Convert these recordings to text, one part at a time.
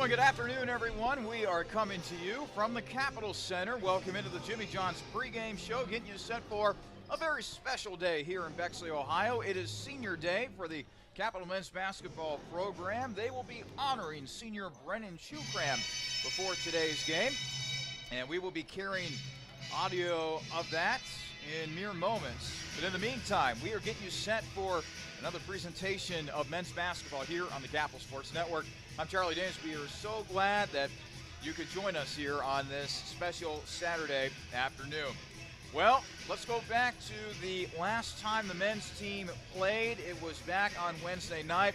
Hello and good afternoon, everyone. We are coming to you from the Capitol Center. Welcome into the Jimmy John's pregame show, getting you set for a very special day here in Bexley, Ohio. It is senior day for the Capitol men's basketball program. They will be honoring senior Brennan Shukram before today's game, and we will be carrying audio of that in mere moments. But in the meantime, we are getting you set for another presentation of men's basketball here on the Capitol Sports Network. I'm Charlie Danes. We are so glad that you could join us here on this special Saturday afternoon. Well, let's go back to the last time the men's team played. It was back on Wednesday night.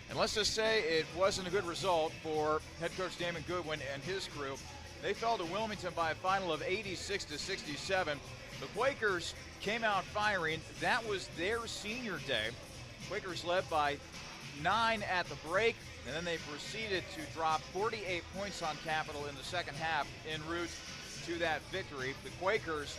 And let's just say it wasn't a good result for head coach Damon Goodwin and his crew. They fell to Wilmington by a final of 86-67. The Quakers came out firing. That was their senior day. Quakers led by 9 at the break, and then they proceeded to drop 48 points on Capitol in the second half en route to that victory. The Quakers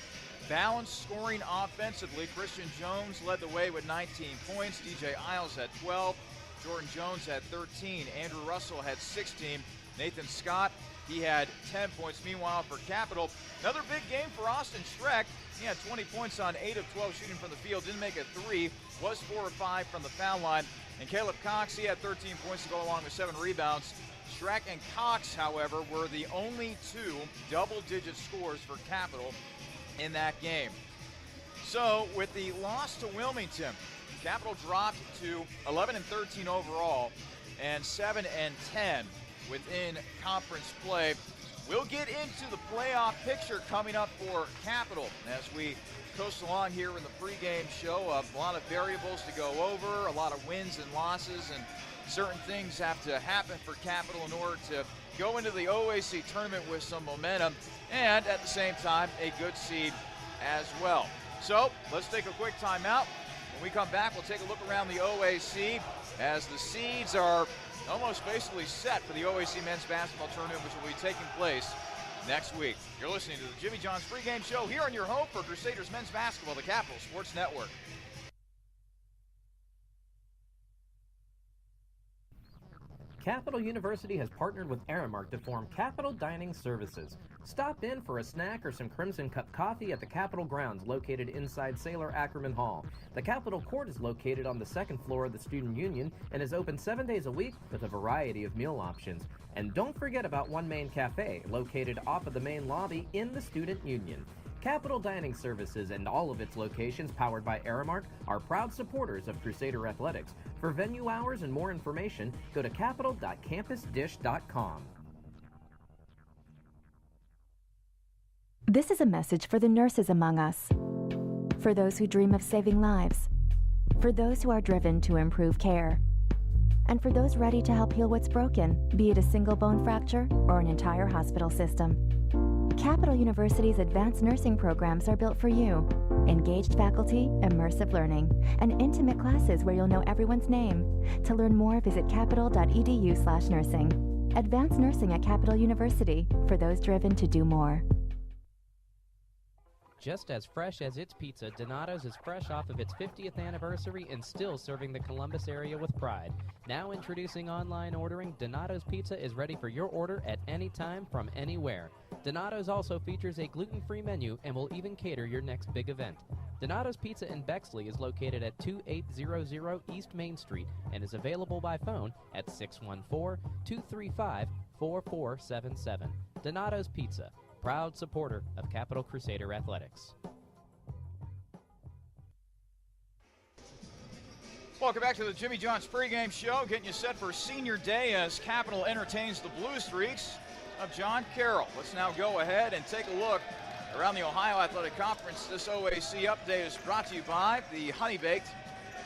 balanced scoring offensively. Christian Jones led the way with 19 points. DJ Isles had 12. Jordan Jones had 13. Andrew Russell had 16. Nathan Scott, he had 10 points. Meanwhile, for Capitol, another big game for Austin Schreck. He had 20 points on 8 of 12 shooting from the field. Didn't make a three. Was 4 of 5 from the foul line. And Caleb Cox, he had 13 points to go along with 7 rebounds. Schreck and Cox, however, were the only two double-digit scores for Capitol in that game. So, with the loss to Wilmington, Capitol dropped to 11-13 overall and 7-10 within conference play. We'll get into the playoff picture coming up for Capitol as we coast along here in the pregame show. A lot of variables to go over, a lot of wins and losses, and certain things have to happen for Capitol in order to go into the OAC tournament with some momentum and at the same time a good seed as well. So let's take a quick timeout. When we come back, we'll take a look around the OAC as the seeds are almost basically set for the OAC men's basketball tournament, which will be taking place next week. You're listening to the Jimmy John's pregame show here on your home for Crusaders men's basketball, the Capitol Sports Network. Capitol University has partnered with Aramark to form Capitol Dining Services. Stop in for a snack or some Crimson Cup coffee at the Capitol grounds located inside Sailor Ackerman Hall. The Capitol Court is located on the second floor of the Student Union and is open 7 days a week with a variety of meal options. And don't forget about One Main Cafe, located off of the main lobby in the Student Union. Capitol Dining Services and all of its locations powered by Aramark are proud supporters of Crusader Athletics. For venue hours and more information, go to capitol.campusdish.com. This is a message for the nurses among us, for those who dream of saving lives, for those who are driven to improve care, and for those ready to help heal what's broken, be it a single bone fracture or an entire hospital system. Capitol University's advanced nursing programs are built for you. Engaged faculty, immersive learning, and intimate classes where you'll know everyone's name. To learn more, visit capitol.edu/nursing. Advanced nursing at Capitol University, for those driven to do more. Just as fresh as its pizza, Donato's is fresh off of its 50th anniversary and still serving the Columbus area with pride. Now introducing online ordering, Donato's Pizza is ready for your order at any time from anywhere. Donato's also features a gluten-free menu and will even cater your next big event. Donato's Pizza in Bexley is located at 2800 East Main Street and is available by phone at 614-235-4477. Donato's Pizza, proud supporter of Capitol Crusader Athletics. Welcome back to the Jimmy John's pregame show, getting you set for senior day as Capitol entertains the Blue Streaks of John Carroll. Let's now go ahead and take a look around the Ohio Athletic Conference. This OAC update is brought to you by the Honey Baked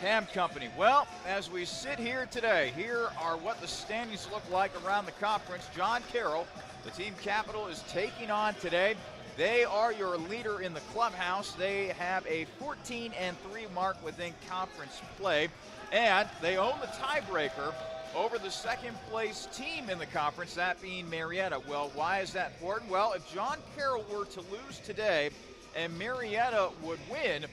Ham Company. Well, as we sit here today, here are what the standings look like around the conference. John Carroll, the team Capitol is taking on today. They are your leader in the clubhouse. They have a 14-3 mark within conference play, and they own the tiebreaker over the second-place team in the conference, that being Marietta. Well, why is that important? Well, if John Carroll were to lose today and Marietta would win,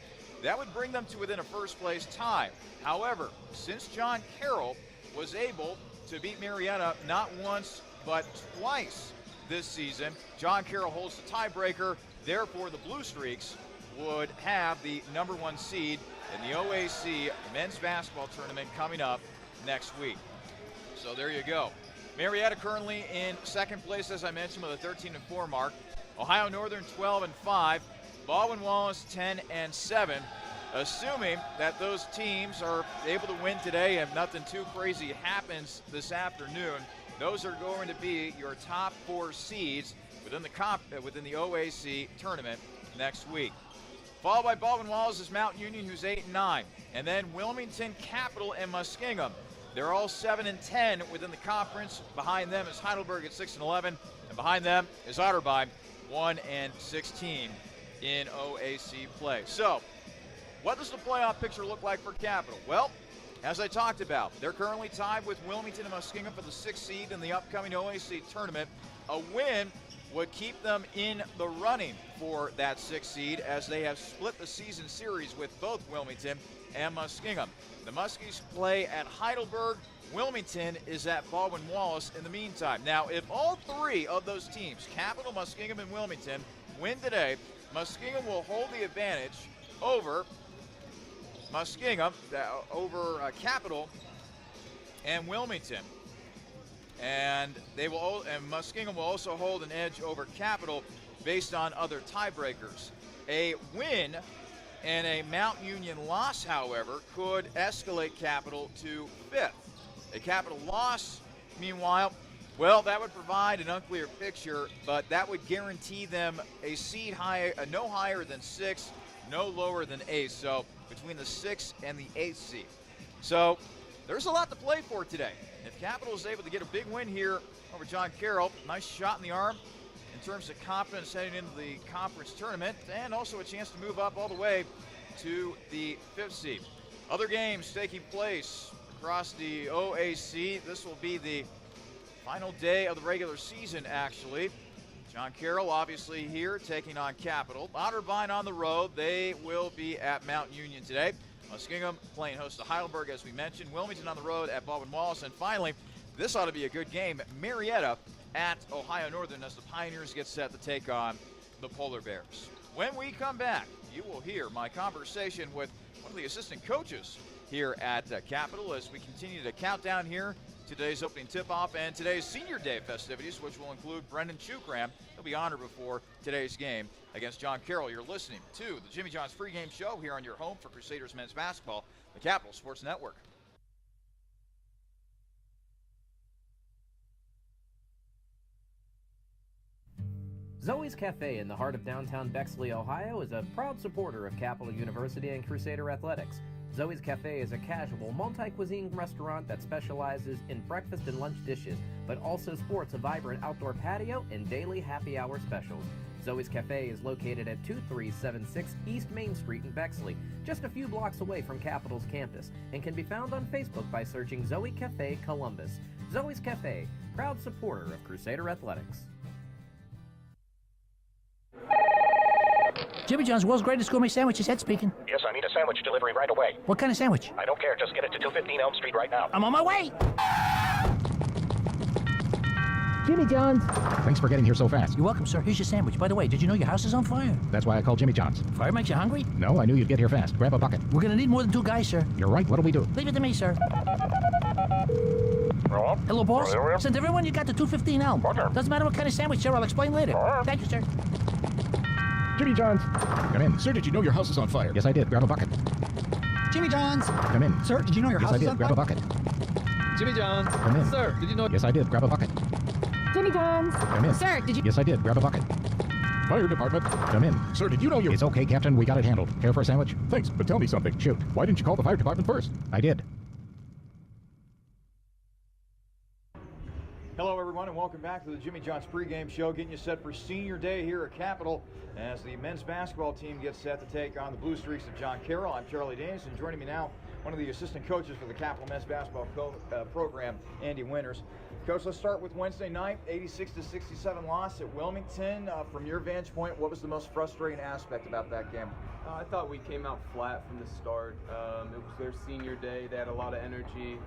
that would bring them to within a first-place tie. However, since John Carroll was able to beat Marietta not once but twice this season. John Carroll holds the tiebreaker. Therefore, the Blue Streaks would have the number 1 seed in the OAC men's basketball tournament coming up next week. So there you go. Marietta currently in second place, as I mentioned, with a 13-4 mark. Ohio Northern 12-5. Baldwin-Wallace 10-7. Assuming that those teams are able to win today and nothing too crazy happens this afternoon, those are going to be your top 4 seeds within the OAC tournament next week. Followed by Baldwin-Wallace is Mount Union, who's 8-9. And then Wilmington, Capital, and Muskingum. They're all 7-10 within the conference. Behind them is Heidelberg at 6-11. And behind them is Otterbein, 1-16 in OAC play. So, what does the playoff picture look like for Capital? Well, as I talked about, they're currently tied with Wilmington and Muskingum for the 6th seed in the upcoming OAC tournament. A win would keep them in the running for that 6th seed, as they have split the season series with both Wilmington and Muskingum. The Muskies play at Heidelberg. Wilmington is at Baldwin-Wallace in the meantime. Now, if all 3 of those teams, Capital, Muskingum, and Wilmington, win today, Muskingum will hold the advantage over Capital and Wilmington. And Muskingum will also hold an edge over Capital based on other tiebreakers. A win and a Mount Union loss, however, could escalate Capital to 5th. A Capital loss, meanwhile, well, that would provide an unclear picture, but that would guarantee them a seed no higher than 6th, no lower than 8th. So between the 6th and the 8th seed. So there's a lot to play for today. If Capital is able to get a big win here over John Carroll, nice shot in the arm in terms of confidence heading into the conference tournament, and also a chance to move up all the way to the 5th seed. Other games taking place across the OAC. This will be the final day of the regular season, actually. John Carroll obviously here taking on Capital. Otterbein on the road. They will be at Mount Union today. Muskingum playing host to Heidelberg, as we mentioned. Wilmington on the road at Baldwin-Wallace. And finally, this ought to be a good game, Marietta at Ohio Northern, as the Pioneers get set to take on the Polar Bears. When we come back, you will hear my conversation with one of the assistant coaches here at Capital as we continue to count down here today's opening tip-off and today's Senior Day festivities, which will include Brendan Chukram. He'll be honored before today's game against John Carroll. You're listening to the Jimmy John's pregame show here on your home for Crusaders men's basketball, the Capital Sports Network. Zoe's Cafe in the heart of downtown Bexley, Ohio is a proud supporter of Capital University and Crusader Athletics. Zoe's Cafe is a casual, multi-cuisine restaurant that specializes in breakfast and lunch dishes, but also sports a vibrant outdoor patio and daily happy hour specials. Zoe's Cafe is located at 2376 East Main Street in Bexley, just a few blocks away from Capital's campus, and can be found on Facebook by searching Zoe Cafe Columbus. Zoe's Cafe, proud supporter of Crusader Athletics. Jimmy John's World's Greatest Gourmet Sandwiches, Ed speaking. Yes, I need a sandwich delivery right away. What kind of sandwich? I don't care. Just get it to 215 Elm Street right now. I'm on my way! Jimmy John's. Thanks for getting here so fast. You're welcome, sir. Here's your sandwich. By the way, did you know your house is on fire? That's why I called Jimmy John's. Fire makes you hungry? No, I knew you'd get here fast. Grab a bucket. We're gonna need more than 2 guys, sir. You're right. What'll we do? Leave it to me, sir. Hello, boss. Send everyone you got to 215 Elm. Doesn't matter what kind of sandwich, sir. I'll explain later. Thank you, sir. Jimmy John's. Come in. Sir, did you know your house is on fire? Yes, I did. Grab a bucket. Jimmy John's. Come in. Sir, did you know your Yes, house I is on did. Grab a fire? bucket. Jimmy John's. Come in. Sir, did you know... Yes, I did. Grab a bucket. Jimmy John's. Come in. Sir, did you... Yes, I did. Grab a bucket. Fire department. Come in. Sir, did you know you... It's okay, Captain. We got it handled. Care for a sandwich? Thanks, but tell me something. Shoot. Why didn't you call the fire department first? I did. Hello, everyone, and welcome back to the Jimmy John's pregame show, getting you set for Senior Day here at Capital as the men's basketball team gets set to take on the Blue Streaks of John Carroll. I'm Charlie Danes, and joining me now, one of the assistant coaches for the Capital men's basketball program, Andy Winters. Coach, let's start with Wednesday night, 86-67 loss at Wilmington. From your vantage point, what was the most frustrating aspect about that game? I thought we came out flat from the start. It was their senior day. They had a lot of energy.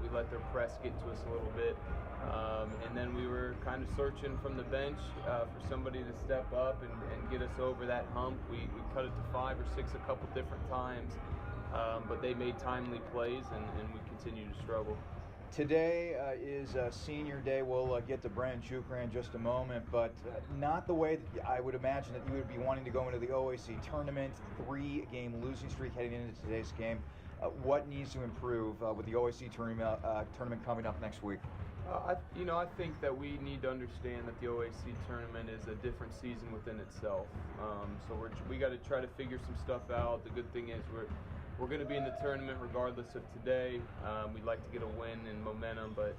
We let their press get to us a little bit. And then we were kind of searching from the bench for somebody to step up and get us over that hump. We cut it to 5 or 6 a couple different times, but they made timely plays, and we continue to struggle. Today is senior day. We'll get to Brennan Chukran in just a moment, but not the way that I would imagine that you would be wanting to go into the OAC tournament. 3-game losing streak heading into today's game. What needs to improve with the OAC tournament coming up next week? I think that we need to understand that the OAC tournament is a different season within itself. So we got to try to figure some stuff out. The good thing is we're going to be in the tournament regardless of today. We'd like to get a win and momentum, but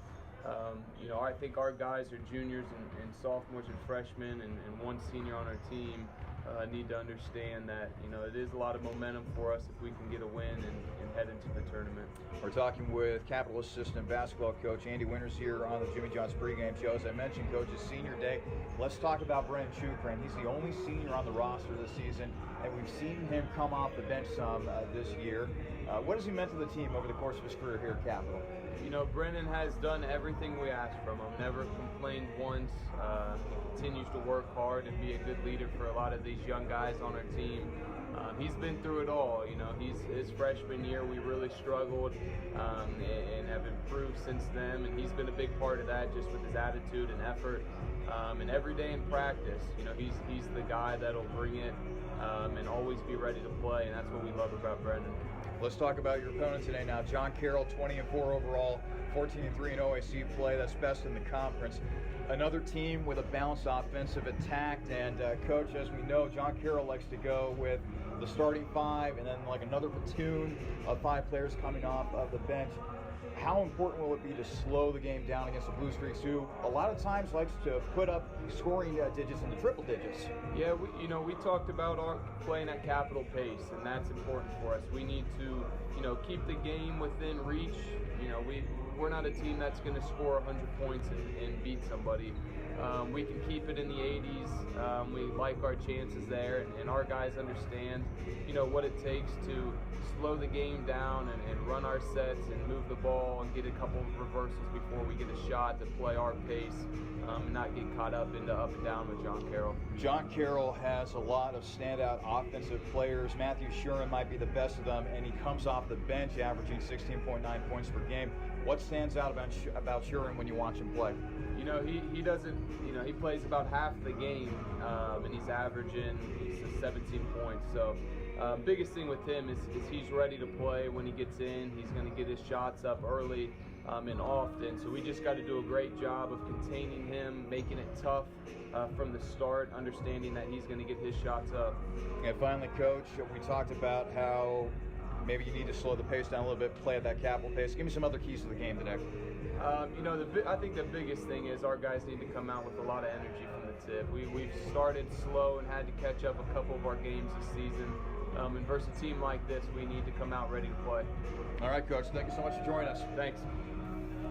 I think our guys are juniors and sophomores and freshmen, and one senior on our team need to understand that it is a lot of momentum for us if we can get a win and head into the tournament. We're talking with Capital assistant basketball coach Andy Winters here on the Jimmy John's pregame show. As I mentioned, Coach, it's senior day. Let's talk about Brennan Chukran. He's the only senior on the roster this season, and we've seen him come off the bench some this year. What has he meant to the team over the course of his career here at Capital? Brennan has done everything we asked from him. Never complained once. He continues to work hard and be a good leader for a lot of these young guys on our team. He's been through it all. His freshman year we really struggled and have improved since then, and he's been a big part of that just with his attitude and effort. And every day in practice, he's the guy that'll bring it and always be ready to play, and that's what we love about Brennan. Let's talk about your opponent today now. John Carroll, 20-4 overall, 14-3 in OAC play. That's best in the conference. Another team with a balanced offensive attack, and Coach, as we know, John Carroll likes to go with the starting 5 and then like another platoon of 5 players coming off of the bench. How important will it be to slow the game down against the Blue Streaks, who a lot of times likes to put up scoring digits in the triple digits? Yeah, we talked about our playing at capital pace, and that's important for us. We need to, keep the game within reach. We're not a team that's going to score 100 points and beat somebody. We can keep it in the 80s. We like our chances there, and our guys understand, what it takes to slow the game down and run our sets and move the ball and get a couple of reversals before we get a shot to play our pace and not get caught up into up and down with John Carroll. John Carroll has a lot of standout offensive players. Matthew Shuren might be the best of them, and he comes off the bench averaging 16.9 points per game. What stands out about Shuren when you watch him play? He doesn't, he plays about half the game, and he's averaging 17 points. So biggest thing with him is he's ready to play when he gets in. He's going to get his shots up early and often. So we just got to do a great job of containing him, making it tough from the start, understanding that he's going to get his shots up. And finally, Coach, we talked about how maybe you need to slow the pace down a little bit, play at that capital pace. Give me some other keys to the game today. I think the biggest thing is our guys need to come out with a lot of energy from the tip. We've started slow and had to catch up a couple of our games this season. And versus a team like this, we need to come out ready to play. All right, Coach. Thank you so much for joining us. Thanks.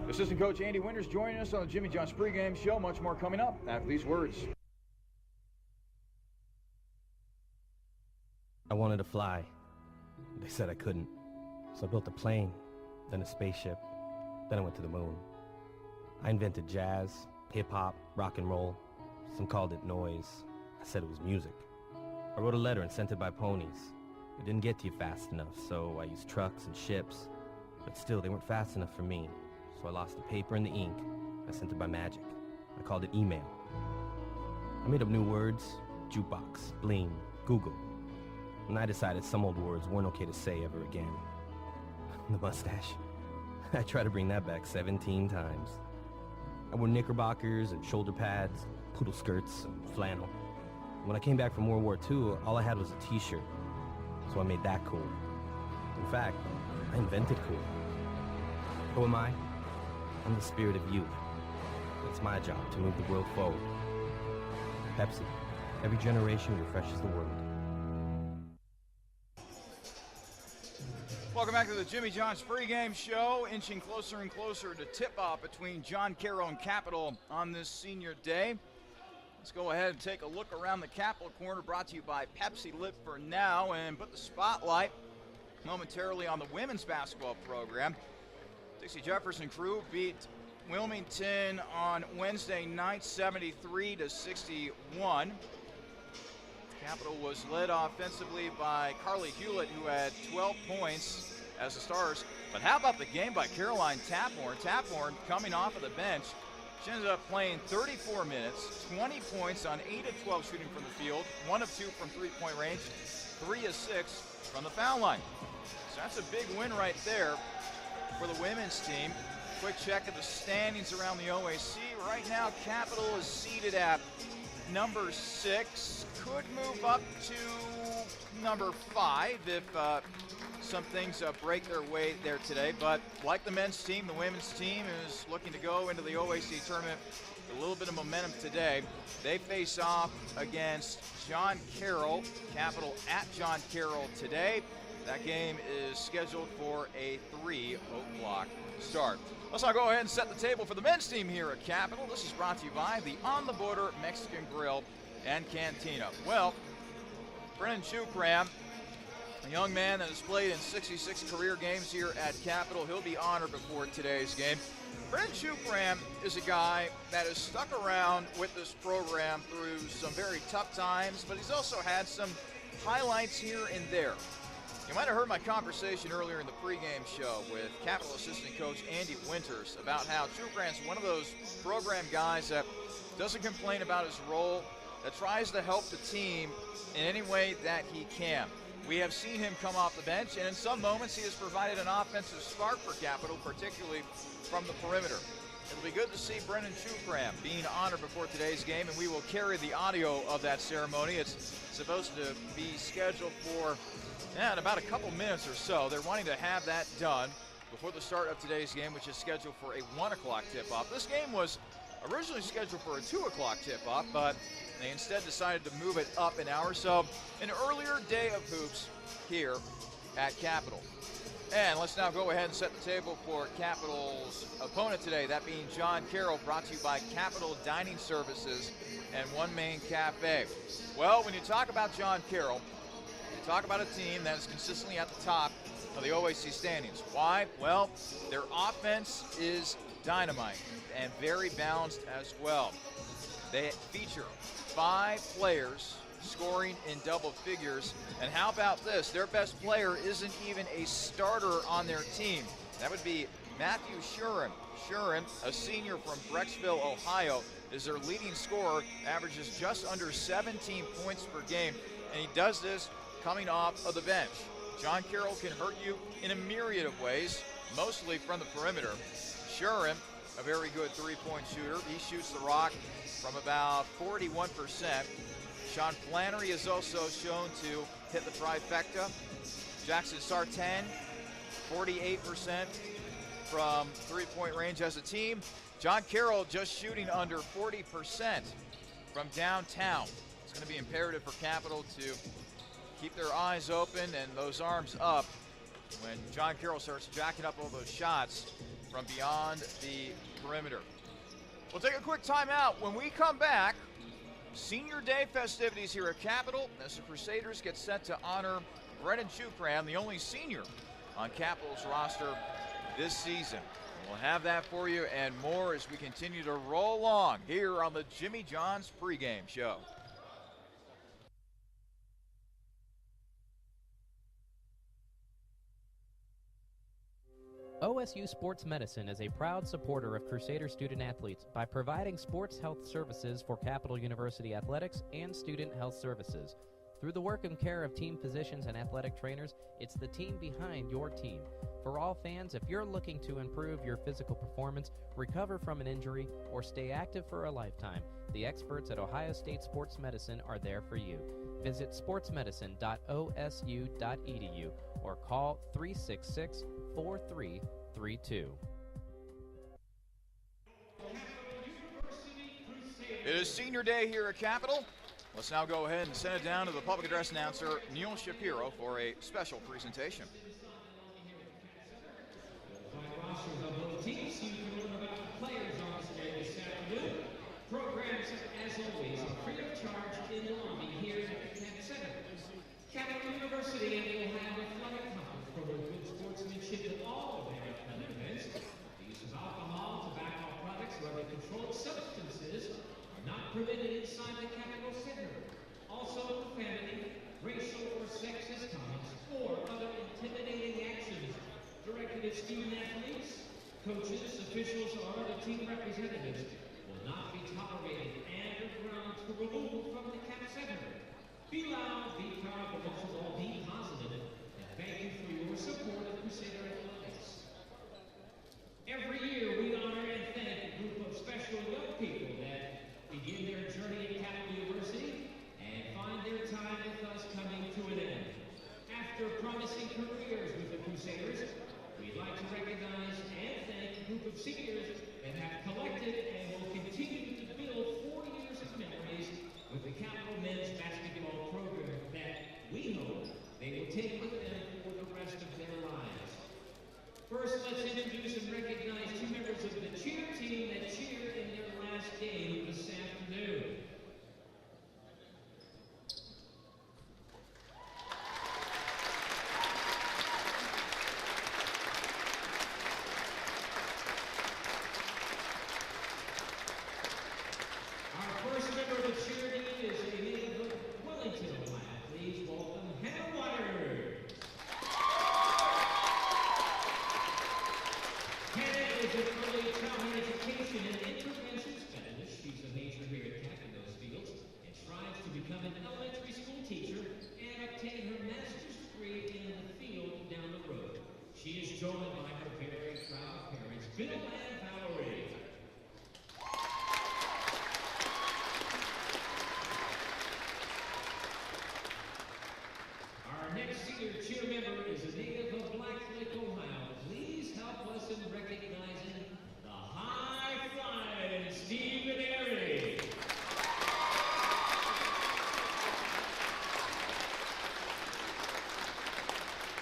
Assistant Coach Andy Winters joining us on the Jimmy John's pregame show. Much more coming up after these words. I wanted to fly. They said I couldn't. So I built a plane, then a spaceship, then I went to the moon. I invented jazz, hip-hop, rock and roll. Some called it noise. I said it was music. I wrote a letter and sent it by ponies. It didn't get to you fast enough, so I used trucks and ships. But still, they weren't fast enough for me. So I lost the paper and the ink. I sent it by magic. I called it email. I made up new words: jukebox, bling, Google. And I decided some old words weren't okay to say ever again. The mustache. I tried to bring that back 17 times. I wore knickerbockers and shoulder pads, poodle skirts, and flannel. When I came back from World War II, all I had was a t-shirt. So I made that cool. In fact, I invented cool. Who am I? I'm the spirit of youth. It's my job to move the world forward. Pepsi. Every generation refreshes the world. Welcome back to the Jimmy John's pregame show, inching closer and closer to tip-off between John Carroll and Capital on this senior day. Let's go ahead and take a look around the Capital corner, brought to you by Pepsi Lit for Now, and put the spotlight momentarily on the women's basketball program. Dixie Jefferson crew beat Wilmington on Wednesday night, 73-61. Capital was led offensively by Carly Hewlett, who had 12 points as the stars. But how about the game by Caroline Taphorn? Taphorn coming off of the bench. She ended up playing 34 minutes, 20 points on 8 of 12 shooting from the field, 1 of 2 from three-point range, 3 of 6 from the foul line. So that's a big win right there for the women's team. Quick check of the standings around the OAC. Right now, Capital is seated at number 6. Could move up to number 5 if some things break their way there today. But like the men's team, the women's team is looking to go into the OAC tournament with a little bit of momentum today. They face off against John Carroll. Capital at John Carroll today. That game is scheduled for a 3 o'clock start. Let's now go ahead and set the table for the men's team here at Capital. This is brought to you by the On the Border Mexican Grill and Cantina. Well, Brennan Chukram, a young man that has played in 66 career games here at Capital, he'll be honored before today's game. Brennan Chukram is a guy that has stuck around with this program through some very tough times, but he's also had some highlights here and there. You might have heard my conversation earlier in the pregame show with Capital assistant coach Andy Winters about how Chukram's one of those program guys that doesn't complain about his role, that tries to help the team in any way that he can. We have seen him come off the bench, and in some moments he has provided an offensive spark for Capital, particularly from the perimeter. It'll be good to see Brennan Chukram being honored before today's game, and we will carry the audio of that ceremony. It's supposed to be scheduled for in about a couple minutes or so. They're wanting to have that done before the start of today's game, which is scheduled for a 1 o'clock tip-off. This game was originally scheduled for a 2 o'clock tip-off, but they instead decided to move it up an hour. So an earlier day of hoops here at Capital. And let's now go ahead and set the table for Capital's opponent today, that being John Carroll, brought to you by Capital Dining Services and One Main Cafe. Well, when you talk about John Carroll, you talk about a team that is consistently at the top of the OAC standings. Why? Well, their offense is dynamite and very balanced as well. They feature 5 players scoring in double figures. And how about this? Their best player isn't even a starter on their team. That would be Matthew Shuren. Shuren, a senior from Brecksville, Ohio, is their leading scorer, averages just under 17 points per game, and he does this coming off of the bench. John Carroll can hurt you in a myriad of ways, mostly from the perimeter. Shuren, a very good three-point shooter. He shoots the rock from about 41%. Sean Flannery is also shown to hit the trifecta. Jackson Sartain, 48% from three-point range as a team. John Carroll just shooting under 40% from downtown. It's going to be imperative for Capital to keep their eyes open and those arms up when John Carroll starts jacking up all those shots from beyond the perimeter. We'll take a quick timeout. When we come back, Senior Day festivities here at Capital as the Crusaders get set to honor Brennan Chukram, the only senior on Capital's roster this season. We'll have that for you and more as we continue to roll along here on the Jimmy John's pregame show. OSU Sports Medicine is a proud supporter of Crusader student athletes by providing sports health services for Capital University athletics and student health services. Through the work and care of team physicians and athletic trainers, it's the team behind your team. For all fans, if you're looking to improve your physical performance, recover from an injury, or stay active for a lifetime, the experts at Ohio State Sports Medicine are there for you. Visit sportsmedicine.osu.edu or call 366-4332. It is Senior Day here at Capital. Let's now go ahead and send it down to the public address announcer, Neil Shapiro, for a special presentation. Programs, as always, are free of charge in the lobby here at the Tech Center. Capital University and the Ohio Athletic Conference promotes good sportsmanship at all of their athletic events. The use of alcohol, tobacco that student athletes, coaches, officials, or other team representatives will not be tolerated and are grounds for removal from the Cap Center. Be loud, be proud, but most of all, be positive, and thank you for your support of Crusader Athletics. Every year, we honor and thank a group of special young people that begin their journey at Capital University and find their time with us coming to an end. After promising careers with the Crusaders, we'd like to recognize and thank a group of seniors that have collected and will continue to build 4 years of memories with the Capital men's basketball program that we hope they will take with them for the rest of their lives. First, let's introduce and recognize 2 members of the cheer team that cheered in their last game this afternoon. Our first member of the cheer team is a native of Wellington, Ohio. Please welcome Hannah Waters. Hannah is an early childhood education and intervention specialist. She's a major here at CAP in those fields and strives to become an elementary school teacher and obtain her master's degree in the field down the road. She is joined by her very proud parents, Bill and Valerie. Our next senior cheer member is a native of Black Lake, Ohio. Please help us in recognizing the high-flying Stephen Airy.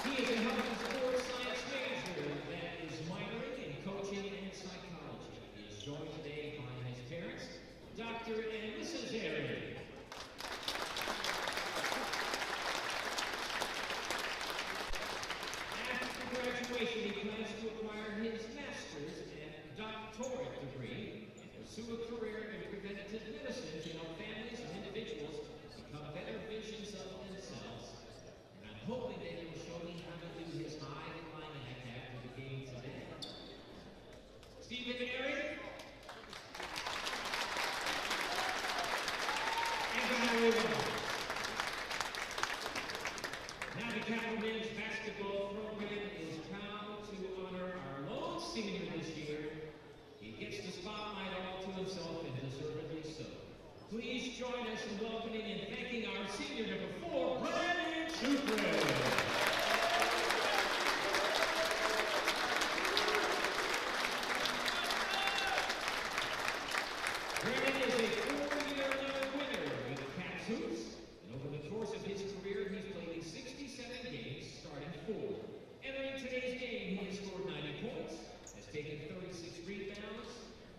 He is a health and sports science major that is minoring in coaching and psychology. He is joined today by his parents, Dr. and Mrs. Airy. After graduation, he plans to acquire his master's and doctorate degree and pursue a career in preventative medicine to help families and individuals become better visions of themselves. And I'm hoping that he will show me how to do his high-flying act after the game today. Stephen Airy. And Valerie Wells. Now the Capital men's basketball program is proud to honor our lone senior this year. He gets the spotlight all to himself and deservedly so. Please join us in welcoming and thanking our senior number 4, Brandon Shukran. Brandon is a 4-year winner with Caps Hoops, and over the course of his career, he's played in 67 games, starting 4. Entering today's game, he has scored 90 points, has taken 36 rebounds,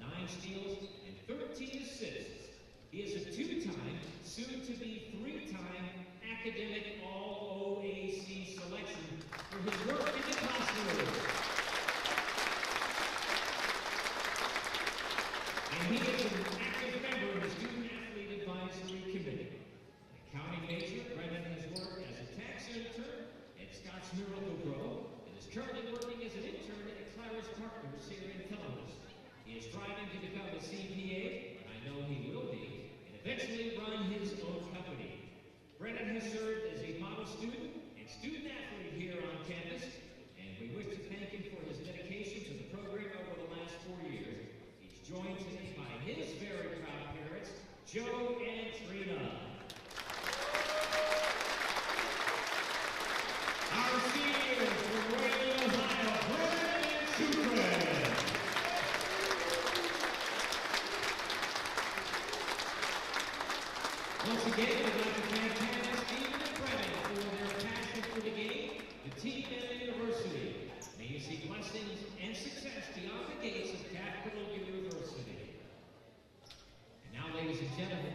9 steals, and 13 assists. He is a 2-time, soon-to-be 3-time academic All-OAC selection for his work in the classroom. And he is an active member of the Student Athlete Advisory Committee. An accounting major, Brendan has worked as a tax intern at Scotts Miracle-Gro and is currently working as an intern at Claris Partners here in Columbus. He is striving to become a CPA, and I know he will be, and eventually run his own company. Brendan has served as a model student and student athlete here on campus, and we wish to thank him for his dedication to the program over the last 4 years. He's joined today by his very proud parents, Joe and Trina. Our seniors from Wayne, Ohio, Brandon Shukran. Once again, we'd like to thank Hannah, Stephen, and Brennan for their passion for the game, the team, and the university. May you see blessings and success beyond the gates of Capital University. And now, ladies and gentlemen,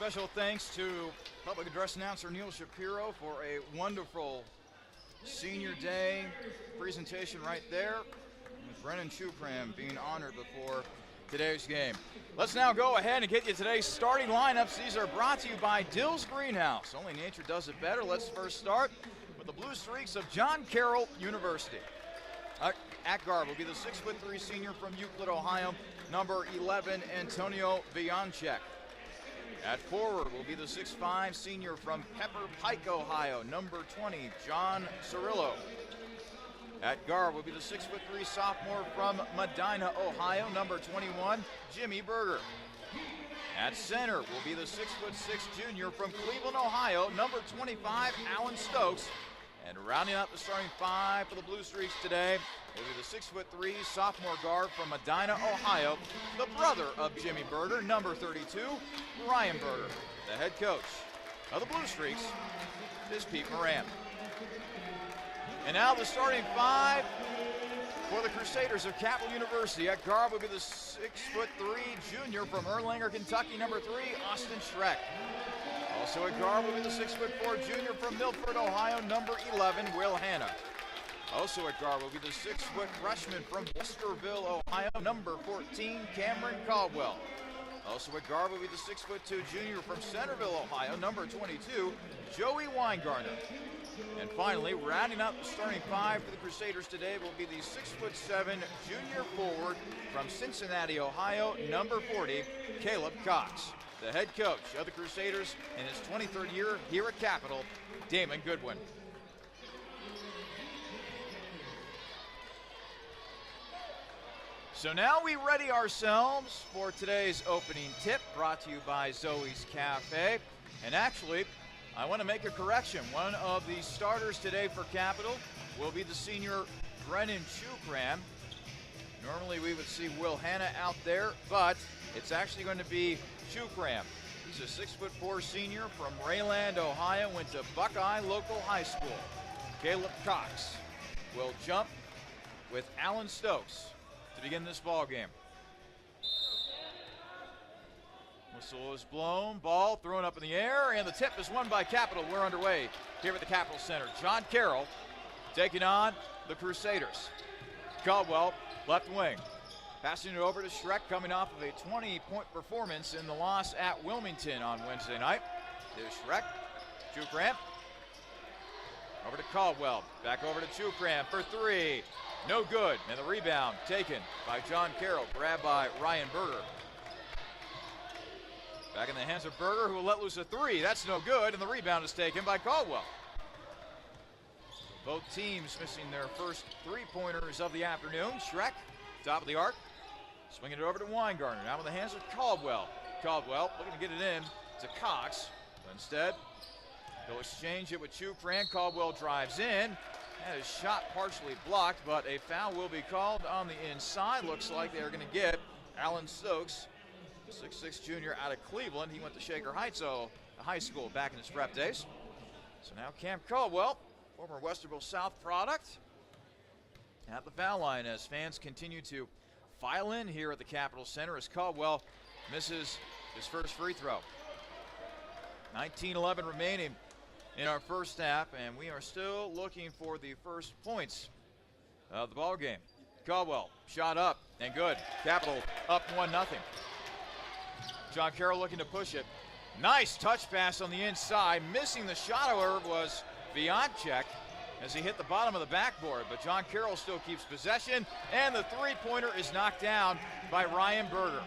Special thanks to public address announcer Neil Shapiro for a wonderful senior day presentation right there. With Brennan Chukram being honored before today's game. Let's now go ahead and get you today's starting lineups. These are brought to you by Dill's Greenhouse. Only nature does it better. Let's first start with the Blue Streaks of John Carroll University. At guard will be the 6'3" senior from Euclid, Ohio, number 11, Antonio Vianchek. At forward will be the 6'5" senior from Pepper Pike, Ohio, number 20, John Cirillo. At guard will be the 6'3" sophomore from Medina, Ohio, number 21, Jimmy Berger. At center will be the 6'6" junior from Cleveland, Ohio, number 25, Alan Stokes. And rounding out the starting five for the Blue Streaks today will be the 6'3" sophomore guard from Medina, Ohio, the brother of Jimmy Berger, number 32, Ryan Berger. The head coach of the Blue Streaks is Pete Moran. And now the starting five for the Crusaders of Capital University. At guard will be the 6'3" junior from Erlanger, Kentucky, number 3, Austin Schreck. Also at guard will be the 6'4" junior from Milford, Ohio, number 11, Will Hanna. Also at guard will be the 6' freshman from Westerville, Ohio, number 14, Cameron Caldwell. Also at guard will be the 6'2" junior from Centerville, Ohio, number 22, Joey Weingartner. And finally, rounding out the starting five for the Crusaders today will be the 6'7" junior forward from Cincinnati, Ohio, number 40, Caleb Cox. The head coach of the Crusaders in his 23rd year here at Capital, Damon Goodwin. So now we ready ourselves for today's opening tip, brought to you by Zoe's Cafe. And actually, I want to make a correction. One of the starters today for Capital will be the senior Brennan Chukram. Normally we would see Will Hanna out there, but it's actually going to be Chukram. He's a 6'4" senior from Rayland, Ohio, went to Buckeye Local High School. Caleb Cox will jump with Alan Stokes to begin this ball game. Whistle is blown, ball thrown up in the air, and the tip is won by Capital. We're underway here at the Capital Center. John Carroll taking on the Crusaders. Caldwell, left wing. Passing it over to Schreck, coming off of a 20-point performance in the loss at Wilmington on Wednesday night. There's Schreck, Chukram. Over to Caldwell, back over to Chukram for three. No good, and the rebound taken by John Carroll, grabbed by Ryan Berger. Back in the hands of Berger, who will let loose a three. That's no good, and the rebound is taken by Caldwell. Both teams missing their first three-pointers of the afternoon. Schreck, top of the arc, swinging it over to Weingartner. Now in the hands of Caldwell. Caldwell looking to get it in to Cox. But instead, he'll exchange it with Chukram. Caldwell drives in. That is shot partially blocked, but a foul will be called on the inside. Looks like they're going to get Alan Stokes, 6'6" junior out of Cleveland. He went to Shaker Heights, high school back in his prep days. So now Cam Caldwell, former Westerville South product, at the foul line as fans continue to file in here at the Capital Center as Caldwell misses his first free throw. 19-11 remaining in our first half, and we are still looking for the first points of the ball game. Caldwell, shot up and good. Capital up 1-0. John Carroll looking to push it. Nice touch pass on the inside. Missing the shot, however, was Vianchek as he hit the bottom of the backboard, but John Carroll still keeps possession, and the three-pointer is knocked down by Ryan Berger.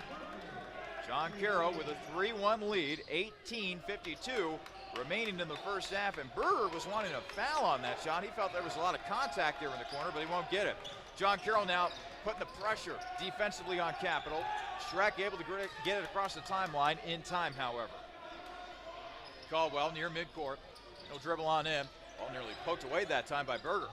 John Carroll with a 3-1 lead, 18:52 remaining in the first half, and Berger was wanting a foul on that shot. He felt there was a lot of contact there in the corner, but he won't get it. John Carroll now putting the pressure defensively on Capital. Schreck able to get it across the timeline in time, however. Caldwell near midcourt. No dribble on in. Ball nearly poked away that time by Berger.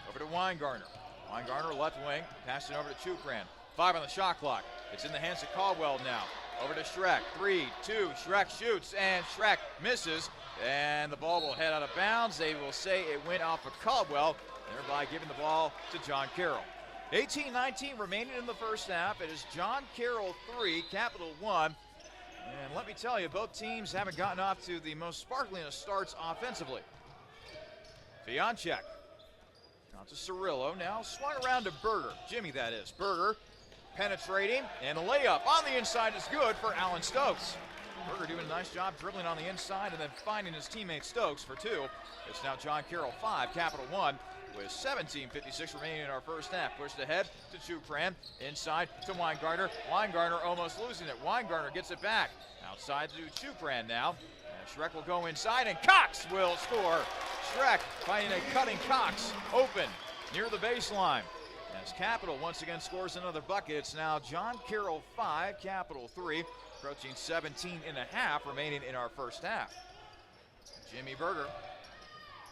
Over to Weingartner. Weingartner left wing, passing over to Chukram. 5 on the shot clock. It's in the hands of Caldwell now. Over to Schreck. 3-2. Schreck shoots, and Schreck misses. And the ball will head out of bounds. They will say it went off of Caldwell, thereby giving the ball to John Carroll. 18-19 remaining in the first half. It is John Carroll 3, Capital 1. And let me tell you, both teams haven't gotten off to the most sparkling of starts offensively. Vianchek. Out to Cirillo. Now swung around to Berger. Jimmy, that is. Berger penetrating, and the layup on the inside is good for Alan Stokes. Berger doing a nice job dribbling on the inside and then finding his teammate Stokes for two. It's now John Carroll 5, Capital 1, with 17:56 remaining in our first half. Pushed ahead to Chupran, inside to Weingartner. Weingartner almost losing it. Weingartner gets it back. Outside to Chupran now. And Schreck will go inside, and Cox will score. Schreck finding a cutting Cox open near the baseline. As Capital once again scores another bucket, it's now John Carroll 5, Capital 3, approaching 17.5 remaining in our first half. Jimmy Berger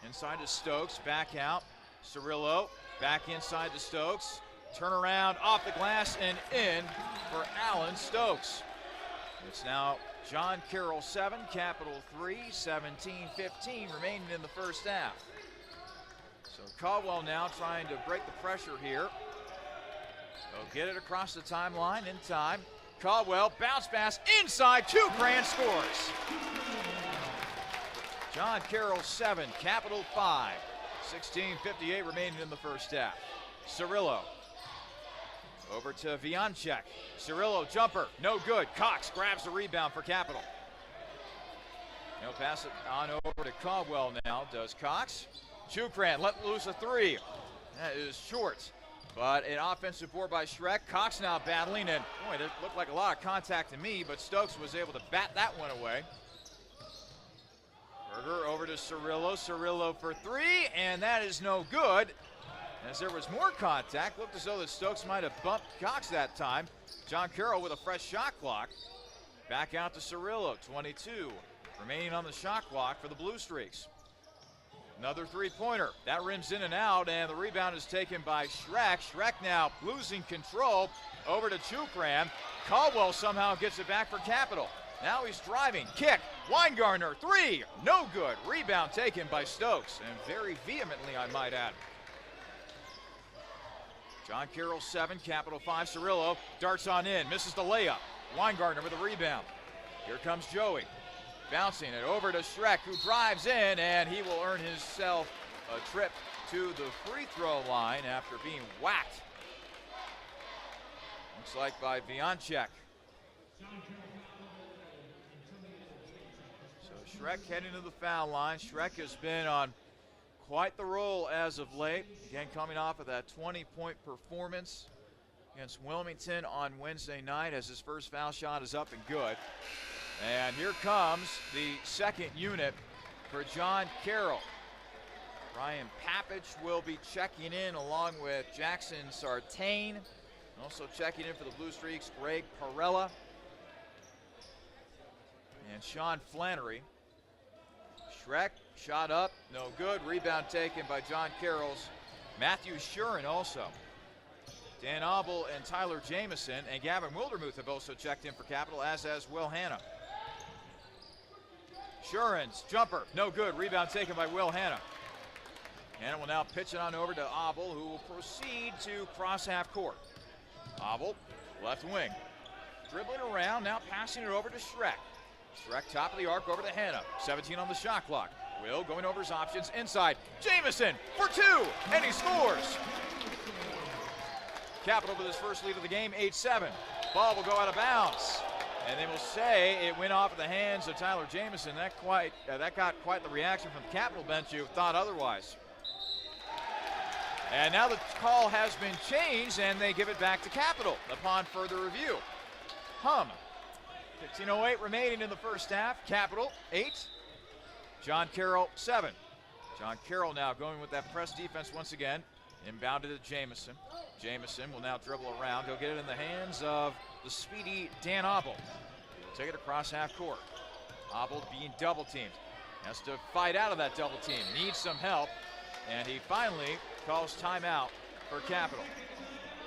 inside to Stokes, back out. Cirillo back inside to Stokes. Turn around off the glass and in for Alan Stokes. It's now John Carroll 7, Capital 3, 17:15 remaining in the first half. So Caldwell now trying to break the pressure here. They'll get it across the timeline in time. Caldwell, bounce pass inside, Chupran scores. John Carroll 7, Capital 5, 16:58 remaining in the first half. Cirillo over to Vianchek. Cirillo jumper, no good. Cox grabs the rebound for Capital. He'll pass it on over to Caldwell now, does Cox. Chupran let loose a three. That is short, but an offensive board by Schreck. Cox now battling, and boy, that looked like a lot of contact to me, but Stokes was able to bat that one away. Berger over to Cirillo. Cirillo for three, and that is no good. As there was more contact, looked as though that Stokes might have bumped Cox that time. John Carroll with a fresh shot clock. Back out to Cirillo, 22 remaining on the shot clock for the Blue Streaks. Another three-pointer. That rims in and out, and the rebound is taken by Schreck. Schreck now losing control over to Chupran. Caldwell somehow gets it back for Capital. Now he's driving. Kick. Weingartner, three. No good. Rebound taken by Stokes, and very vehemently, I might add. John Carroll 7, Capital 5. Cirillo darts on in, misses the layup. Weingartner with a rebound. Here comes Joey. Bouncing it over to Schreck, who drives in, and he will earn himself a trip to the free throw line after being whacked. Looks like by Vianchek. So Schreck heading to the foul line. Schreck has been on quite the roll as of late. Again, coming off of that 20-point performance against Wilmington on Wednesday night, as his first foul shot is up and good. And here comes the second unit for John Carroll. Ryan Papich will be checking in along with Jackson Sartain. Also checking in for the Blue Streaks, Greg Parella and Sean Flannery. Schreck shot up, no good. Rebound taken by John Carroll's Matthew Shurin also. Dan Abel and Tyler Jamison and Gavin Wildermuth have also checked in for Capital, as has Will Hanna. Shurin's jumper, no good. Rebound taken by Will Hanna. Hanna will now pitch it on over to Abel, who will proceed to cross half court. Abel, left wing. Dribbling around, now passing it over to Schreck. Schreck top of the arc over to Hanna. 17 on the shot clock. Will going over his options inside. Jamison for two, and he scores. Capital with his first lead of the game, 8-7. Ball will go out of bounds. And they will say it went off of the hands of Tyler Jamison. That got quite the reaction from the Capital bench who thought otherwise. And now the call has been changed, and they give it back to Capital upon further review. 15:08 remaining in the first half. Capital 8, John Carroll 7. John Carroll now going with that press defense once again. Inbounded to Jamison. Jamison will now dribble around. He'll get it in the hands of the speedy Dan Abel. Take it across half court. Abel being double teamed. Has to fight out of that double team. Needs some help. And he finally calls timeout for Capital.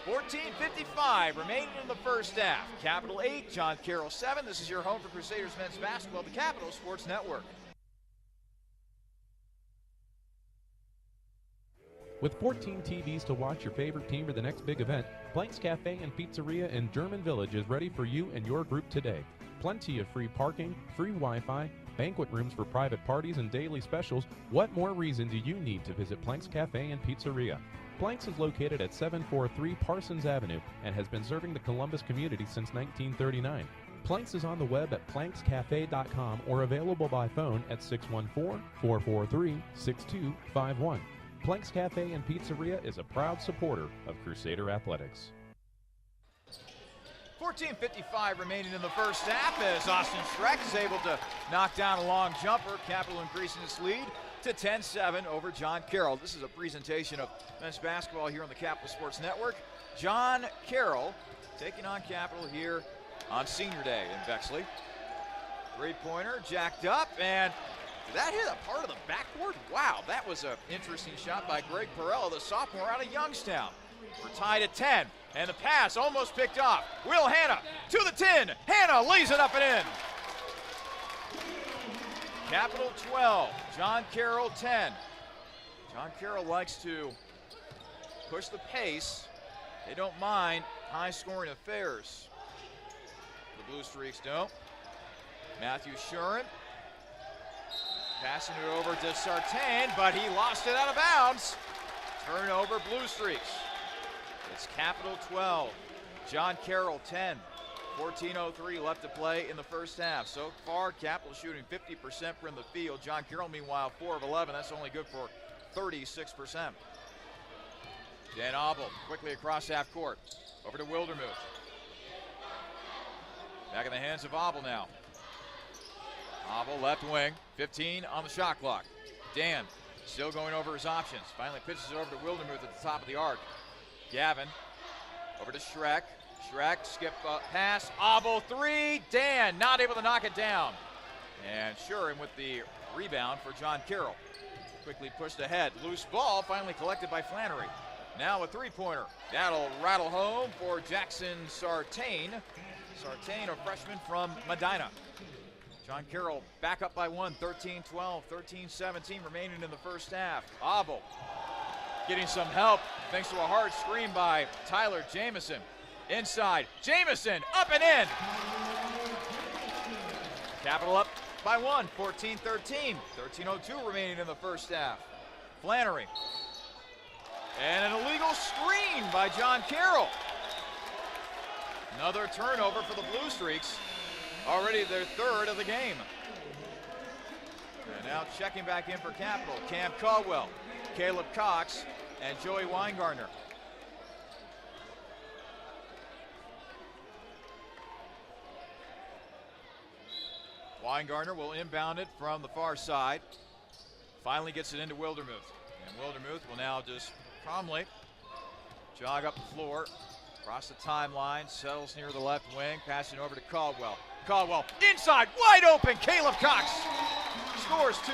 14:55 remaining in the first half. Capital 8, John Carroll 7. This is your home for Crusaders men's basketball, the Capital Sports Network. With 14 TVs to watch your favorite team or the next big event, Blank's Cafe and Pizzeria in German Village is ready for you and your group today. plenty of free parking, free Wi-Fi, banquet rooms for private parties, and daily specials. What more reason do you need to visit Planks Cafe and Pizzeria? Planks is located at 743 Parsons Avenue and has been serving the Columbus community since 1939. Planks is on the web at plankscafe.com or available by phone at 614-443-6251. Planks Cafe and Pizzeria is a proud supporter of Crusader Athletics. 14:55 remaining in the first half as Austin Schreck is able to knock down a long jumper. Capital increasing its lead to 10-7 over John Carroll. This is a presentation of men's basketball here on the Capital Sports Network. John Carroll taking on Capital here on Senior Day in Bexley. Three-pointer jacked up, and did that hit a part of the backboard? Wow, that was an interesting shot by Greg Perella, the sophomore out of Youngstown. We're tied at 10, and the pass almost picked off. Will Hanna to the 10. Hanna lays it up and in. Capital 12, John Carroll 10. John Carroll likes to push the pace. They don't mind high-scoring affairs. The Blue Streaks don't. Matthew Shuren passing it over to Sartain, but he lost it out of bounds. Turnover, Blue Streaks. It's Capital 12, John Carroll 10. 14:03 left to play in the first half. So far, Capital shooting 50% from the field. John Carroll, meanwhile, 4 of 11. That's only good for 36%. Dan Abel quickly across half court. Over to Wildermuth. Back in the hands of Abel now. Abel left wing, 15 on the shot clock. Dan still going over his options. Finally pitches it over to Wildermuth at the top of the arc. Gavin over to Schreck. Schreck skip pass. Abel 3. Dan not able to knock it down. And Shuren with the rebound for John Carroll. Quickly pushed ahead. Loose ball finally collected by Flannery. Now a three-pointer. That'll rattle home for Jackson Sartain. Sartain, a freshman from Medina. John Carroll back up by 1, 13-12, 13-17 remaining in the first half. Abel getting some help thanks to a hard screen by Tyler Jamison. Inside, Jamison up and in. Capital up by 1, 14-13, 13:02 remaining in the first half. Flannery. And an illegal screen by John Carroll. Another turnover for the Blue Streaks. Already their third of the game. And now checking back in for Capital. Cam Caldwell, Caleb Cox, and Joey Weingartner. Weingartner will inbound it from the far side. Finally gets it into Wildermuth. And Wildermuth will now just calmly jog up the floor, across the timeline, settles near the left wing, passing over to Caldwell. Caldwell inside, wide open, Caleb Cox scores 2.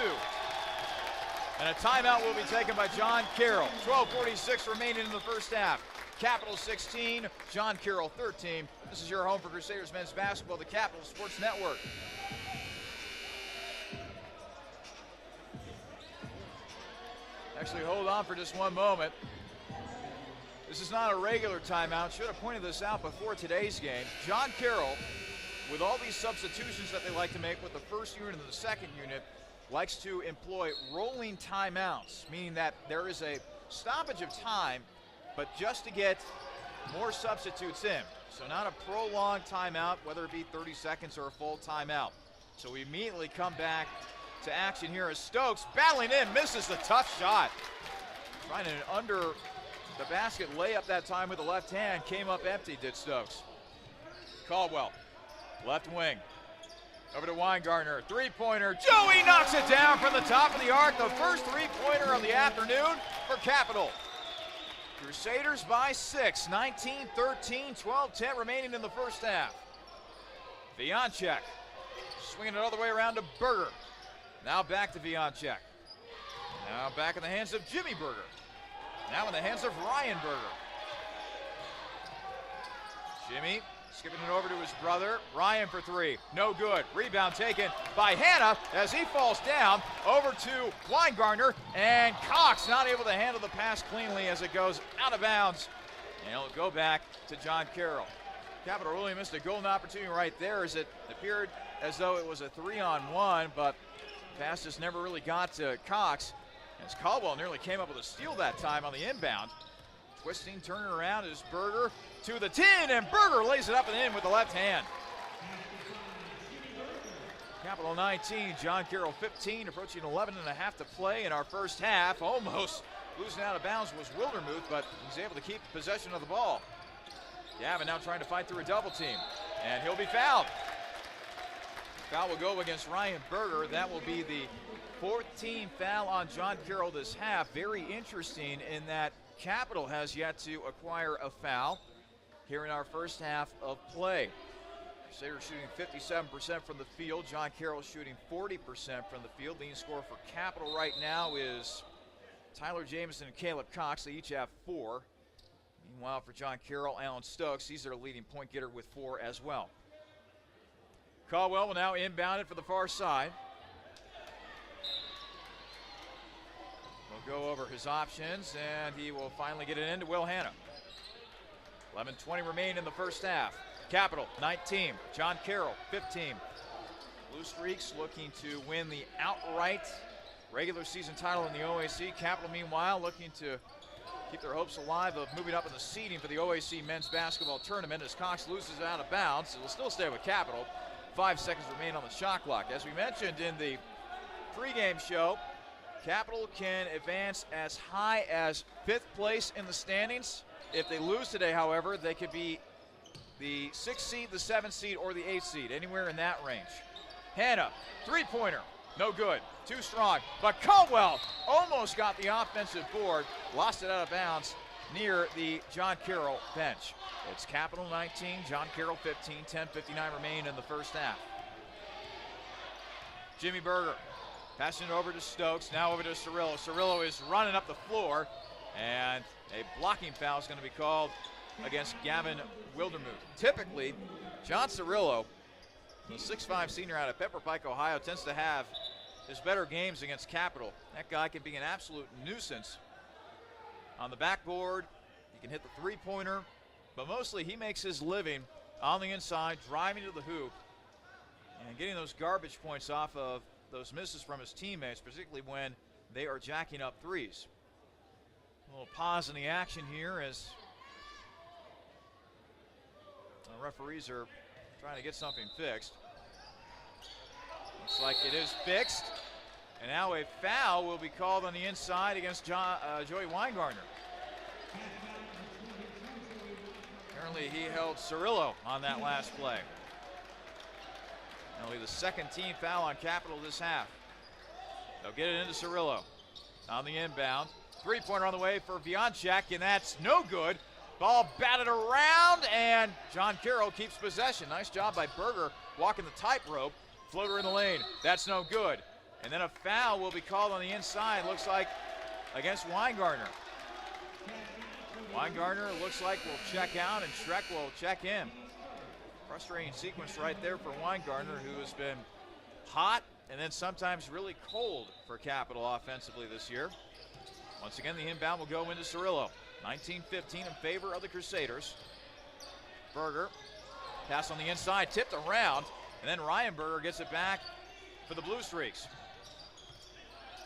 And a timeout will be taken by John Carroll. 12:46 remaining in the first half. Capital 16, John Carroll 13. This is your home for Crusaders men's basketball, the Capital Sports Network. Actually, hold on for just one moment. This is not a regular timeout. Should have pointed this out before today's game. John Carroll, with all these substitutions that they like to make with the first unit and the second unit, likes to employ rolling timeouts, meaning that there is a stoppage of time, but just to get more substitutes in. So not a prolonged timeout, whether it be 30 seconds or a full timeout. So we immediately come back to action here as Stokes battling in, misses the tough shot. Trying to under the basket layup that time with the left hand, came up empty, did Stokes. Caldwell, left wing, over to Weingartner, three-pointer, Joey knocks it down from the top of the arc, the first three-pointer of the afternoon for Capital. Crusaders by 6, 19-13, 12-10 remaining in the first half. Vianchek swinging it all the way around to Berger. Now back to Vianchek. Now back in the hands of Jimmy Berger. Now in the hands of Ryan Berger. Jimmy skipping it over to his brother. Ryan for 3. No good. Rebound taken by Hanna as he falls down. Over to Weingartner. And Cox not able to handle the pass cleanly as it goes out of bounds. And it'll go back to John Carroll. Capital really missed a golden opportunity right there as it appeared as though it was a 3-on-1, but pass just never really got to Cox. As Caldwell nearly came up with a steal that time on the inbound. Twisting, turning around is Berger to the tin, and Berger lays it up and in with the left hand. Capital 19, John Carroll 15, approaching 11 and a half to play in our first half. Almost losing out of bounds was Wildermuth, but he's able to keep possession of the ball. Gavin now trying to fight through a double team, and he'll be fouled. Foul will go against Ryan Berger. That will be the 14th foul on John Carroll this half. Very interesting in that Capital has yet to acquire a foul here in our first half of play. Crusaders shooting 57% from the field. John Carroll shooting 40% from the field. Leading scorer for Capital right now is Tyler Jamison and Caleb Cox. They each have 4. Meanwhile, for John Carroll, Alan Stokes, he's their leading point getter with 4 as well. Caldwell will now inbound it for the far side. We'll go over his options, and he will finally get it into Will Hanna. 11:20 remain in the first half. Capital 19, John Carroll 15. Blue Streaks looking to win the outright regular season title in the OAC. Capital, meanwhile, looking to keep their hopes alive of moving up in the seeding for the OAC men's basketball tournament as Cox loses it out of bounds. It will still stay with Capital. 5 seconds remain on the shot clock. As we mentioned in the pregame show, Capital can advance as high as 5th place in the standings. If they lose today, however, they could be the 6th seed, the 7th seed, or the 8th seed, anywhere in that range. Hanna, three-pointer, no good, too strong, but Caldwell almost got the offensive board, lost it out of bounds near the John Carroll bench. It's Capital 19, John Carroll 15, 10:59 remain in the first half. Jimmy Berger passing it over to Stokes, now over to Cirillo. Cirillo is running up the floor, and a blocking foul is going to be called against Gavin Wildermuth. Typically, John Cirillo, the 6'5" senior out of Pepper Pike, Ohio, tends to have his better games against Capital. That guy can be an absolute nuisance on the backboard. He can hit the three-pointer, but mostly he makes his living on the inside, driving to the hoop, and getting those garbage points off of those misses from his teammates, particularly when they are jacking up threes. A little pause in the action here as the referees are trying to get something fixed. Looks like it is fixed. And now a foul will be called on the inside against Joey Weingartner. Apparently he held Cirillo on that last play. That'll be the second team foul on Capital this half. They'll get it into Cirillo on the inbound. Three-pointer on the way for Vianchek, and that's no good. Ball batted around, and John Carroll keeps possession. Nice job by Berger walking the tightrope. Floater in the lane. That's no good. And then a foul will be called on the inside, looks like against Weingartner. Weingartner looks like will check out, and Schreck will check in. Frustrating sequence right there for Weingartner, who has been hot and then sometimes really cold for Capital offensively this year. Once again, the inbound will go into Cirillo. 19-15 in favor of the Crusaders. Berger, pass on the inside, tipped around, and then Ryan Berger gets it back for the Blue Streaks.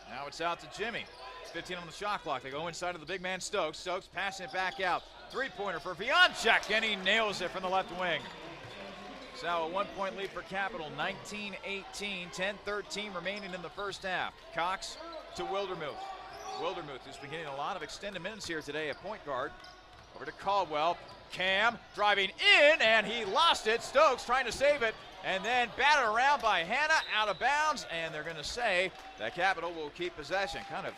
Now it's out to Jimmy. 15 on the shot clock. They go inside of the big man Stokes. Stokes passing it back out. Three-pointer for Vianchek, and he nails it from the left wing. So now a 1-point lead for Capital, 19-18, 10-13 remaining in the first half. Cox to Wildermuth. Wildermuth, who's been getting a lot of extended minutes here today at point guard. Over to Caldwell. Cam driving in, and he lost it. Stokes trying to save it, and then batted around by Hanna, out of bounds, and they're going to say that Capital will keep possession. Kind of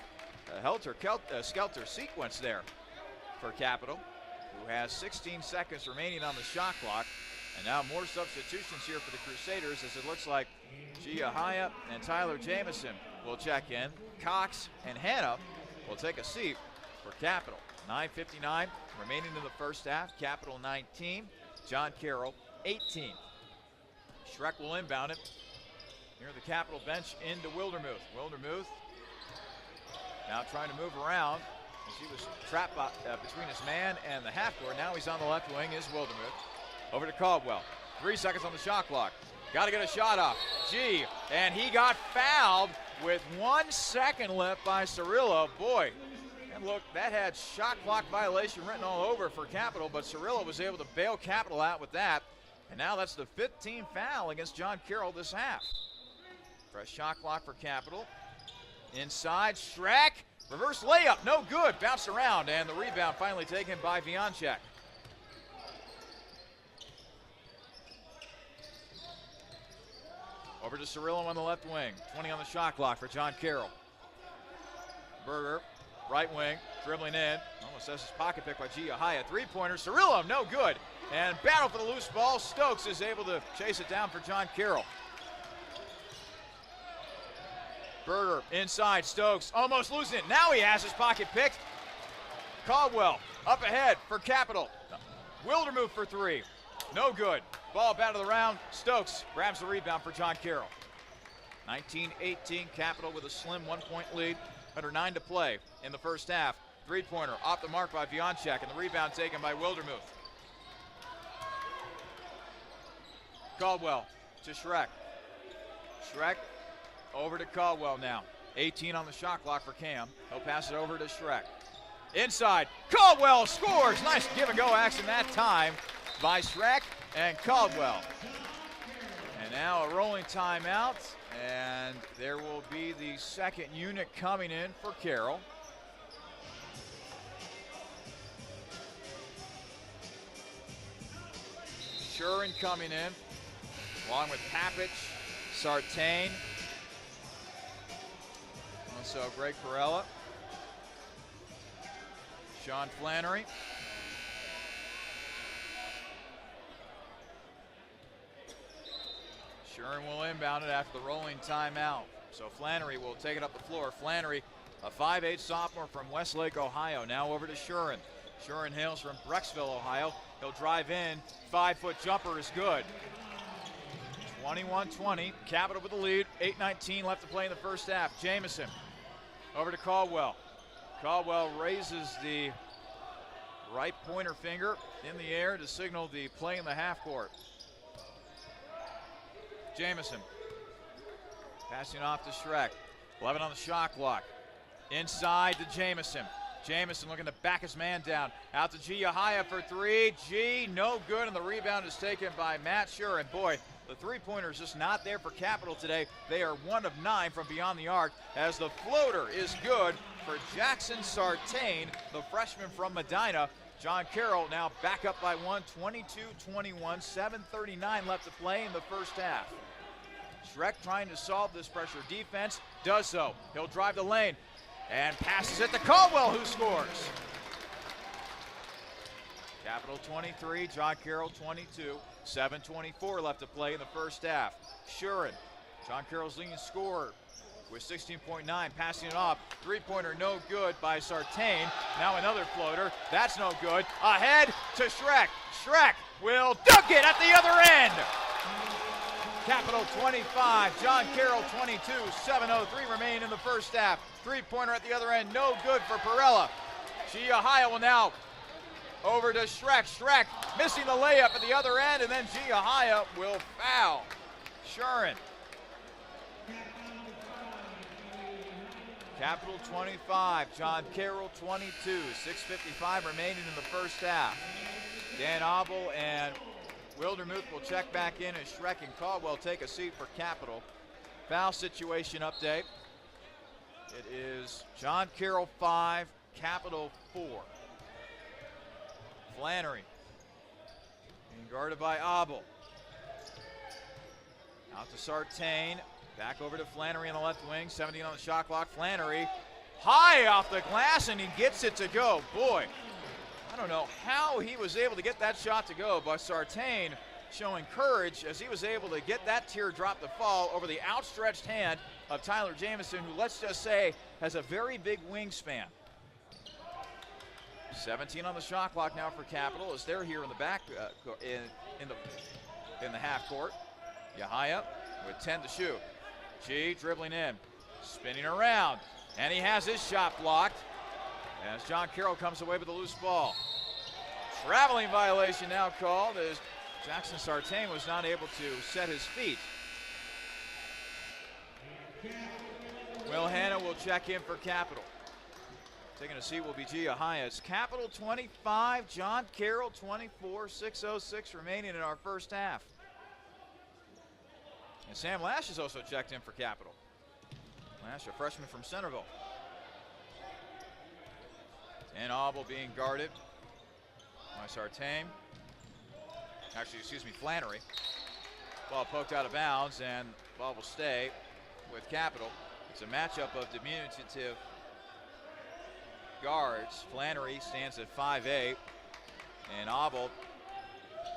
a helter-skelter sequence there for Capital, who has 16 seconds remaining on the shot clock. And now more substitutions here for the Crusaders, as it looks like Gia Hyatt and Tyler Jamison will check in. Cox and Hanna will take a seat for Capital. 9:59 remaining in the first half. Capital 19, John Carroll 18. Schreck will inbound it near the Capital bench into Wildermuth. Wildermuth now trying to move around as he was trapped between his man and the half court. Now he's on the left wing is Wildermuth. Over to Caldwell. 3 seconds on the shot clock. Got to get a shot off. G, and he got fouled with 1 second left by Cirillo. Boy, and look, that had shot clock violation written all over for Capital, but Cirillo was able to bail Capital out with that. And now that's the 15th foul against John Carroll this half. Fresh shot clock for Capital. Inside, Schreck. Reverse layup, no good. Bounced around, and the rebound finally taken by Vianchek. Over to Cirillo on the left wing. 20 on the shot clock for John Carroll. Berger, right wing, dribbling in. Almost has his pocket pick by Giahaya. Three-pointer, Cirillo, no good. And battle for the loose ball. Stokes is able to chase it down for John Carroll. Berger inside, Stokes almost losing it. Now he has his pocket picked. Caldwell up ahead for Capital. Wildermuth for three. No good. Ball batted around. Stokes grabs the rebound for John Carroll. 19-18, Capital with a slim 1-point lead. Under 9 to play in the first half. Three-pointer off the mark by Vianchek, and the rebound taken by Wildermuth. Caldwell to Schreck. Schreck over to Caldwell now. 18 on the shot clock for Cam. He'll pass it over to Schreck. Inside, Caldwell scores. Nice give-and-go action that time by Schreck and Caldwell. And now a rolling timeout, and there will be the second unit coming in for Carroll. Shurin coming in, along with Papich, Sartain, also Greg Perella, Sean Flannery. Shurin will inbound it after the rolling timeout. So Flannery will take it up the floor. Flannery, a 5'8 sophomore from Westlake, Ohio. Now over to Shurin. Shurin hails from Brecksville, Ohio. He'll drive in. 5-foot jumper is good. 21-20. Capital with the lead. 8:19 left to play in the first half. Jamison over to Caldwell. Caldwell raises the right pointer finger in the air to signal the play in the half court. Jamison passing off to Schreck. 11 on the shot clock. Inside to Jamison. Jamison looking to back his man down. Out to Giahaya for three. G, no good, and the rebound is taken by Matt Shurin. Boy, the three-pointer is just not there for Capital today. They are 1 of 9 from beyond the arc, as the floater is good for Jackson Sartain, the freshman from Medina. John Carroll now back up by 1, 22-21, 7:39 left to play in the first half. Schreck trying to solve this pressure defense, does so. He'll drive the lane and passes it to Caldwell, who scores. Capital 23, John Carroll 22, 7:24 left to play in the first half. Shurin, John Carroll's leading scorer with 16.9, passing it off. Three-pointer no good by Sartain. Now another floater, that's no good. Ahead to Schreck. Schreck will dunk it at the other end. Capital 25, John Carroll 22, 7:03 remaining in the first half. Three-pointer at the other end, no good for Perella. Giahaya will now over to Schreck. Schreck missing the layup at the other end, and then Giahaya will foul Shurin. Capital 25, John Carroll 22, 6:55 remaining in the first half. Dan Abel and Wildermuth will check back in as Schreck and Caldwell take a seat for Capital. Foul situation update. It is John Carroll 5, Capital 4. Flannery being guarded by Abel. Out to Sartain. Back over to Flannery on the left wing. 17 on the shot clock. Flannery high off the glass, and he gets it to go. Boy, I don't know how he was able to get that shot to go, but Sartain showing courage as he was able to get that teardrop to fall over the outstretched hand of Tyler Jamison, who, let's just say, has a very big wingspan. 17 on the shot clock now for Capital as they're here in the back in the half court. Giahaya with 10 to shoot. G dribbling in, spinning around, and he has his shot blocked as John Carroll comes away with a loose ball. Traveling violation now called as Jackson Sartain was not able to set his feet. Will Hanna will check in for Capital. Taking a seat will be Gia Hayes. Capital 25, John Carroll 24, 6:06 remaining in our first half. And Sam Lash is also checked in for Capital. Lash, a freshman from Centerville. And Auble being guarded by Sartain. Actually, excuse me, Flannery. Ball poked out of bounds, and ball will stay with Capital. It's a matchup of diminutive guards. Flannery stands at 5'8", and Auble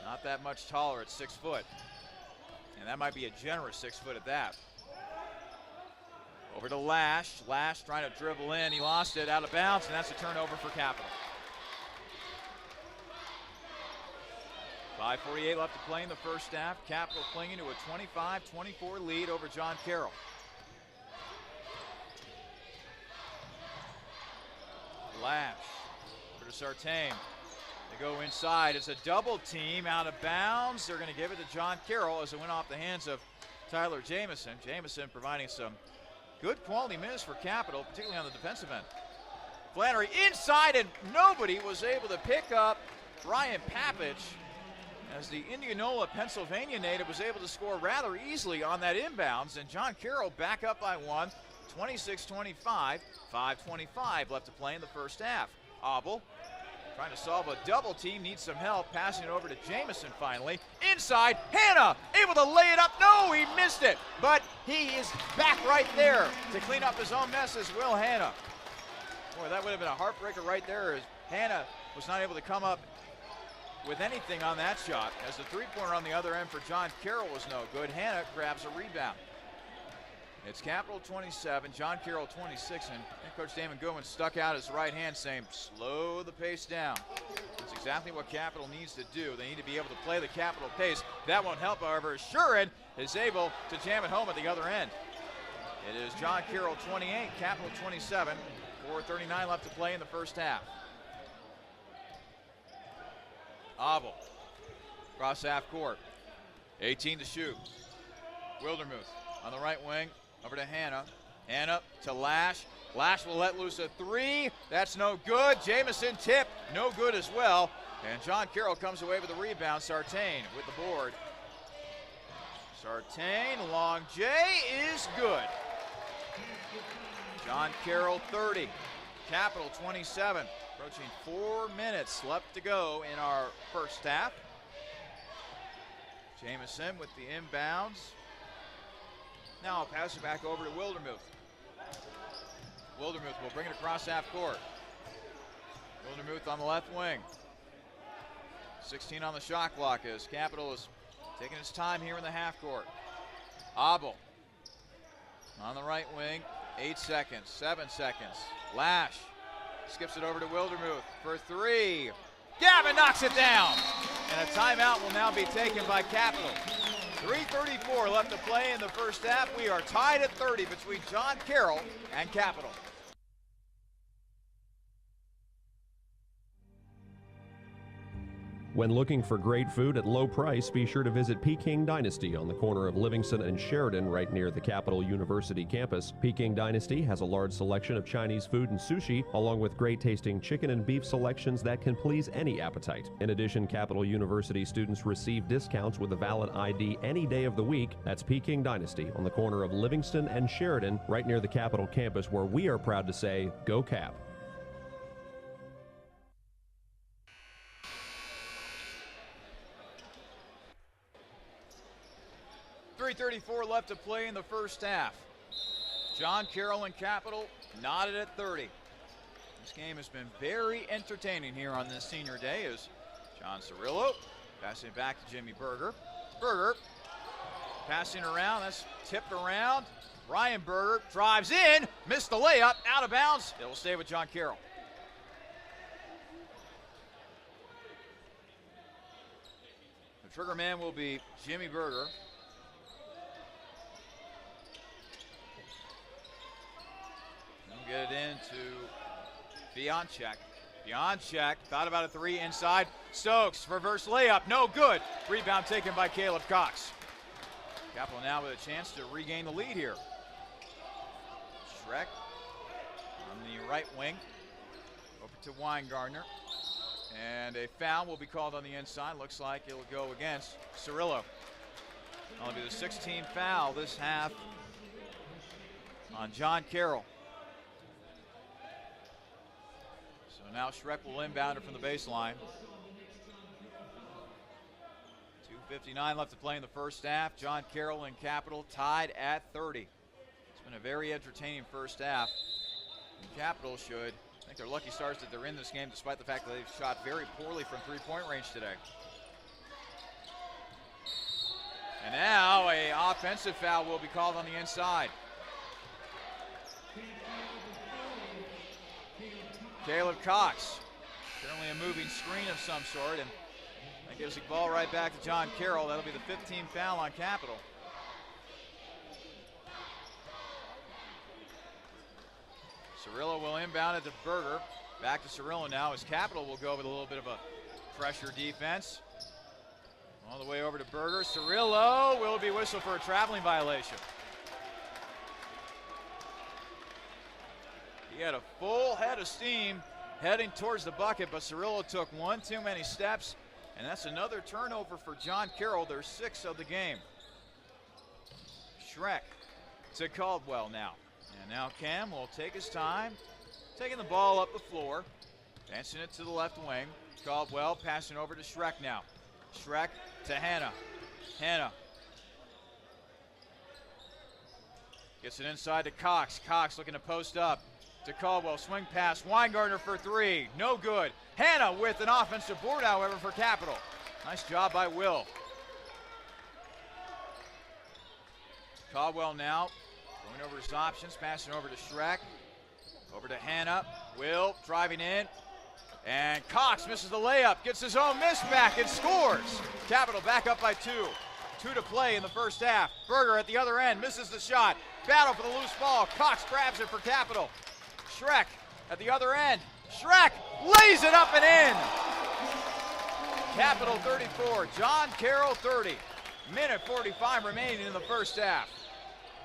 not that much taller at 6 foot. And that might be a generous 6 foot at that. Over to Lash. Lash trying to dribble in. He lost it out of bounds, and that's a turnover for Capital. 5:48 left to play in the first half. Capital clinging to a 25-24 lead over John Carroll. Lash over to Sartain. They go inside. It's a double team out of bounds. They're going to give it to John Carroll as it went off the hands of Tyler Jamison. Jamison providing some good quality minutes for Capital, particularly on the defensive end. Flannery inside, and nobody was able to pick up Ryan Papich, as the Indianola, Pennsylvania native was able to score rather easily on that inbounds, and John Carroll back up by one, 26-25, 5:25 left to play in the first half. Auble trying to solve a double team, needs some help, passing it over to Jamison finally. Inside, Hanna able to lay it up. No, he missed it, but he is back right there to clean up his own mess as Will Hanna. Boy, that would have been a heartbreaker right there, as Hanna was not able to come up with anything on that shot, as the three-pointer on the other end for John Carroll was no good. Hanna grabs a rebound. It's Capital 27, John Carroll 26, and Coach Damon Goodwin stuck out his right hand saying, slow the pace down. That's exactly what Capital needs to do. They need to be able to play the Capital pace. That won't help, however. Shurin is able to jam it home at the other end. It is John Carroll 28, Capital 27, 4:39 left to play in the first half. Auble, cross half court, 18 to shoot. Wildermuth on the right wing, over to Hanna. Hanna to Lash. Lash will let loose a three. That's no good. Jamison tip, no good as well. And John Carroll comes away with the rebound. Sartain with the board. Sartain, long J is good. John Carroll 30, Capital 27. Approaching 4 minutes left to go in our first half. Jamison with the inbounds. Now I'll pass it back over to Wildermuth. Wildermuth will bring it across half court. Wildermuth on the left wing. 16 on the shot clock as Capital is taking its time here in the half court. Auble on the right wing. 8 seconds, 7 seconds. Lash skips it over to Wildermuth for three. Gavin knocks it down. And a timeout will now be taken by Capital. 3:34 left to play in the first half. We are tied at 30 between John Carroll and Capital. When looking for great food at low price, be sure to visit Peking Dynasty on the corner of Livingston and Sheridan, right near the Capital University campus. Peking Dynasty has a large selection of Chinese food and sushi, along with great tasting chicken and beef selections that can please any appetite. In addition, Capital University students receive discounts with a valid ID any day of the week. That's Peking Dynasty on the corner of Livingston and Sheridan, right near the Capital campus, where we are proud to say, Go Cap. 3:34 left to play in the first half. John Carroll and Capital knotted at 30. This game has been very entertaining here on this senior day as John Cirillo passing it back to Jimmy Berger. Berger passing around, that's tipped around. Ryan Berger drives in, missed the layup, out of bounds. It will stay with John Carroll. The trigger man will be Jimmy Berger. Get it into Bianchek. Bionchek thought about a three inside. Stokes, reverse layup, no good. Rebound taken by Caleb Cox. Capital now with a chance to regain the lead here. Schreck on the right wing. Over to Weingartner. And a foul will be called on the inside. Looks like it'll go against Cirillo. That'll be the 16th foul this half on John Carroll. So now Schreck will inbound it from the baseline. 2:59 left to play in the first half. John Carroll and Capital tied at 30. It's been a very entertaining first half. And Capital should, I think they're lucky stars that they're in this game despite the fact that they've shot very poorly from three-point range today. And now a offensive foul will be called on the inside. Caleb Cox, currently a moving screen of some sort, and that gives the ball right back to John Carroll. That'll be the 15th foul on Capital. Cirillo will inbound it to Berger. Back to Cirillo now as Capital will go with a little bit of a pressure defense. All the way over to Berger. Cirillo will be whistled for a traveling violation. He had a full head of steam heading towards the bucket, but Cirillo took one too many steps, and that's another turnover for John Carroll, their 6th of the game. Schreck to Caldwell now. And now Cam will take his time, taking the ball up the floor, dancing it to the left wing. Caldwell passing over to Schreck now. Schreck to Hanna. Hanna gets it inside to Cox. Cox looking to post up to Caldwell. Swing pass. Weingartner for three. No good. Hanna with an offensive board, however, for Capital. Nice job by Will. Caldwell now going over his options, passing over to Schreck. Over to Hanna. Will driving in. And Cox misses the layup, gets his own miss back and scores. Capital back up by 2. 2 to play in the first half. Berger at the other end misses the shot. Battle for the loose ball. Cox grabs it for Capital. Schreck at the other end. Schreck lays it up and in. Capital 34, John Carroll 30. Minute 45 remaining in the first half.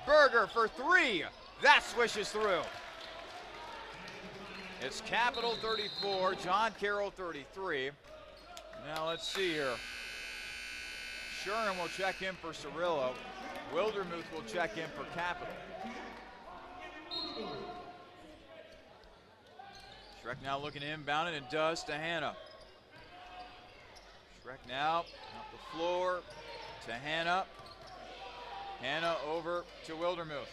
Berger for 3. That swishes through. It's Capital 34, John Carroll 33. Now let's see here. Shuren will check in for Cirillo. Wildermuth will check in for Capital. Schreck now looking to inbound it and does to Hanna. Schreck now up the floor to Hanna. Hanna over to Wildermuth.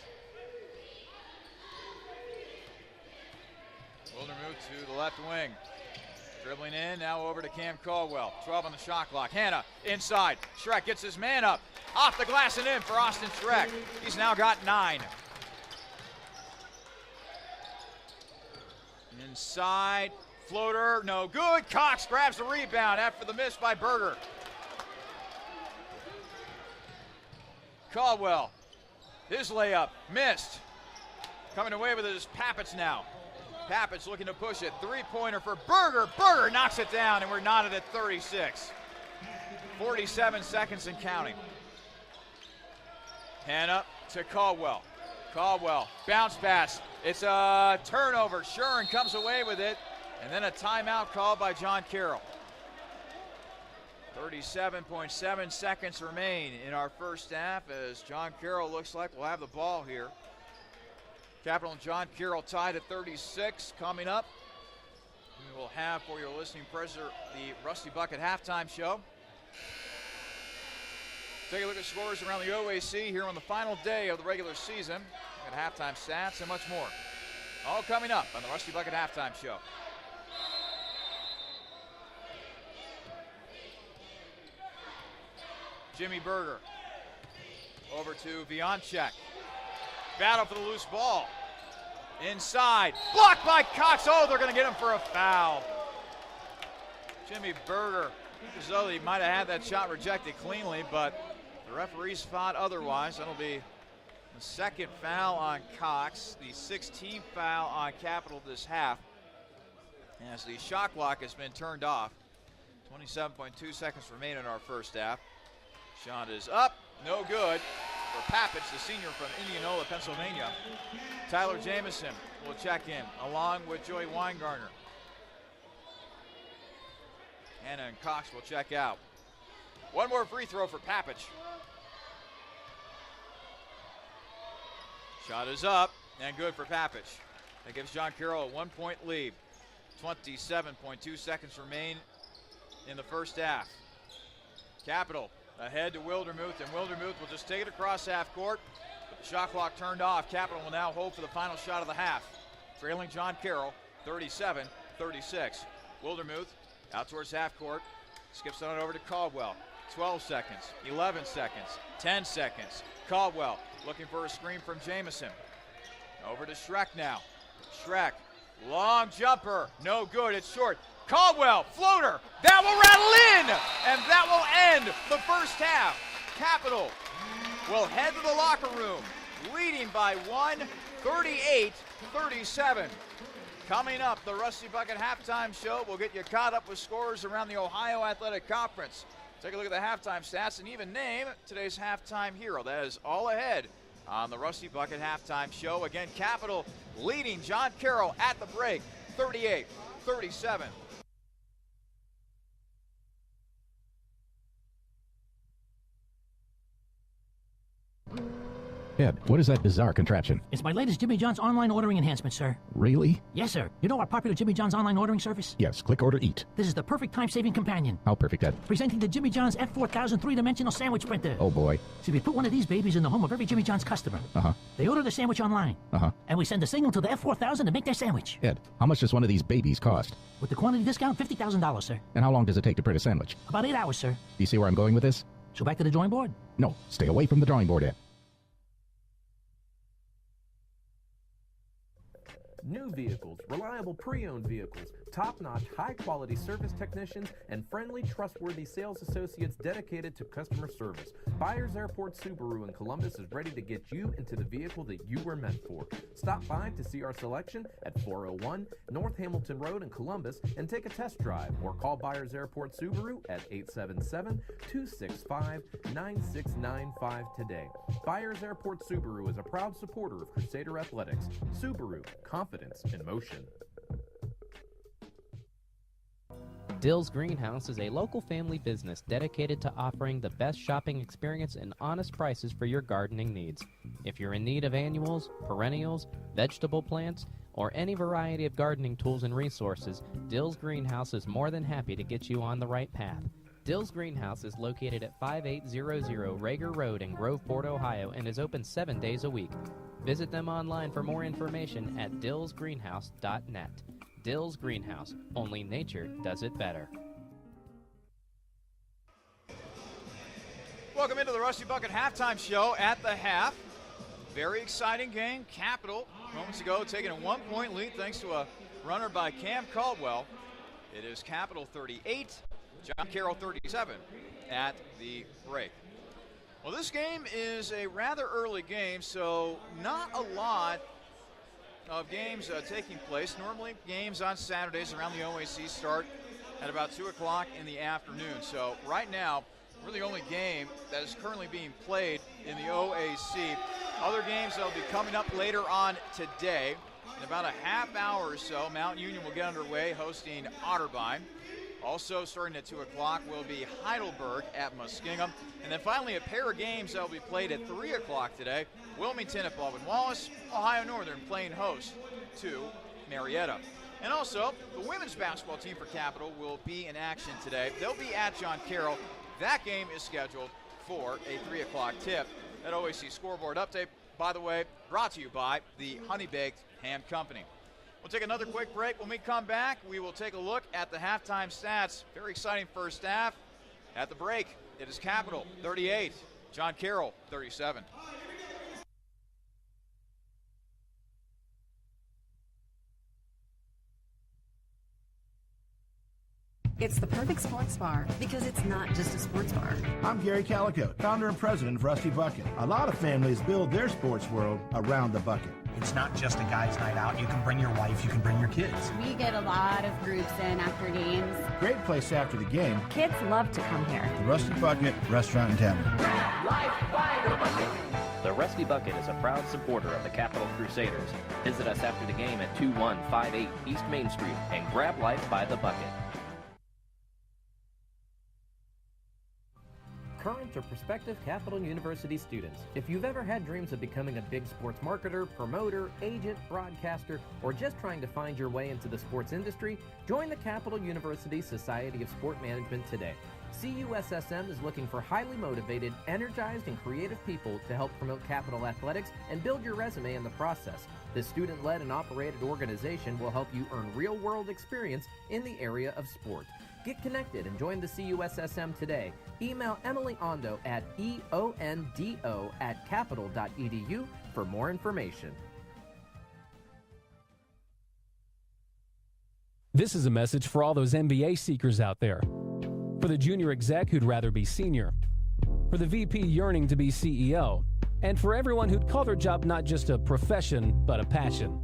Wildermuth to the left wing. Dribbling in, now over to Cam Caldwell. 12 on the shot clock. Hanna inside. Schreck gets his man up. Off the glass and in for Austin Schreck. He's now got 9. Inside. Floater, no good. Cox grabs the rebound after the miss by Berger. Caldwell. His layup missed. Coming away with it is Papich now. Papich looking to push it. Three-pointer for Berger. Berger knocks it down, and we're knotted at 36. 47 seconds and counting. Hanna to Caldwell. Caldwell, bounce pass. It's a turnover. Shuren comes away with it, and then a timeout called by John Carroll. 37.7 seconds remain in our first half as John Carroll looks like we'll have the ball here. Capital and John Carroll tied at 36. Coming up, we will have for your listening pleasure the Rusty Bucket halftime show. Take a look at scores around the OAC here on the final day of the regular season. At halftime stats and much more. All coming up on the Rusty Bucket halftime show. Jimmy Berger over to Bionchek. Battle for the loose ball. Inside. Blocked by Cox. Oh, they're going to get him for a foul. Jimmy Berger, as though he might have had that shot rejected cleanly, but the referees thought otherwise. That'll be the second foul on Cox, the 16th foul on Capital this half. as the shot clock has been turned off. 27.2 seconds remain in our first half. Shot is up, no good for Papich, the senior from Indianola, Pennsylvania. Tyler Jamison will check in along with Joey Weingartner. Hanna and Cox will check out. One more free throw for Papich. Shot is up and good for Papich. That gives John Carroll a 1-point lead. 27.2 seconds remain in the first half. Capital ahead to Wildermuth, and Wildermuth will just take it across half court. But the shot clock turned off. Capital will now hold for the final shot of the half. Trailing John Carroll, 37-36. Wildermuth out towards half court. Skips on it over to Caldwell. 12 seconds, 11 seconds, 10 seconds. Caldwell looking for a screen from Jamison. Over to Schreck now. Schreck, long jumper, no good, it's short. Caldwell, floater, that will rattle in, and that will end the first half. Capital will head to the locker room, leading by 1, 38-37. Coming up, the Rusty Bucket Halftime Show will get you caught up with scores around the Ohio Athletic Conference. Take a look at the halftime stats and even name today's halftime hero. That is all ahead on the Rusty Bucket Halftime Show. Again, Capital leading John Carroll at the break, 38-37. Ed, what is that bizarre contraption? It's my latest Jimmy John's online ordering enhancement, sir. Really? Yes, sir. You know our popular Jimmy John's online ordering service? Yes, click, order, eat. This is the perfect time-saving companion. How perfect, Ed? Presenting the Jimmy John's F4000 three-dimensional sandwich printer. Oh, boy. See, we put one of these babies in the home of every Jimmy John's customer. Uh-huh. They order the sandwich online. Uh-huh. And we send a signal to the F4000 to make their sandwich. Ed, how much does one of these babies cost? With the quantity discount, $50,000, sir. And how long does it take to print a sandwich? About 8 hours, sir. Do you see where I'm going with this? So back to the drawing board? No, stay away from the drawing board, Ed. New vehicles, reliable pre-owned vehicles, top-notch, high-quality service technicians, and friendly, trustworthy sales associates dedicated to customer service. Byers Airport Subaru in Columbus is ready to get you into the vehicle that you were meant for. Stop by to see our selection at 401 North Hamilton Road in Columbus and take a test drive, or call Byers Airport Subaru at 877-265-9695 today. Byers Airport Subaru is a proud supporter of Crusader Athletics. Subaru, confidence in motion. Dill's Greenhouse is a local family business dedicated to offering the best shopping experience and honest prices for your gardening needs. If you're in need of annuals, perennials, vegetable plants, or any variety of gardening tools and resources, Dill's Greenhouse is more than happy to get you on the right path. Dill's Greenhouse is located at 5800 Rager Road in Groveport, Ohio, and is open 7 days a week. Visit them online for more information at dillsgreenhouse.net. Dill's Greenhouse. Only nature does it better. Welcome into the Rusty Bucket Halftime Show at the half. Very exciting game. Capital, moments ago, taking a 1-point lead thanks to a runner by Cam Caldwell. It is Capital 38, John Carroll 37 at the break. Well, this game is a rather early game, so not a lot of games taking place. Normally, games on Saturdays around the OAC start at about 2 o'clock in the afternoon. So right now, we're the only game that is currently being played in the OAC. Other games that will be coming up later on today. In about a half hour or so, Mount Union will get underway hosting Otterbein. Also starting at 2 o'clock will be Heidelberg at Muskingum. And then finally a pair of games that will be played at 3 o'clock today. Wilmington at Baldwin-Wallace, Ohio Northern playing host to Marietta. And also, the women's basketball team for Capital will be in action today. They'll be at John Carroll. That game is scheduled for a 3 o'clock tip. That OAC scoreboard update, by the way, brought to you by the Honey Baked Ham Company. We'll take another quick break. When we come back, we will take a look at the halftime stats. Very exciting first half. At the break, it is Capital 38, John Carroll 37. It's the perfect sports bar because it's not just a sports bar. I'm Gary Calico, founder and president of Rusty Bucket. A lot of families build their sports world around the bucket. It's not just a guy's night out. You can bring your wife, you can bring your kids. We get a lot of groups in after games. Great place after the game. Kids love to come here. The Rusty Bucket Restaurant in Tampa. The Rusty Bucket is a proud supporter of the Capital Crusaders. Visit us after the game at 2158 East Main Street and grab life by the bucket. Current or prospective Capital University students, if you've ever had dreams of becoming a big sports marketer, promoter, agent, broadcaster, or just trying to find your way into the sports industry, join the Capital University Society of Sport Management today. CUSSM is looking for highly motivated, energized, and creative people to help promote Capital athletics and build your resume in the process. This student-led and operated organization will help you earn real-world experience in the area of sport. Get connected and join the CUSSM today. Email Emily Ondo at eondo@capital.edu for more information. This is a message for all those MBA seekers out there. For the junior exec who'd rather be senior. For the VP yearning to be CEO. And for everyone who'd call their job not just a profession, but a passion.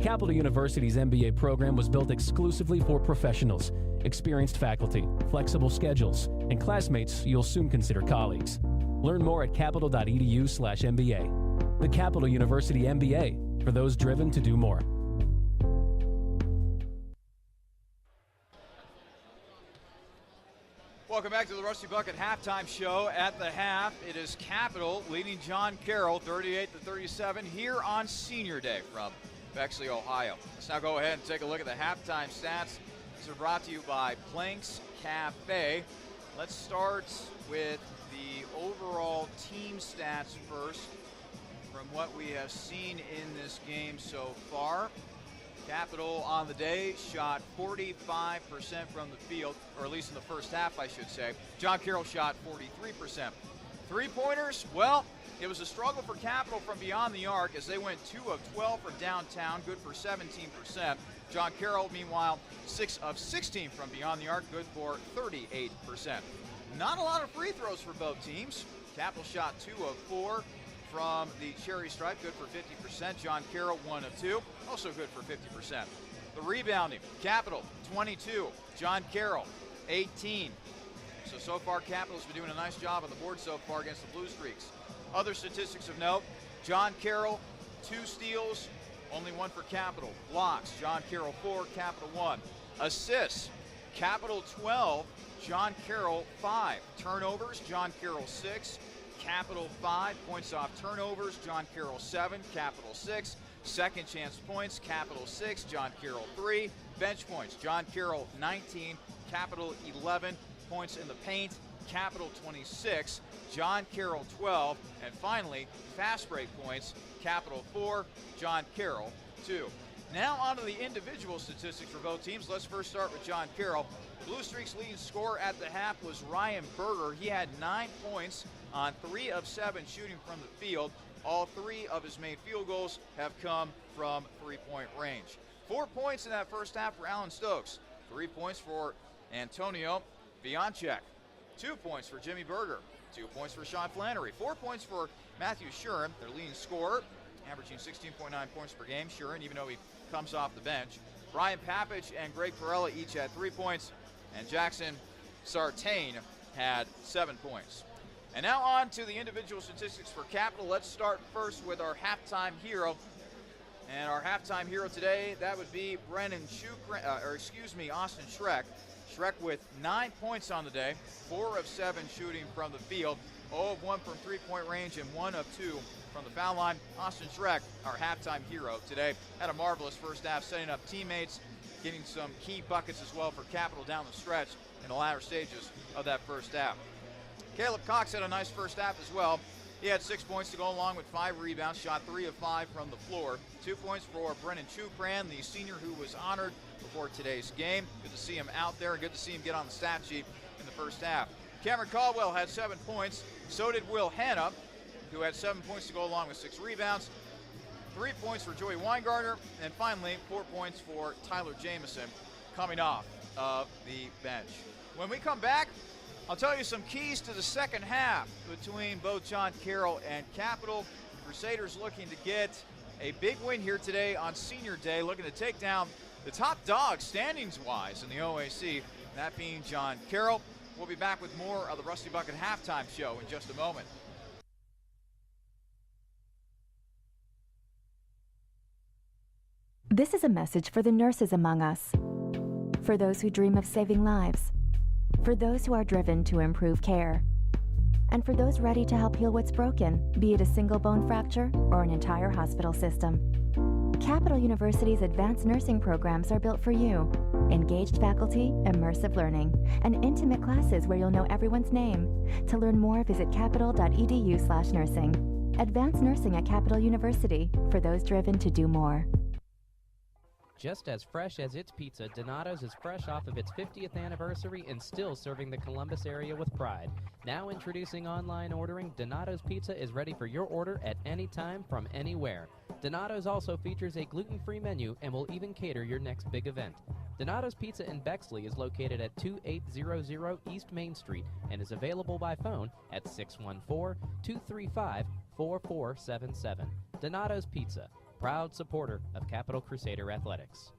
Capital University's MBA program was built exclusively for professionals, experienced faculty, flexible schedules, and classmates you'll soon consider colleagues. Learn more at capital.edu/MBA. The Capital University MBA, for those driven to do more. Welcome back to the Rusty Bucket halftime show. At the half, it is Capital leading John Carroll 38-37 here on Senior Day from Bexley, Ohio. Let's now go ahead and take a look at the halftime stats. These are brought to you by Planks Cafe. Let's start with the overall team stats first from what we have seen in this game so far. Capital on the day shot 45% from the field, or at least in the first half, I should say. John Carroll shot 43%. Three-pointers, well, it was a struggle for Capital from beyond the arc as they went 2 of 12 from downtown, good for 17%. John Carroll, meanwhile, 6 of 16 from beyond the arc, good for 38%. Not a lot of free throws for both teams. Capital shot 2 of 4 from the cherry stripe, good for 50%. John Carroll, 1 of 2, also good for 50%. The rebounding, Capital, 22. John Carroll, 18. So far, Capital's been doing a nice job on the board so far against the Blue Streaks. Other statistics of note, John Carroll, 2 steals, only 1 for Capital. Blocks, John Carroll 4, Capital 1. Assists, Capital 12, John Carroll 5. Turnovers, John Carroll 6, Capital 5. Points off turnovers, John Carroll 7, Capital 6. Second chance points, Capital 6, John Carroll 3. Bench points, John Carroll 19, Capital 11. Points in the paint, Capital 26, John Carroll 12, and finally, fast break points, Capital 4, John Carroll 2. Now on to the individual statistics for both teams. Let's first start with John Carroll. Blue Streaks' leading scorer at the half was Ryan Berger. He had 9 points on 3 of 7 shooting from the field. All 3 of his main field goals have come from three-point range. 4 points in that first half for Alan Stokes. 3 points for Antonio Vianchek. 2 points for Jimmy Berger. 2 points for Sean Flannery. 4 points for Matthew Shuren, their leading scorer, averaging 16.9 points per game. Shuren, even though he comes off the bench. Brian Papich and Greg Perella each had 3 points, and Jackson Sartain had 7 points. And now on to the individual statistics for Capital. Let's start first with our halftime hero. And our halftime hero today, that would be Austin Schreck. Schreck with 9 points on the day, 4 of 7 shooting from the field, 0 of 1 from three-point range, and 1 of 2 from the foul line. Austin Schreck, our halftime hero today, had a marvelous first half, setting up teammates, getting some key buckets as well for Capital down the stretch in the latter stages of that first half. Caleb Cox had a nice first half as well. He had 6 points to go along with 5 rebounds, shot 3 of 5 from the floor. 2 points for Brennan Chukran, the senior who was honored before today's game. Good to see him out there and good to see him get on the stat sheet in the first half. Cameron Caldwell had 7 points. So did Will Hanna, who had 7 points to go along with 6 rebounds. 3 points for Joey Weingartner. And finally, 4 points for Tyler Jamison coming off of the bench. When we come back, I'll tell you some keys to the second half between both John Carroll and Capital. Crusaders looking to get a big win here today on Senior Day, looking to take down the top dog standings-wise in the OAC, that being John Carroll. We'll be back with more of the Rusty Bucket halftime show in just a moment. This is a message for the nurses among us, for those who dream of saving lives, for those who are driven to improve care, and for those ready to help heal what's broken, be it a single bone fracture or an entire hospital system. Capital University's advanced nursing programs are built for you. Engaged faculty, immersive learning, and intimate classes where you'll know everyone's name. To learn more, visit capital.edu/nursing. Advanced nursing at Capital University, for those driven to do more. Just as fresh as its pizza, Donato's is fresh off of its 50th anniversary and still serving the Columbus area with pride. Now introducing online ordering, Donato's Pizza is ready for your order at any time from anywhere. Donato's also features a gluten-free menu and will even cater your next big event. Donato's Pizza in Bexley is located at 2800 East Main Street and is available by phone at 614-235-4477. Donato's Pizza, proud supporter of Capital Crusader Athletics.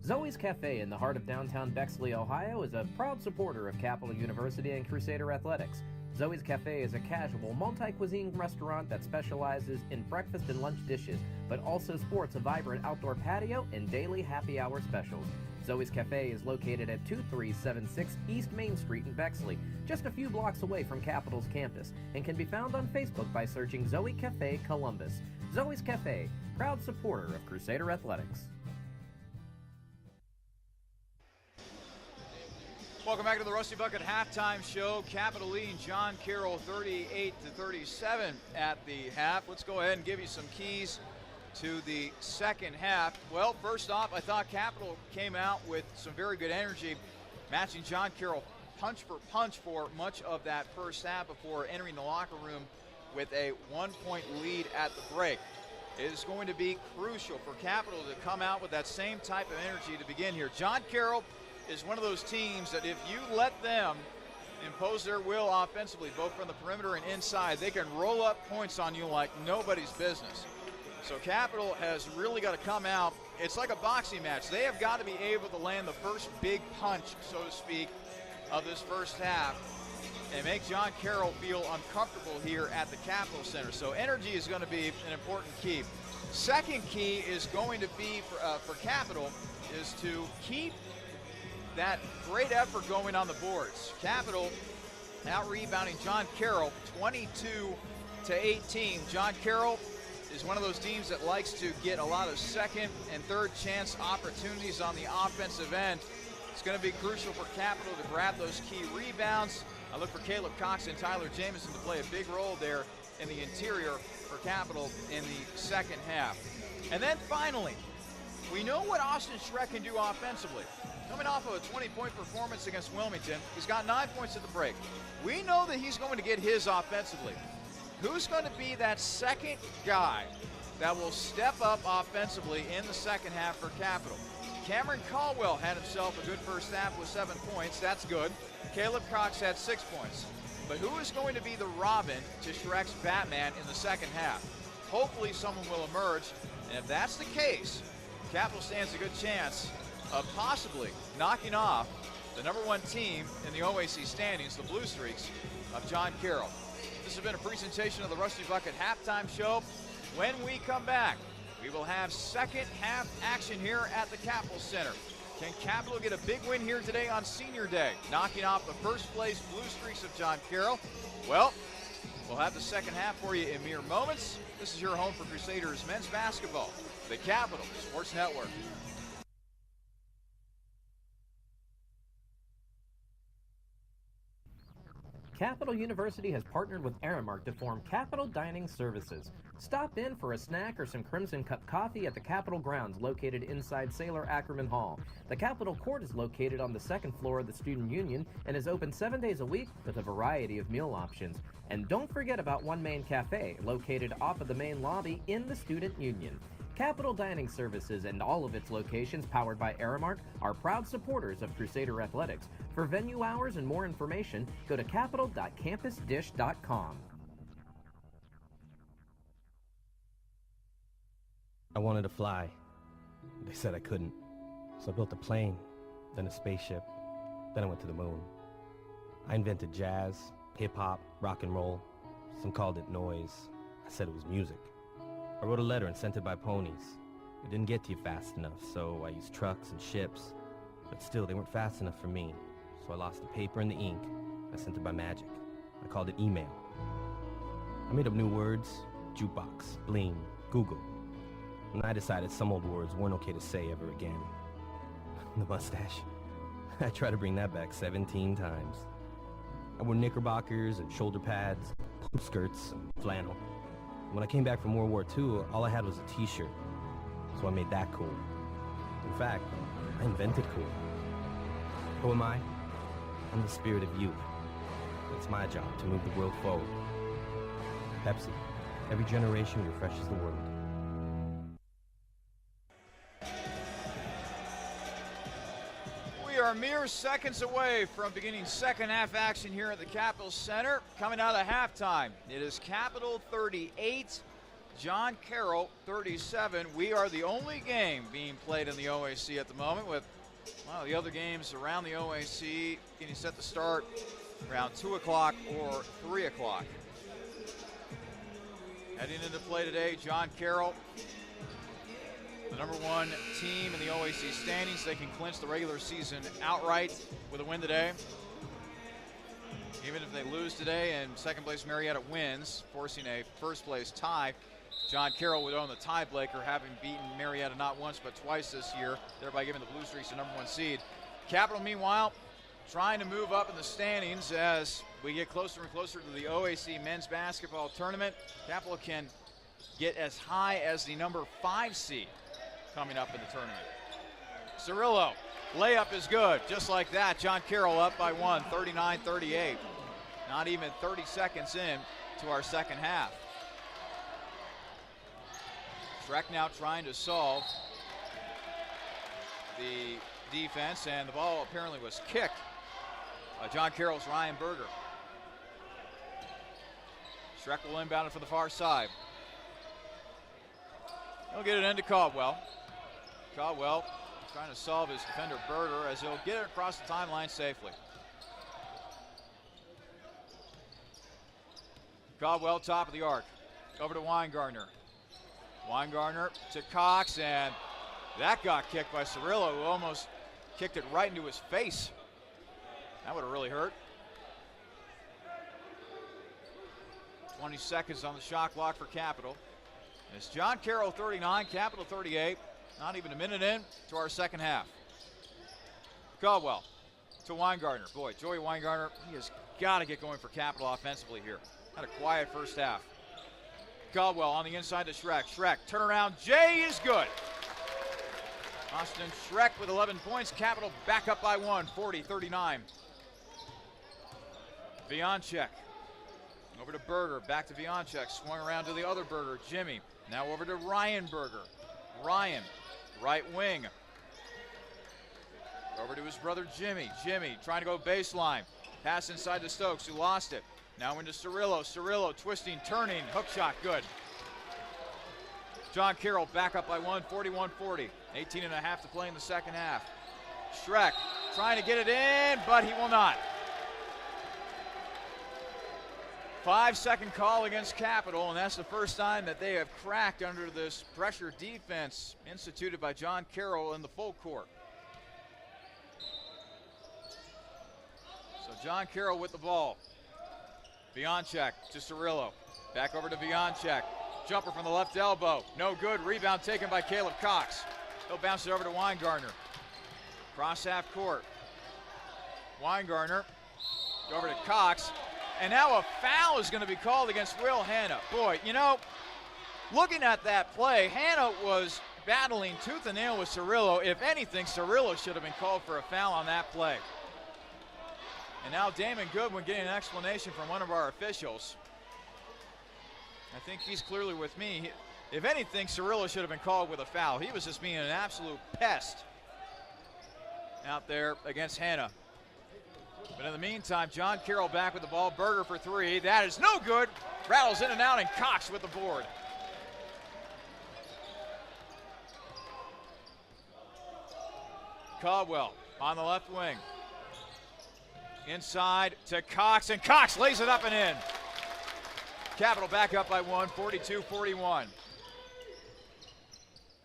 Zoe's Cafe in the heart of downtown Bexley, Ohio is a proud supporter of Capital University and Crusader Athletics. Zoe's Cafe is a casual, multi-cuisine restaurant that specializes in breakfast and lunch dishes, but also sports a vibrant outdoor patio and daily happy hour specials. Zoe's Cafe is located at 2376 East Main Street in Bexley, just a few blocks away from Capital's campus, and can be found on Facebook by searching Zoe Cafe Columbus. Zoe's Cafe, proud supporter of Crusader Athletics. Welcome back to the Rusty Bucket halftime show. Capital leading John Carroll 38-37 at the half. Let's go ahead and give you some keys to the second half. Well, first off, I thought Capital came out with some very good energy, matching John Carroll punch for punch for much of that first half before entering the locker room with a 1-point lead at the break. It is going to be crucial for Capital to come out with that same type of energy to begin here. John Carroll is one of those teams that if you let them impose their will offensively, both from the perimeter and inside, they can roll up points on you like nobody's business. So Capital has really got to come out. It's like a boxing match. They have got to be able to land the first big punch, so to speak, of this first half and make John Carroll feel uncomfortable here at the Capital Center. So energy is going to be an important key. Second key is going to be for Capital is to keep that great effort going on the boards. Capital out rebounding John Carroll 22-18. John Carroll is one of those teams that likes to get a lot of second and third chance opportunities on the offensive end. It's going to be crucial for Capital to grab those key rebounds. I look for Caleb Cox and Tyler Jamison to play a big role there in the interior for Capital in the second half. And then finally, we know what Austin Schreck can do offensively. Coming off of a 20-point performance against Wilmington, he's got 9 points at the break. We know that he's going to get his offensively. Who's going to be that second guy that will step up offensively in the second half for Capital? Cameron Caldwell had himself a good first half with 7 points. That's good. Caleb Cox had 6 points. But who is going to be the Robin to Schreck's Batman in the second half? Hopefully someone will emerge. And if that's the case, Capital stands a good chance of possibly knocking off the #1 team in the OAC standings, the Blue Streaks of John Carroll. This has been a presentation of the Rusty Bucket halftime show. When we come back, we will have second half action here at the Capital Center. Can Capital get a big win here today on Senior Day, knocking off the first place Blue Streaks of John Carroll? Well, we'll have the second half for you in mere moments. This is your home for Crusaders men's basketball, the Capital Sports Network. Capital University has partnered with Aramark to form Capital Dining Services. Stop in for a snack or some Crimson Cup coffee at the Capital grounds located inside Sailor Ackerman Hall. The Capital Court is located on the second floor of the Student Union and is open 7 days a week with a variety of meal options. And don't forget about One Main Cafe, located off of the main lobby in the Student Union. Capital Dining Services and all of its locations powered by Aramark are proud supporters of Crusader Athletics. For venue hours and more information, go to capital.campusdish.com. I wanted to fly. They said I couldn't. So I built a plane, then a spaceship, then I went to the moon. I invented jazz, hip-hop, rock and roll. Some called it noise. I said it was music. I wrote a letter and sent it by ponies. It didn't get to you fast enough, so I used trucks and ships. But still, they weren't fast enough for me. So I lost the paper and the ink. I sent it by magic. I called it email. I made up new words: jukebox, bling, Google. And I decided some old words weren't okay to say ever again. The mustache. I tried to bring that back 17 times. I wore knickerbockers and shoulder pads, poop skirts, and flannel. When I came back from World War II, all I had was a t-shirt. So I made that cool. In fact, I invented cool. Who am I? I'm the spirit of youth. It's my job to move the world forward. Pepsi. Every generation refreshes the world. We are mere seconds away from beginning second half action here at the Capitol Center. Coming out of halftime, it is Capital 38, John Carroll 37. We are the only game being played in the OAC at the moment, with the other games around the OAC getting set to start around 2 o'clock or 3 o'clock. Heading into play today, John Carroll, the number one team in the OAC standings. They can clinch the regular season outright with a win today. Even if they lose today and second place Marietta wins, forcing a first place tie, John Carroll would own the tiebreaker, having beaten Marietta not once but twice this year, thereby giving the Blue Streaks the number one seed. Capital, meanwhile, trying to move up in the standings as we get closer and closer to the OAC men's basketball tournament. Capital can get as high as the number 5 seed coming up in the tournament. Cirillo, layup is good. Just like that, John Carroll up by 1, 39-38. Not even 30 seconds in to our second half. Schreck now trying to solve the defense, and the ball apparently was kicked by John Carroll's Ryan Berger. Schreck will inbound it for the far side. He'll get it into Caldwell. Caldwell trying to solve his defender Berger as he'll get it across the timeline safely. Caldwell top of the arc. Over to Weingartner. Weingartner to Cox, and that got kicked by Cirillo, who almost kicked it right into his face. That would have really hurt. 20 seconds on the shot clock for Capital. It's John Carroll 39, Capital 38. Not even a minute in to our second half. Caldwell to Weingartner. Boy, Joey Weingartner, he has got to get going for Capital offensively here. Had a quiet first half. Caldwell on the inside to Schreck. Schreck, turnaround, Jay is good. Austin Schreck with 11 points. Capital back up by 1, 40-39. Vianchek. Over to Berger, back to Vianchek. Swung around to the other Berger, Jimmy. Now over to Ryan Berger. Ryan, right wing. Over to his brother Jimmy. Jimmy trying to go baseline. Pass inside to Stokes, who lost it. Now into Cirillo. Cirillo twisting, turning, hook shot, good. John Carroll back up by 1, 41-40. 18 and a half to play in the second half. Schreck trying to get it in, but he will not. 5-second call against Capital, and that's the first time that they have cracked under this pressure defense instituted by John Carroll in the full court. So John Carroll with the ball. Vianchek to Cirillo. Back over to Vianchek. Jumper from the left elbow. No good. Rebound taken by Caleb Cox. He'll bounce it over to Weingartner. Cross half court. Weingartner over to Cox. And now a foul is going to be called against Will Hanna. Boy, you know, looking at that play, Hanna was battling tooth and nail with Cirillo. If anything, Cirillo should have been called for a foul on that play. And now Damon Goodwin getting an explanation from one of our officials. I think he's clearly with me. If anything, Cirillo should have been called with a foul. He was just being an absolute pest out there against Hanna. But in the meantime, John Carroll back with the ball. Berger for 3. That is no good. Rattles in and out, and Cox with the board. Caldwell on the left wing. Inside to Cox, and Cox lays it up and in. Capital back up by 1, 42-41.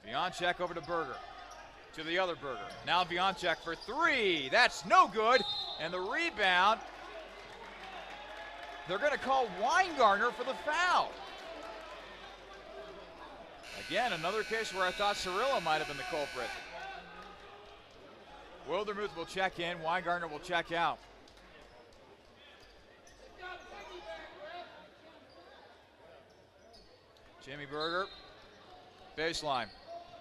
Vianchek over to Berger. To the other Berger. Now Vianchek for 3. That's no good. And the rebound, they're going to call Weingartner for the foul. Again, another case where I thought Cirillo might have been the culprit. Wildermuth will check in. Weingartner will check out. Jimmy Berger, baseline.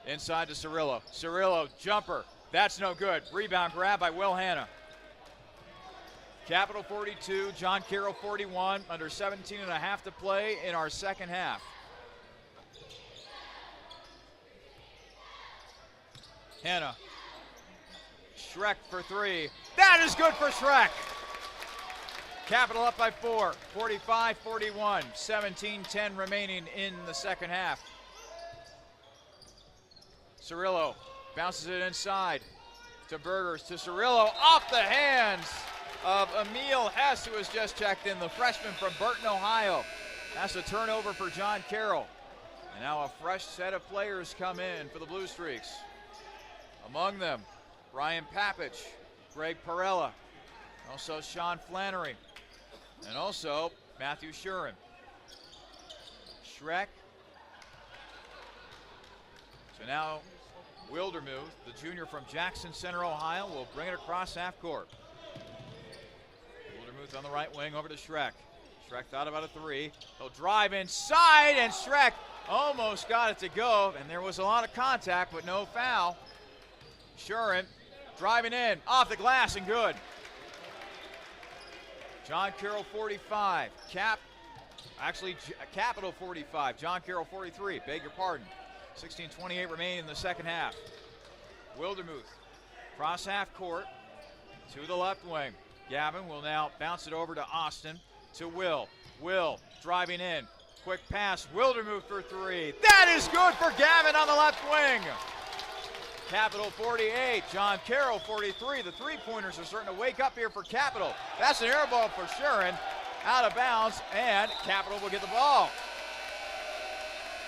Inside to Cirillo. Cirillo, jumper. That's no good. Rebound grab by Will Hanna. Capital 42, John Carroll 41. Under 17 and a half to play in our second half. Hanna. Schreck for 3. That is good for Schreck. Capital up by 4, 45-41. 17-10 remaining in the second half. Cirillo bounces it inside to Bergers, to Cirillo, off the hands of Emil Hess, who has just checked in, the freshman from Burton, Ohio. That's a turnover for John Carroll. And now a fresh set of players come in for the Blue Streaks. Among them, Ryan Papich, Greg Perella, also Sean Flannery, and also Matthew Shurin. Schreck. So now Wildermuth, the junior from Jackson Center, Ohio, will bring it across half court. Wildermuth on the right wing over to Schreck. Schreck thought about a 3. He'll drive inside, and Schreck almost got it to go, and there was a lot of contact, but no foul. Shurin driving in, off the glass, and good. John Carroll 45, Capital 45, John Carroll 43, beg your pardon. 16:28 remaining in the second half. Wildermuth, cross half court, to the left wing. Gavin will now bounce it over to Austin, to Will. Will driving in, quick pass, Wildermuth for 3. That is good for Gavin on the left wing. Capital 48, John Carroll 43. The three-pointers are starting to wake up here for Capital. That's an air ball for Shurin, out of bounds, and Capital will get the ball.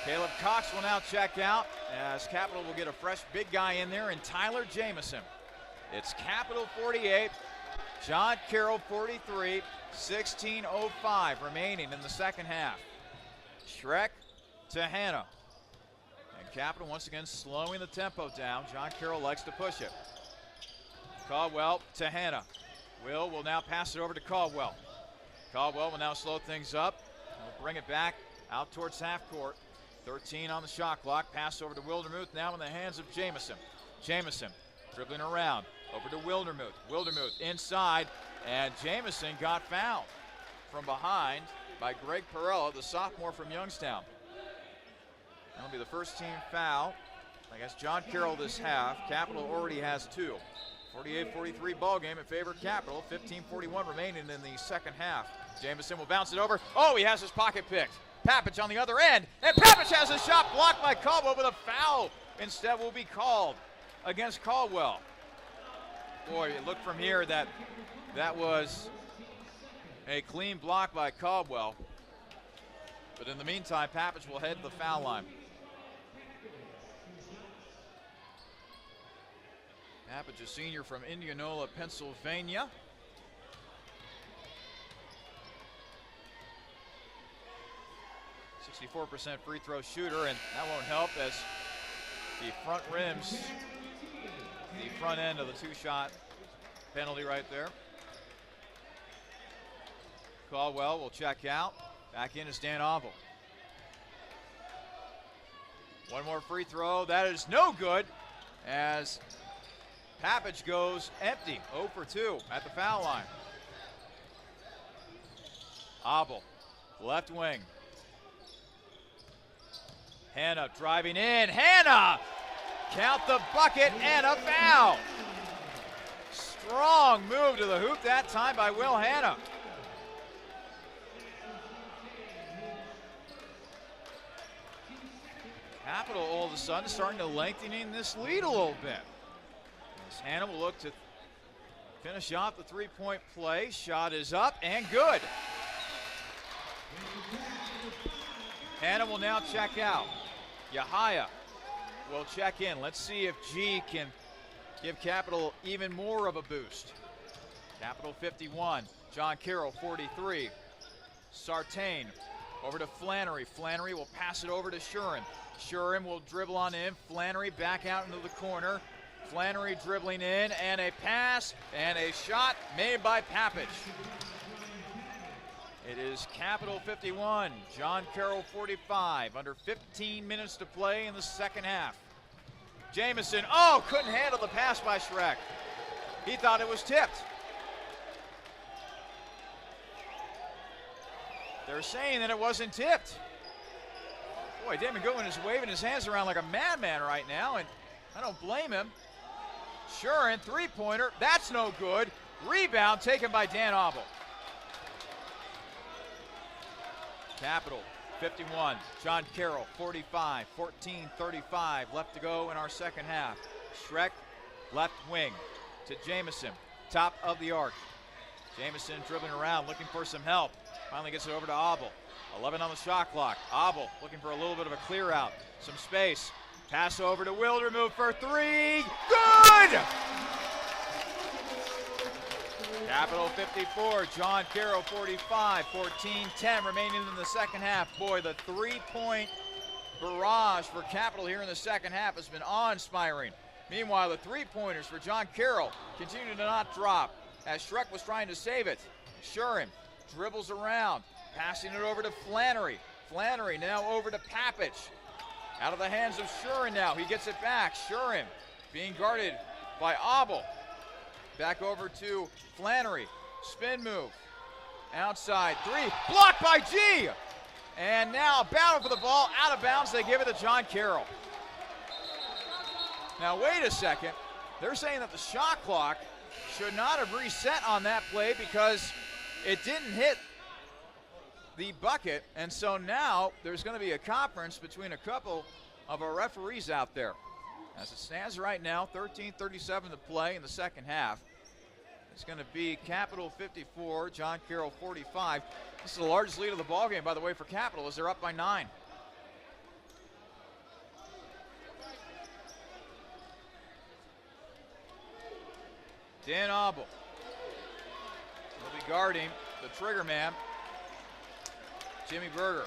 Caleb Cox will now check out as Capital will get a fresh big guy in there, and Tyler Jamison. It's Capital 48, John Carroll 43, 16:05 remaining in the second half. Schreck to Hanna. And Capital once again slowing the tempo down. John Carroll likes to push it. Caldwell to Hanna. Will now pass it over to Caldwell. Caldwell will now slow things up. He'll bring it back out towards half court. 13 on the shot clock. Pass over to Wildermuth, now in the hands of Jamison. Jamison dribbling around. Over to Wildermuth. Wildermuth inside, and Jamison got fouled from behind by Greg Perella, the sophomore from Youngstown. That'll be the first team foul. I guess John Carroll this half. Capital already has 2. 48-43 ball game in favor of Capital. 15:41 remaining in the second half. Jamison will bounce it over. Oh, he has his pocket picked. Papich on the other end, and Papich has a shot blocked by Caldwell, but a foul instead will be called against Caldwell. Boy, it looked from here that was a clean block by Caldwell. But in the meantime, Papich will head to the foul line. Papich, a senior from Indianola, Pennsylvania. .64% free throw shooter, and that won't help as the front rims, the front end of the 2-shot penalty right there. Caldwell will check out. Back in is Dan Oval. One more free throw. That is no good as Papich goes empty. 0 for 2 at the foul line. Oval, left wing. Hanna driving in. Hanna! Count the bucket and a foul. Strong move to the hoop that time by Will Hanna. Capital all of a sudden starting to lengthening this lead a little bit. As Hannah will look to finish off the three-point play. Shot is up and good. Hannah will now check out. Yahaya will check in. Let's see if G can give Capital even more of a boost. Capital 51, John Carroll 43. Sartain over to Flannery. Flannery will pass it over to Shurin. Shurin will dribble on in. Flannery back out into the corner. Flannery dribbling in, and a pass and a shot made by Papich. It is Capital 51, John Carroll 45. Under 15 minutes to play in the second half. Jamison, oh, couldn't handle the pass by Schreck. He thought it was tipped. They're saying that it wasn't tipped. Boy, Damon Goodwin is waving his hands around like a madman right now, and I don't blame him. Shurin, three-pointer, that's no good. Rebound taken by Dan Abel. Capital 51, John Carroll 45, 14-35 left to go in our second half. Schreck, left wing to Jamison, top of the arc. Jamison dribbling around, looking for some help. Finally gets it over to Abel. 11 on the shot clock. Abel looking for a little bit of a clear out. Some space. Pass over to Wildermuth for three. Good! Capital 54, John Carroll 45, 14-10 remaining in the second half. Boy, the three-point barrage for Capital here in the second half has been awe-inspiring. Meanwhile, the three-pointers for John Carroll continue to not drop as Schreck was trying to save it. Shurin dribbles around, passing it over to Flannery. Flannery now over to Papich. Out of the hands of Shurin now. He gets it back. Shurin being guarded by Abel. Back over to Flannery. Spin move. Outside three. Blocked by G. And now battle for the ball. Out of bounds. They give it to John Carroll. Now wait a second. They're saying that the shot clock should not have reset on that play because it didn't hit the bucket. And so now there's going to be a conference between a couple of our referees out there. As it stands right now, 13:37 to play in the second half. It's going to be Capital 54, John Carroll 45. This is the largest lead of the ballgame, by the way, for Capital, as they're up by 9. Dan Abel will be guarding the trigger man, Jimmy Berger.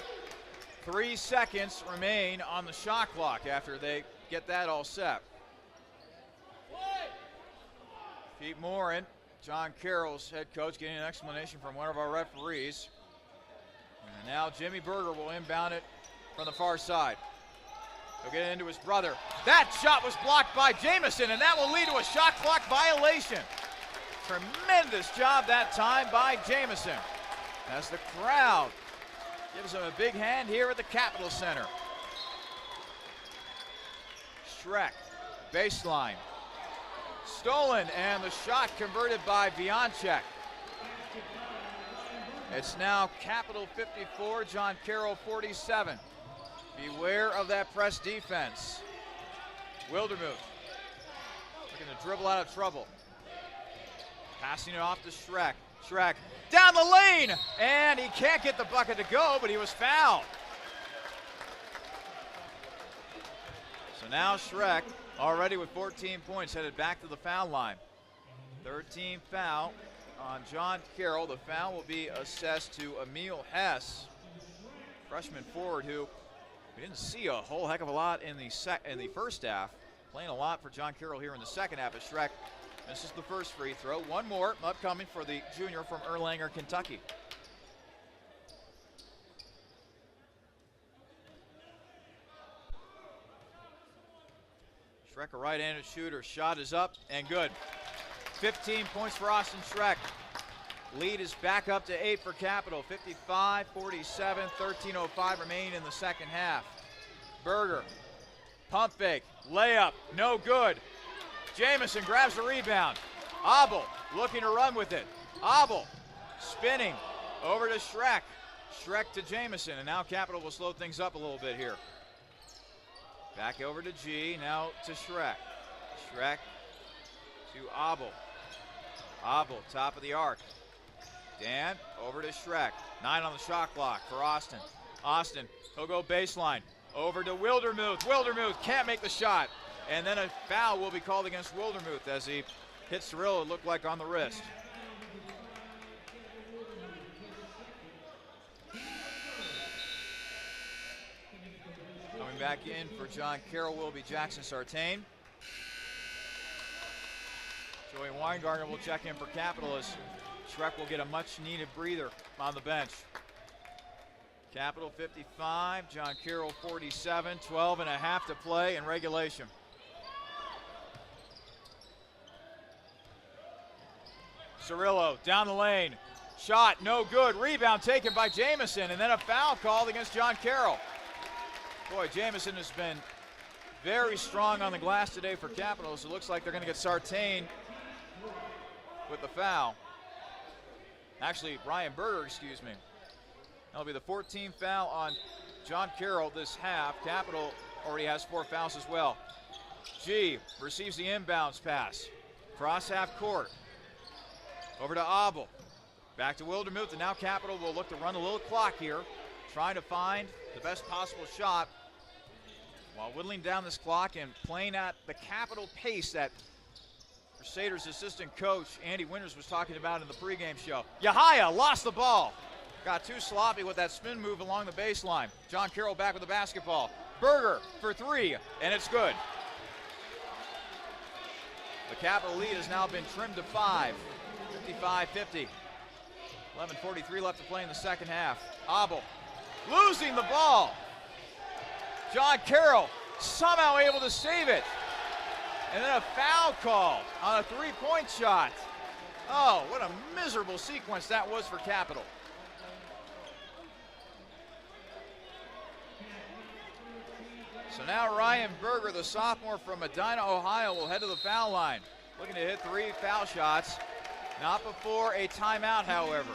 3 seconds remain on the shot clock after they get that all set. Pete Morin, John Carroll's head coach, getting an explanation from one of our referees. And now Jimmy Berger will inbound it from the far side. He'll get it into his brother. That shot was blocked by Jamison, and that will lead to a shot clock violation. Tremendous job that time by Jamison, as the crowd gives him a big hand here at the Capitol Center. Schreck, baseline. Stolen, and the shot converted by Vianchek. It's now Capital 54, John Carroll 47. Beware of that press defense. Wildermuth looking to dribble out of trouble. Passing it off to Schreck. Schreck down the lane, and he can't get the bucket to go, but he was fouled. So now Schreck, already with 14 points, headed back to the foul line. 13 foul on John Carroll. The foul will be assessed to Emil Hess, freshman forward who we didn't see a whole heck of a lot in the first half. Playing a lot for John Carroll here in the second half as Schreck misses the first free throw. One more upcoming for the junior from Erlanger, Kentucky. Schreck, a right-handed shooter. Shot is up and good. 15 points for Austin Schreck. Lead is back up to 8 for Capital. 55-47, 13:05 remaining in the second half. Berger, pump fake, layup, no good. Jamison grabs the rebound. Abel looking to run with it. Abel spinning over to Schreck. Schreck to Jamison, and now Capital will slow things up a little bit here. Back over to G, now to Schreck. Schreck to Abel. Abel, top of the arc. Dan, over to Schreck. 9 on the shot clock for Austin. Austin, he'll go baseline. Over to Wildermuth. Wildermuth can't make the shot. And then a foul will be called against Wildermuth as he hits Cirillo, it looked like on the wrist. Coming back in for John Carroll will be Jackson Sartain. Joey Weingartner will check in for Capital as Schreck will get a much-needed breather on the bench. Capital 55, John Carroll 47, 12 and a half to play in regulation. Cirillo down the lane, shot no good, rebound taken by Jamison, and then a foul called against John Carroll. Boy, Jamison has been very strong on the glass today for Capital, so it looks like they're going to get Sartain with the foul. Actually, Ryan Berger, excuse me. That'll be the 14th foul on John Carroll this half. Capital already has 4 fouls as well. G receives the inbounds pass. Cross half court. Over to Abel. Back to Wildermuth, and now Capital will look to run a little clock here, trying to find the best possible shot while whittling down this clock and playing at the Capital pace that Crusaders assistant coach Andy Winters was talking about in the pregame show. Yahaya lost the ball. Got too sloppy with that spin move along the baseline. John Carroll back with the basketball. Berger for 3, and it's good. The Capital lead has now been trimmed to 5, 55-50. 11:43 left to play in the second half. Abel losing the ball. John Carroll somehow able to save it. And then a foul call on a 3-point shot. Oh, what a miserable sequence that was for Capital. So now Ryan Berger, the sophomore from Medina, Ohio, will head to the foul line. Looking to hit 3 foul shots. Not before a timeout, however.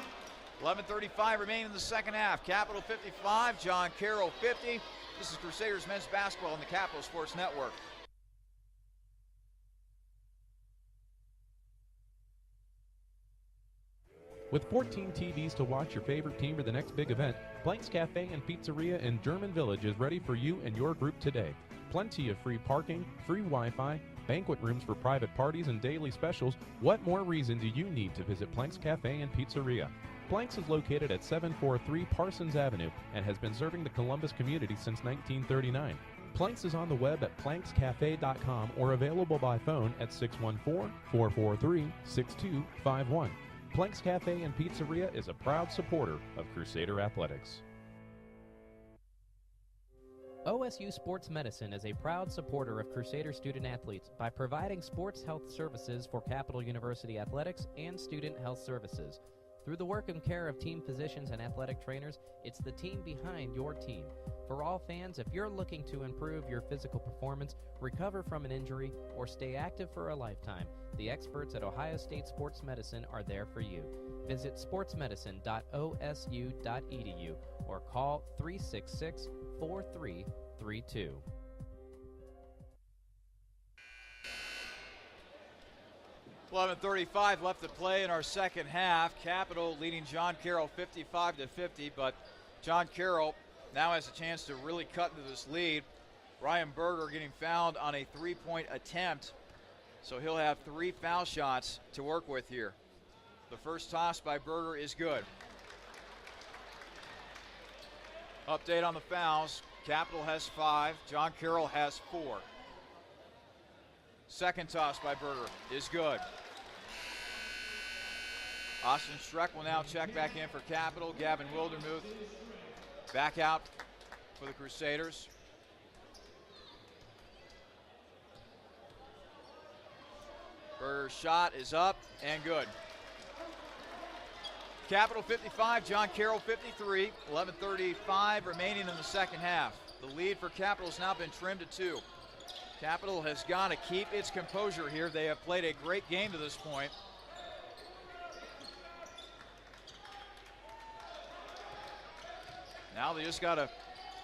11:35 remaining in the second half. Capital 55, John Carroll 50. This is Crusaders men's basketball on the Capital Sports Network. With 14 TVs to watch your favorite team for the next big event, Blank's Cafe and Pizzeria in German Village is ready for you and your group today. Plenty of free parking, free Wi-Fi, banquet rooms for private parties and daily specials. What more reason do you need to visit Blank's Cafe and Pizzeria? Blank's is located at 743 Parsons Avenue and has been serving the Columbus community since 1939. Planks is on the web at plankscafe.com or available by phone at 614-443-6251. Planks Cafe and Pizzeria is a proud supporter of Crusader Athletics. OSU Sports Medicine is a proud supporter of Crusader student athletes by providing sports health services for Capital University Athletics and student health services. Through the work and care of team physicians and athletic trainers, it's the team behind your team. For all fans, if you're looking to improve your physical performance, recover from an injury, or stay active for a lifetime, the experts at Ohio State Sports Medicine are there for you. Visit sportsmedicine.osu.edu or call 366-4332. $11:35 left to play in our second half. Capital leading John Carroll 55-50, but John Carroll now has a chance to really cut into this lead. Ryan Berger getting fouled on a 3-point attempt, so he'll have 3 foul shots to work with here. The first toss by Berger is good. Update on the fouls. Capital has 5. John Carroll has 4. Second toss by Berger is good. Austin Schreck will now check back in for Capital. Gavin Wildermuth back out for the Crusaders. Berger's shot is up and good. Capital 55, John Carroll 53. 11:35 remaining in the second half. The lead for Capital has now been trimmed to 2. Capital has got to keep its composure here. They have played a great game to this point. Now they just got to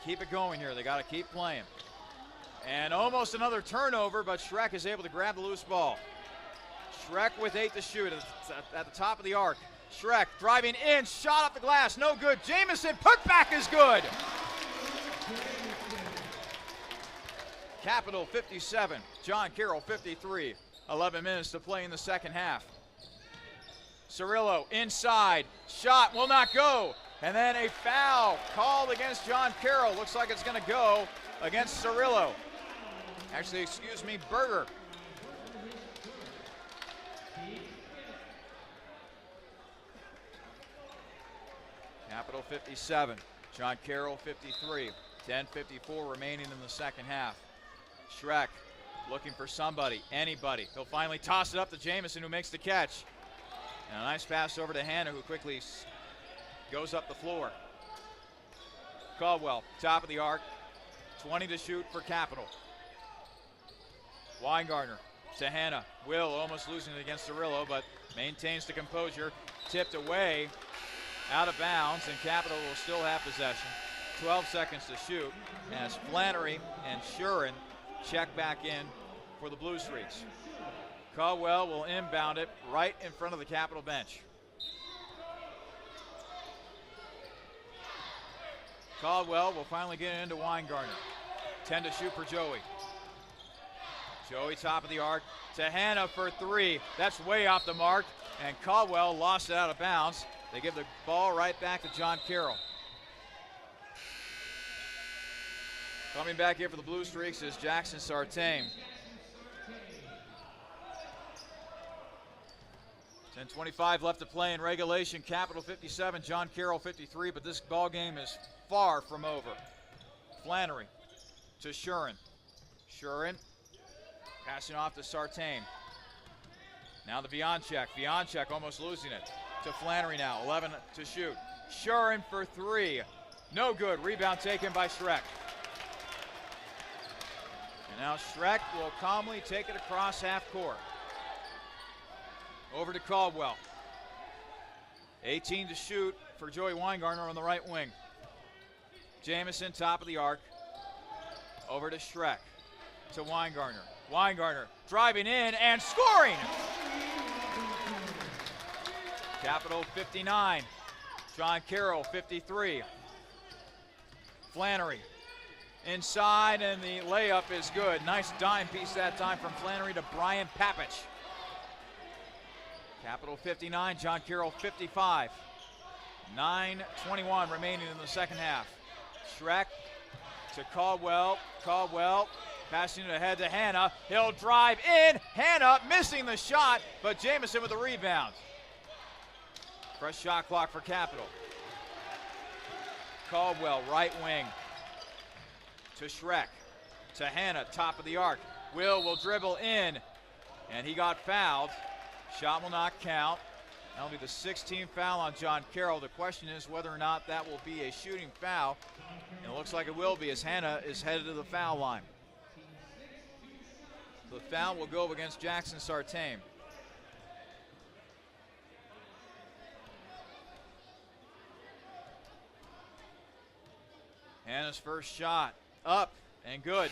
keep it going here. They got to keep playing. And almost another turnover, but Schreck is able to grab the loose ball. Schreck with 8 to shoot at the top of the arc. Schreck driving in, shot off the glass, no good. Jamison, putback is good. Capital 57, John Carroll 53. 11 minutes to play in the second half. Cirillo inside, shot will not go. And then a foul called against John Carroll. Looks like it's going to go against Cirillo. Actually, excuse me, Berger. Capital 57, John Carroll 53. 10:54 remaining in the second half. Schreck looking for somebody, anybody. He'll finally toss it up to Jamison, who makes the catch. And a nice pass over to Hannah, who quickly goes up the floor. Caldwell, top of the arc, 20 to shoot for Capital. Weingartner to Hannah. Will almost losing it against Cirillo, but maintains the composure. Tipped away, out of bounds, and Capital will still have possession. 12 seconds to shoot as Flannery and Shurin check back in for the Blue Streaks. Caldwell will inbound it right in front of the Capital bench. Caldwell will finally get it into Weingartner. 10 to shoot for Joey. Joey top of the arc to Hannah for 3. That's way off the mark, and Caldwell lost it out of bounds. They give the ball right back to John Carroll. Coming back here for the Blue Streaks is Jackson Sartain. 10:25 left to play in regulation. Capital 57, John Carroll 53, but this ball game is far from over. Flannery to Shurin. Shurin passing off to Sartain. Now the Bionchek. Bionchek almost losing it to Flannery now. 11 to shoot. Shurin for 3. No good. Rebound taken by Schreck. And now Schreck will calmly take it across half court. Over to Caldwell. 18 to shoot for Joey Weingartner on the right wing. Jamison top of the arc. Over to Schreck. To Weingartner. Weingartner driving in and scoring! Capital 59. John Carroll 53. Flannery inside, and the layup is good. Nice dime piece that time from Flannery to Brian Papich. Capital 59, John Carroll 55. 9:21 remaining in the second half. Schreck to Caldwell. Caldwell passing it ahead to Hannah. He'll drive in. Hannah missing the shot, but Jamison with the rebound. Fresh shot clock for Capital. Caldwell, right wing. To Schreck. To Hannah, top of the arc. Will dribble in, and he got fouled. Shot will not count. That'll be the 16th foul on John Carroll. The question is whether or not that will be a shooting foul. And it looks like it will be, as Hannah is headed to the foul line. The foul will go against Jackson Sartain. Hannah's first shot up and good.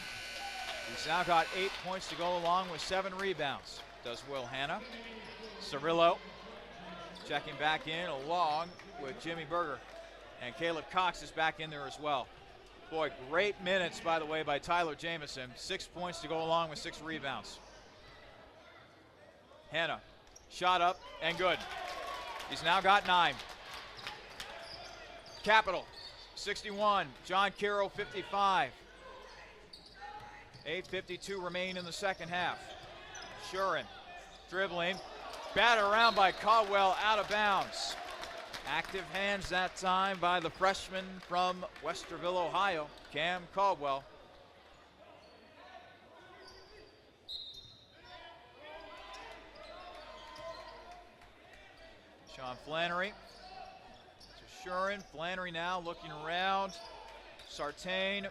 He's now got 8 points to go along with 7 rebounds. Does Will Hannah. Cirillo checking back in along with Jimmy Berger. And Caleb Cox is back in there as well. Boy, great minutes, by the way, by Tyler Jamison. 6 points to go along with 6 rebounds. Hannah, shot up and good. He's now got 9. Capital, 61. John Carroll, 55. 8:52 remain in the second half. Shurin dribbling. Batted around by Caldwell, out of bounds. Active hands that time by the freshman from Westerville, Ohio, Cam Caldwell. Sean Flannery to Shurin. Flannery now looking around. Sartain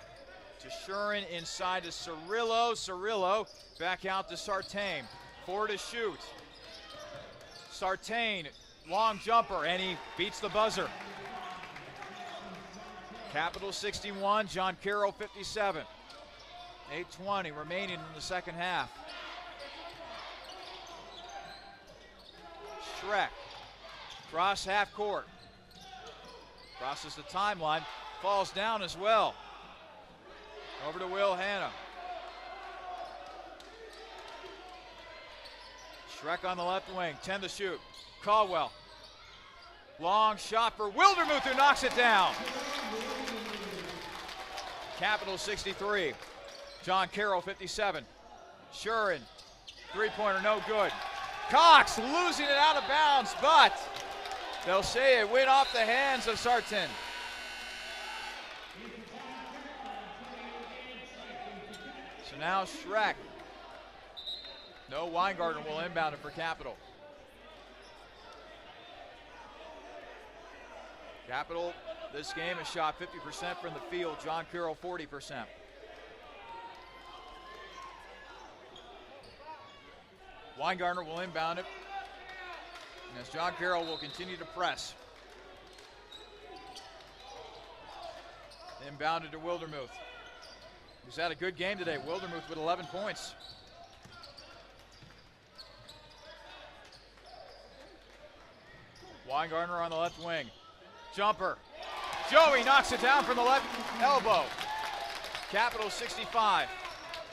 to Shurin, inside to Cirillo. Cirillo back out to Sartain. 4 to shoot. Sartain, long jumper, and he beats the buzzer. Capital 61, John Carroll 57. 8:20 remaining in the second half. Schreck. Cross half court. Crosses the timeline. Falls down as well. Over to Will Hanna. Schreck on the left wing. 10 to shoot. Caldwell. Long shot for Wildermuth, who knocks it down. Capital 63. John Carroll 57. Shurin, three-pointer, no good. Cox losing it out of bounds, but they'll say it went off the hands of Sartin. So now Schreck. No, Weingartner will inbound it for Capital. Capital, this game has shot 50% from the field. John Carroll, 40%. Weingartner will inbound it, as John Carroll will continue to press. Inbounded to Wildermuth, who's had a good game today. Wildermuth with 11 points. Weingartner on the left wing. Jumper. Joey knocks it down from the left elbow. Capital 65.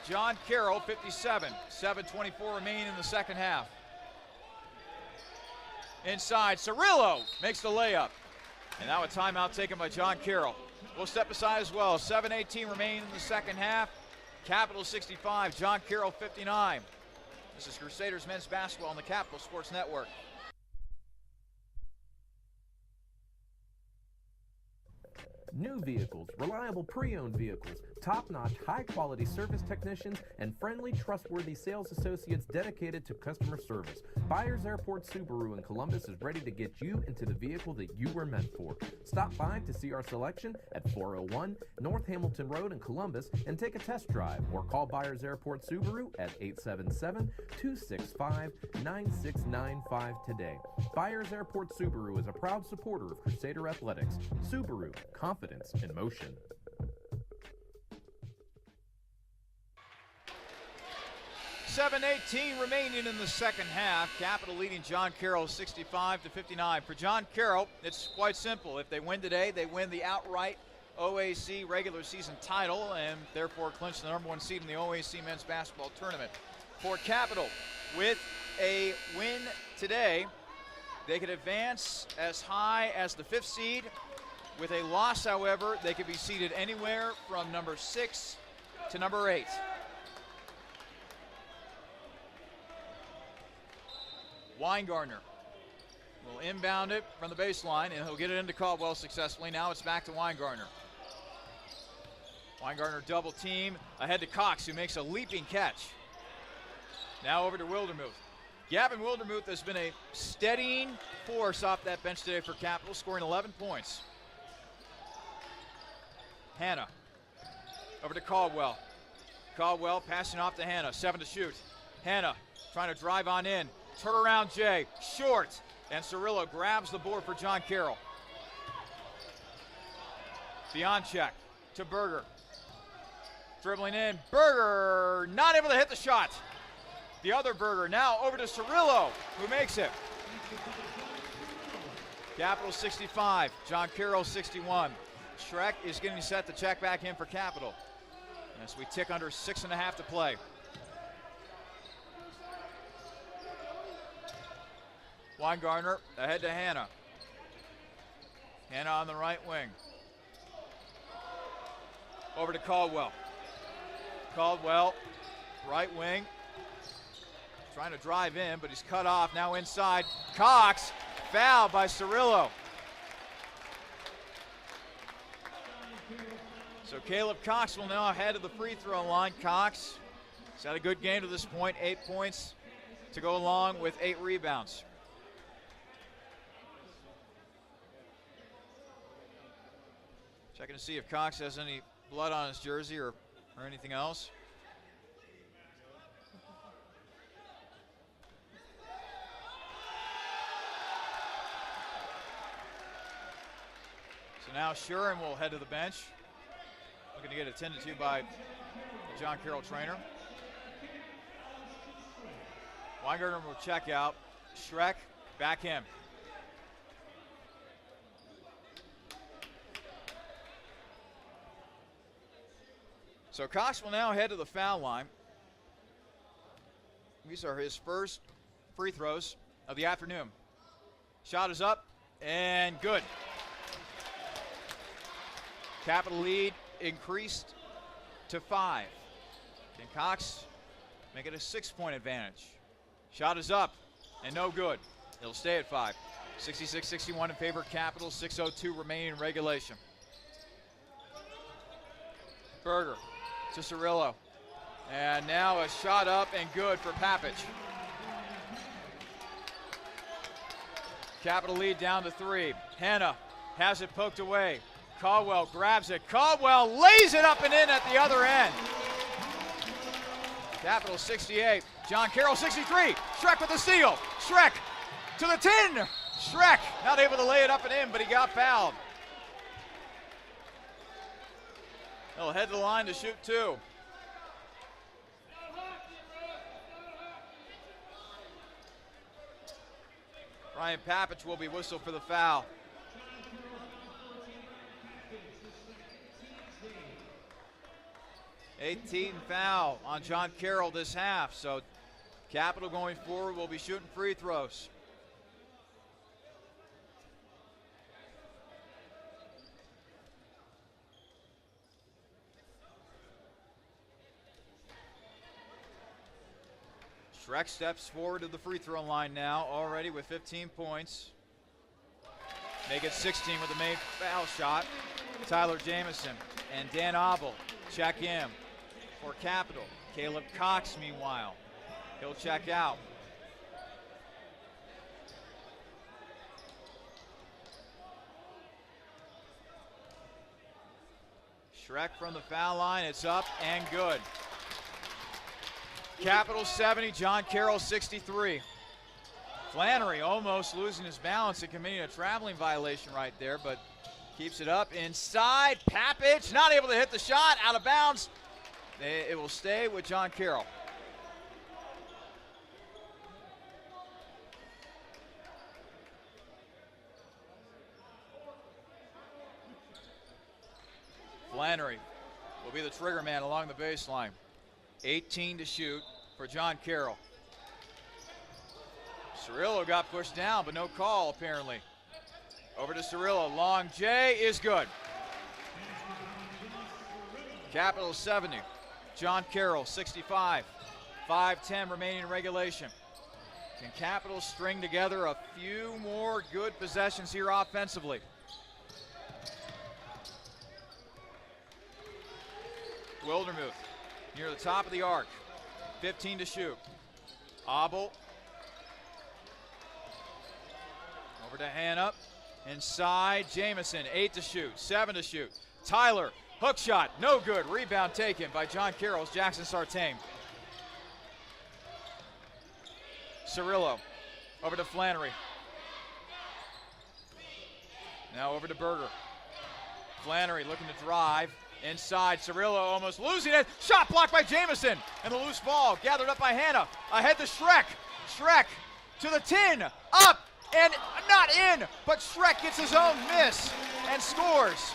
John Carroll 57. 7:24 remaining in the second half. Inside, Cirillo makes the layup. And now a timeout taken by John Carroll. We'll step aside as well. 7:18 remaining in the second half. Capital 65, John Carroll 59. This is Crusaders men's basketball on the Capital Sports Network. New vehicles, reliable pre-owned vehicles, top-notch, high-quality service technicians, and friendly, trustworthy sales associates dedicated to customer service. Byers Airport Subaru in Columbus is ready to get you into the vehicle that you were meant for. Stop by to see our selection at 401 North Hamilton Road in Columbus and take a test drive, or call Byers Airport Subaru at 877-265-9695 today. Byers Airport Subaru is a proud supporter of Crusader Athletics. Subaru, confidence in motion. $7:18 remaining in the second half. Capital leading John Carroll 65-59. For John Carroll, it's quite simple. If they win today, they win the outright OAC regular season title and therefore clinch the #1 seed in the OAC men's basketball tournament. For Capital, with a win today, they could advance as high as the 5th seed. With a loss, however, they could be seeded anywhere from number 6 to number 8. Weingartner will inbound it from the baseline, and he'll get it into Caldwell successfully. Now it's back to Weingartner. Weingartner double team ahead to Cox, who makes a leaping catch. Now over to Wildermuth. Gavin Wildermuth has been a steadying force off that bench today for Capital, scoring 11 points. Hanna over to Caldwell. Caldwell passing off to Hanna, 7 to shoot. Hanna trying to drive on in. Turn around Jay, short, and Cirillo grabs the board for John Carroll. Bionchek to Berger. Dribbling in, Berger not able to hit the shot. The other Berger now over to Cirillo, who makes it. Capital 65, John Carroll 61. Schreck is getting set to check back in for Capital as we tick under 6.5 to play. Weingartner ahead to Hanna. Hanna on the right wing. Over to Caldwell. Caldwell, right wing. Trying to drive in, but he's cut off. Now inside. Cox, fouled by Cirillo. So Caleb Cox will now head to the free throw line. Cox has had a good game to this point. 8 points to go along with 8 rebounds. Checking to see if Cox has any blood on his jersey or anything else. So now Shurin will head to the bench. Looking to get attended to by the John Carroll trainer. Weingartner will check out. Schreck Back him. So Cox will now head to the foul line. These are his first free throws of the afternoon. Shot is up and good. Capital lead increased to 5. Can Cox make it a 6-point advantage? Shot is up and no good. It'll stay at 5. 66-61 in favor of Capital. 6:02 remaining in regulation. Berger to Cirillo. And now a shot up and good for Papich. Capital lead down to 3. Hanna has it poked away. Caldwell grabs it. Caldwell lays it up and in at the other end. Capital 68. John Carroll 63. Schreck with the steal. Schreck to the 10. Schreck not able to lay it up and in, but he got fouled. He'll head to the line to shoot 2. Ryan Papich will be whistled for the foul. #18 foul on John Carroll this half, so Capital going forward will be shooting free throws. Schreck steps forward to the free throw line now, already with 15 points. Make it 16 with the main foul shot. Tyler Jamison and Dan Abel check in for Capital. Caleb Cox, meanwhile, he'll check out. Schreck from the foul line, it's up and good. Capital 70, John Carroll 63. Flannery almost losing his balance and committing a traveling violation right there, but keeps it up inside. Papich not able to hit the shot, out of bounds. It will stay with John Carroll. Flannery will be the trigger man along the baseline. 18 to shoot for John Carroll. Cirillo got pushed down, but no call apparently. Over to Cirillo, long J is good. Capital 70, John Carroll 65. 5:10 remaining in regulation. Can Capital string together a few more good possessions here offensively? Wildermuth near the top of the arc. 15 to shoot. Abel. Over to Hanna. Inside, Jamison. 8 to shoot. 7 to shoot. Tyler, hook shot. No good. Rebound taken by John Carroll's Jackson Sartain. Cirillo. Over to Flannery. Now over to Berger. Flannery looking to drive. Inside, Cirillo almost losing it. Shot blocked by Jamison. And the loose ball gathered up by Hanna. Ahead to Schreck. Schreck to the 10. Up and not in. But Schreck gets his own miss and scores.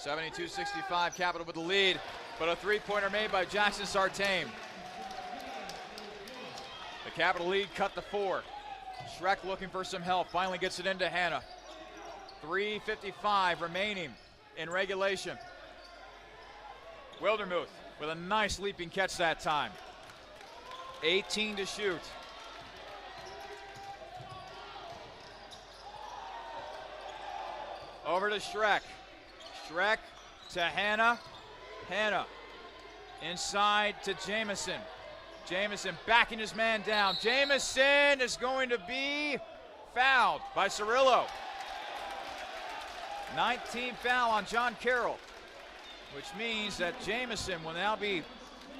(72-65) Capital with the lead. But a three-pointer made by Jackson Sartain. The Capital lead cut to 4. Schreck looking for some help, finally gets it into Hanna. 3:55 remaining in regulation. Wildermuth with a nice leaping catch that time. 18 to shoot. Over to Schreck. Schreck to Hanna. Hanna inside to Jamison. Jamison backing his man down. Jamison is going to be fouled by Cirillo. 19 foul on John Carroll, which means that Jamison will now be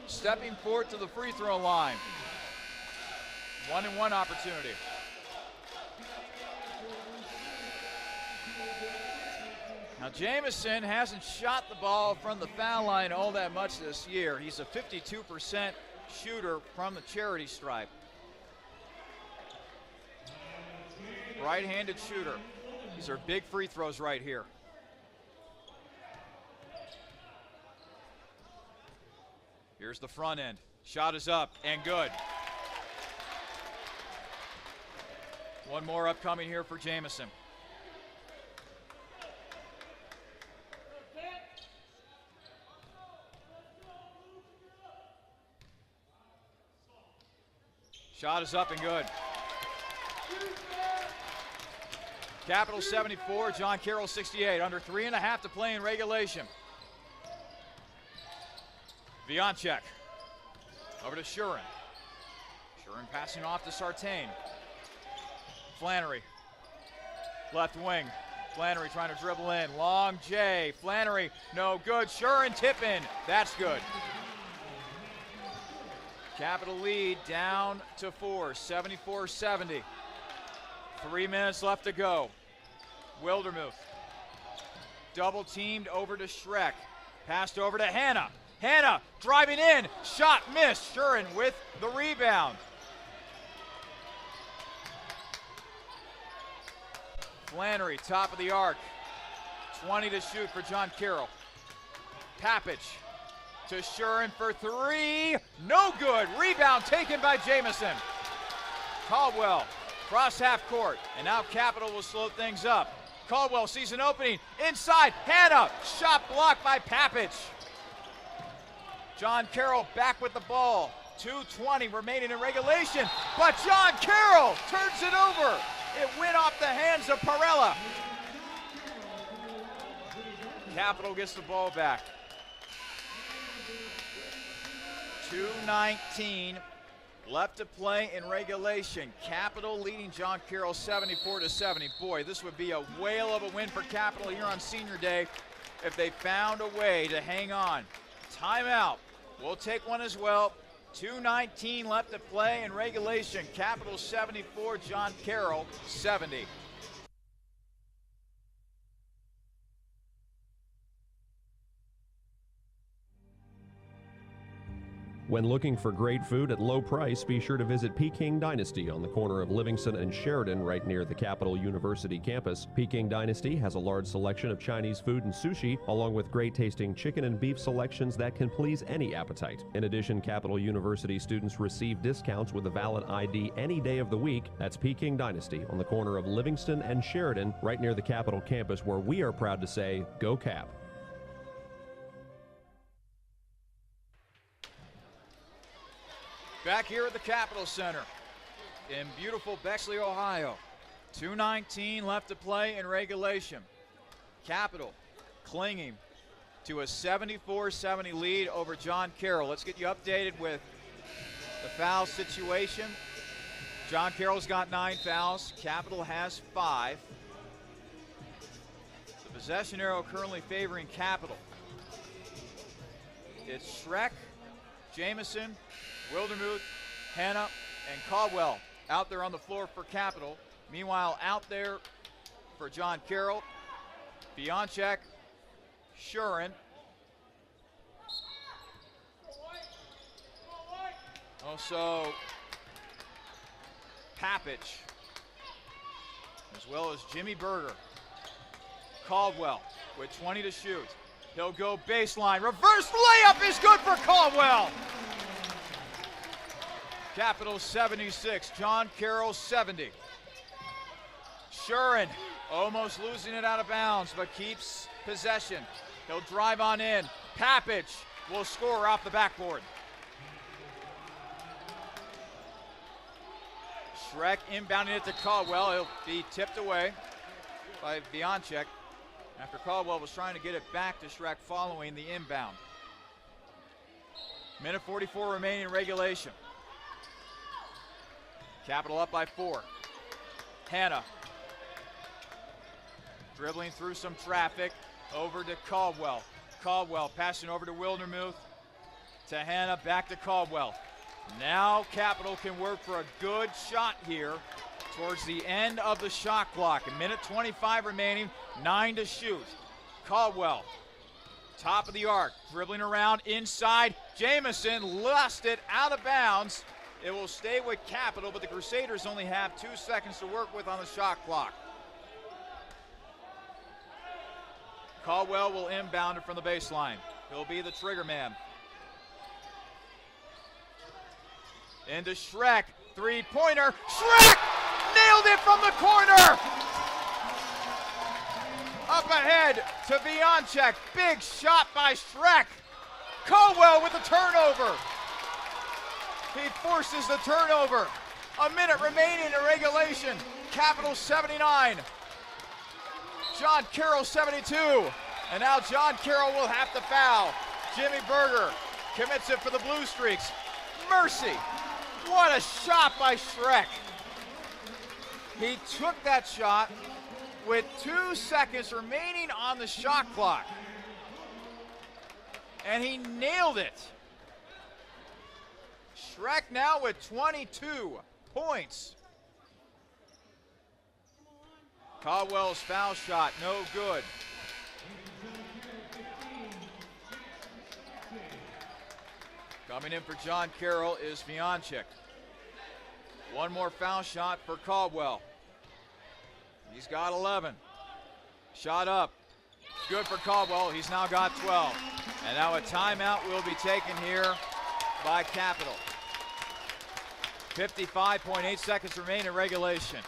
stepping forward to the free throw line. 1-and-1 opportunity. Now Jamison hasn't shot the ball from the foul line all that much this year. He's a 52% shooter from the charity stripe. Right-handed shooter. These are big free throws right here. Here's the front end. Shot is up and good. One more upcoming here for Jamison. Shot is up and good. Capital 74, John Carroll 68. Under 3.5 to play in regulation. Vianchek. Over to Shurin. Shurin passing off to Sartain. Flannery. Left wing. Flannery trying to dribble in. Long J. Flannery, no good. Shurin tip in. That's good. Capital lead down to 4, 74-70. 3 minutes left to go. Wildermuth. Double teamed over to Schreck. Passed over to Hanna. Hanna driving in. Shot missed. Shurin with the rebound. Flannery, top of the arc. 20 to shoot for John Carroll. Papich to Shurin for 3. No good. Rebound taken by Jamison. Caldwell, cross half court. And now Capital will slow things up. Caldwell sees an opening. Inside. Hanna. Shot blocked by Papich. John Carroll back with the ball. 2:20 remaining in regulation. But John Carroll turns it over. It went off the hands of Parella. Capital gets the ball back. 2:19 left to play in regulation. Capital leading John Carroll 74-70. Boy, this would be a whale of a win for Capital here on Senior Day if they found a way to hang on. Timeout. We'll take one as well. 2:19 left to play in regulation. Capital 74, John Carroll 70. When looking for great food at low price, be sure to visit Peking Dynasty on the corner of Livingston and Sheridan, right near the Capital University campus. Peking Dynasty has a large selection of Chinese food and sushi, along with great tasting chicken and beef selections that can please any appetite. In addition, Capital University students receive discounts with a valid ID any day of the week. That's Peking Dynasty on the corner of Livingston and Sheridan, right near the Capital campus, where we are proud to say, Go Cap. Back here at the Capitol Center in beautiful Bexley, Ohio. 2:19 left to play in regulation. Capital clinging to a 74-70 lead over John Carroll. Let's get you updated with the foul situation. John Carroll's got 9 fouls. Capital has 5. The possession arrow currently favoring Capital. It's Schreck, Jamison, Wildermuth, Hanna, and Caldwell out there on the floor for Capital. Meanwhile, out there for John Carroll, Vianchek, Shurin. Also, Papich, as well as Jimmy Berger. Caldwell with 20 to shoot. He'll go baseline. Reverse layup is good for Caldwell. Capital 76, John Carroll 70. Shurin almost losing it out of bounds, but keeps possession. He'll drive on in. Papich will score off the backboard. Schreck inbounding it to Caldwell. He'll be tipped away by Vianchek after Caldwell was trying to get it back to Schreck following the inbound. Minute 44 remaining in regulation. Capital up by 4. Hanna dribbling through some traffic over to Caldwell. Caldwell passing over to Wildermuth, to Hanna, back to Caldwell. Now Capital can work for a good shot here towards the end of the shot clock. A minute 25 remaining, 9 to shoot. Caldwell, top of the arc, dribbling around inside. Jamison lost it out of bounds. It will stay with Capital, but the Crusaders only have 2 seconds to work with on the shot clock. Caldwell will inbound it from the baseline. He'll be the trigger man. Into Schreck, three-pointer. Schreck nailed it from the corner. Up ahead to Vianchek. Big shot by Schreck. Caldwell with the turnover. He forces the turnover. A minute remaining in regulation. Capital 79. John Carroll 72. And now John Carroll will have to foul. Jimmy Berger commits it for the Blue Streaks. Mercy. What a shot by Schreck. He took that shot with 2 seconds remaining on the shot clock. And he nailed it. Schreck now with 22 points. Caldwell's foul shot, no good. Coming in for John Carroll is Vianchek. One more foul shot for Caldwell. He's got 11. Shot up. Good for Caldwell. He's now got 12. And now a timeout will be taken here by Capital. 55.8 seconds remain in regulation.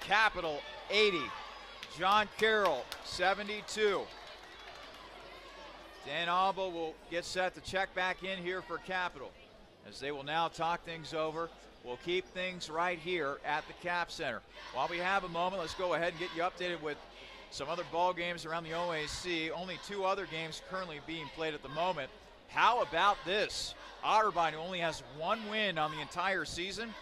Capital 80. John Carroll 72. Dan Alba will get set to check back in here for Capital, as they will now talk things over. We'll keep things right here at the Cap Center. While we have a moment, let's go ahead and get you updated with some other ball games around the OAC. Only 2 other games currently being played at the moment. How about this? Otterbein, who only has 1 win on the entire season,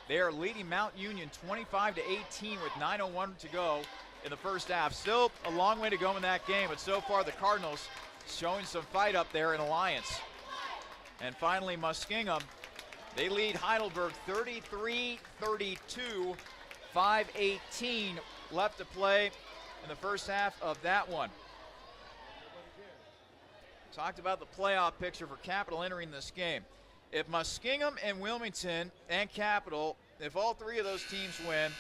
they are leading Mount Union 25-18 with 9:01 to go in the first half. Still a long way to go in that game, but so far the Cardinals showing some fight up there in Alliance. And finally, Muskingum, they lead Heidelberg 33-32, 5:18 left to play in the first half of that one. Talked about the playoff picture for Capital entering this game. If Muskingum and Wilmington and Capital, if all 3 of those teams win,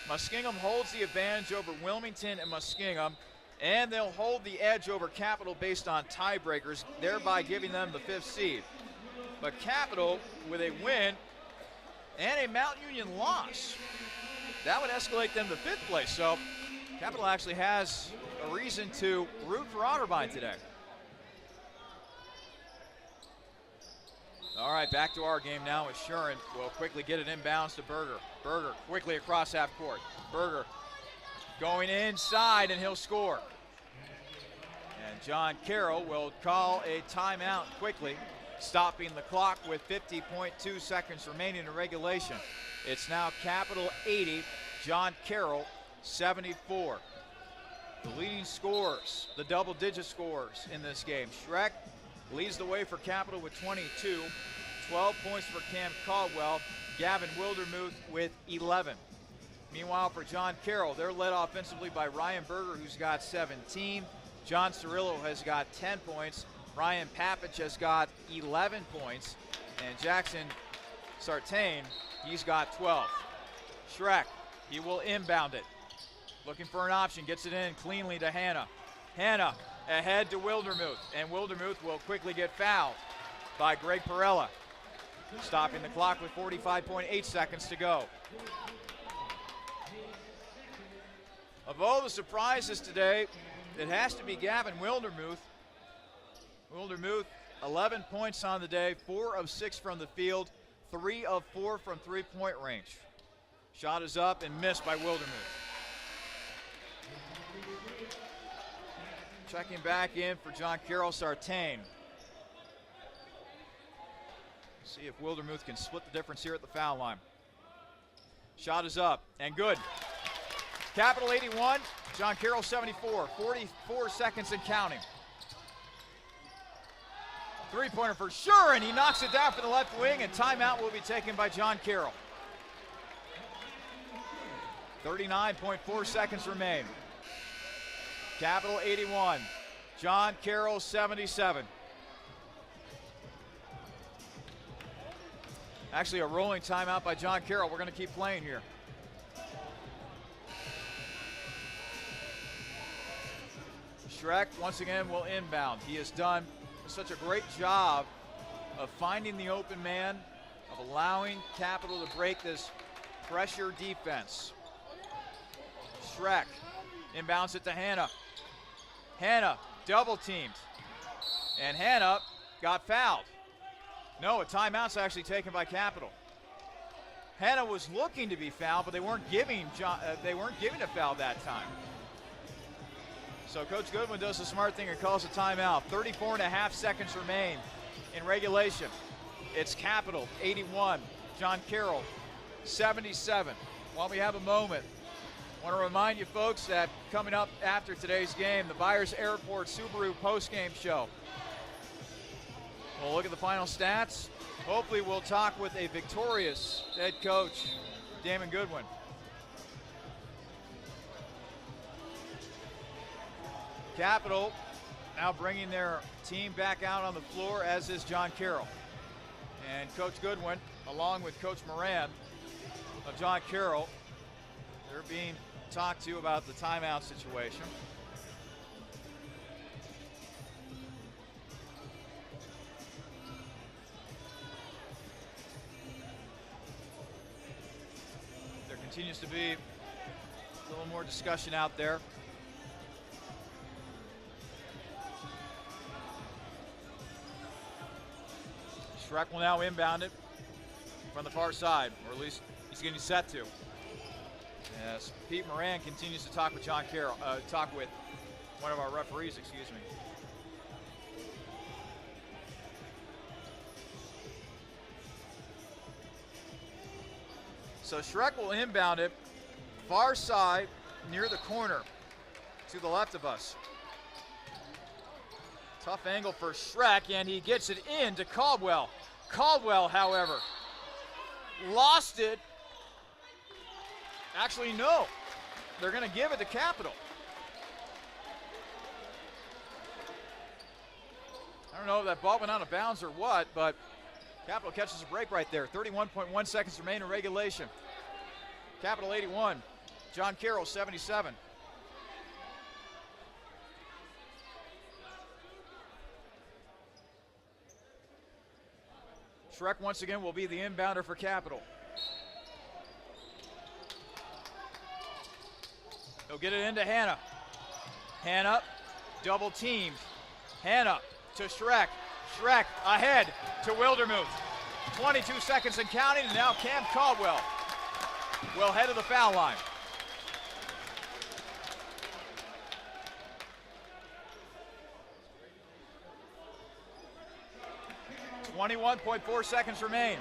Muskingum holds the advantage over Wilmington and Muskingum, and they'll hold the edge over Capital based on tiebreakers, thereby giving them the 5th seed. But Capital, with a win and a Mount Union loss, that would escalate them to 5th place. So Capital actually has a reason to root for Otterbein today. All right, back to our game now with Shuren. We'll quickly get it inbounds to Berger. Berger quickly across half court. Berger going inside, and he'll score. And John Carroll will call a timeout quickly, stopping the clock with 50.2 seconds remaining in regulation. It's now Capital 80, John Carroll 74. The leading scorers, the double-digit scorers in this game. Schreck leads the way for Capital with 22. 12 points for Cam Caldwell. Gavin Wildermuth with 11. Meanwhile, for John Carroll, they're led offensively by Ryan Berger, who's got 17. John Cirillo has got 10 points. Ryan Papich has got 11 points. And Jackson Sartain, he's got 12. Schreck, he will inbound it. Looking for an option, gets it in cleanly to Hanna. Hanna ahead to Wildermuth, and Wildermuth will quickly get fouled by Greg Perella, stopping the clock with 45.8 seconds to go. Of all the surprises today, it has to be Gavin Wildermuth. Wildermuth, 11 points on the day, 4 of 6 from the field, 3 of 4 from three-point range. Shot is up and missed by Wildermuth. Checking back in for John Carroll, Sartain. See if Wildermuth can split the difference here at the foul line. Shot is up and good. Capital 81, John Carroll 74, 44 seconds and counting. Three-pointer for sure, and he knocks it down for the left wing, and timeout will be taken by John Carroll. 39.4 seconds remain. Capital 81. John Carroll 77. Actually, a rolling timeout by John Carroll. We're going to keep playing here. Schreck once again will inbound. He has done such a great job of finding the open man, of allowing Capital to break this pressure defense. Schreck inbounds it to Hanna. Hanna double teamed. And Hanna got fouled. No, a timeout's actually taken by Capital. Hanna was looking to be fouled, but they weren't giving a foul that time. So Coach Goodwin does the smart thing and calls a timeout. 34.5 seconds remain in regulation. It's Capital 81, John Carroll 77. While we have a moment, I want to remind you folks that coming up after today's game, the Byers Airport Subaru postgame show. We'll look at the final stats. Hopefully we'll talk with a victorious head coach, Damon Goodwin. Capital now bringing their team back out on the floor, as is John Carroll. And Coach Goodwin, along with Coach Moran of John Carroll, they're being talked to about the timeout situation. There continues to be a little more discussion out there. Schreck will now inbound it from the far side, or at least he's getting set to. As Pete Moran continues to talk with John Carroll, talk with one of our referees, excuse me. So Schreck will inbound it far side near the corner to the left of us. Tough angle for Schreck, and he gets it in to Caldwell. Caldwell, however, lost it. Actually, no. They're going to give it to Capital. I don't know if that ball went out of bounds or what, but Capital catches a break right there. 31.1 seconds remain in regulation. Capital 81, John Carroll 77. Schreck once again will be the inbounder for Capital. He'll get it into Hanna. Hanna double teamed. Hanna to Schreck. Schreck ahead to Wildermuth. 22 seconds and counting, and now Cam Caldwell will head to the foul line. .4 seconds remain.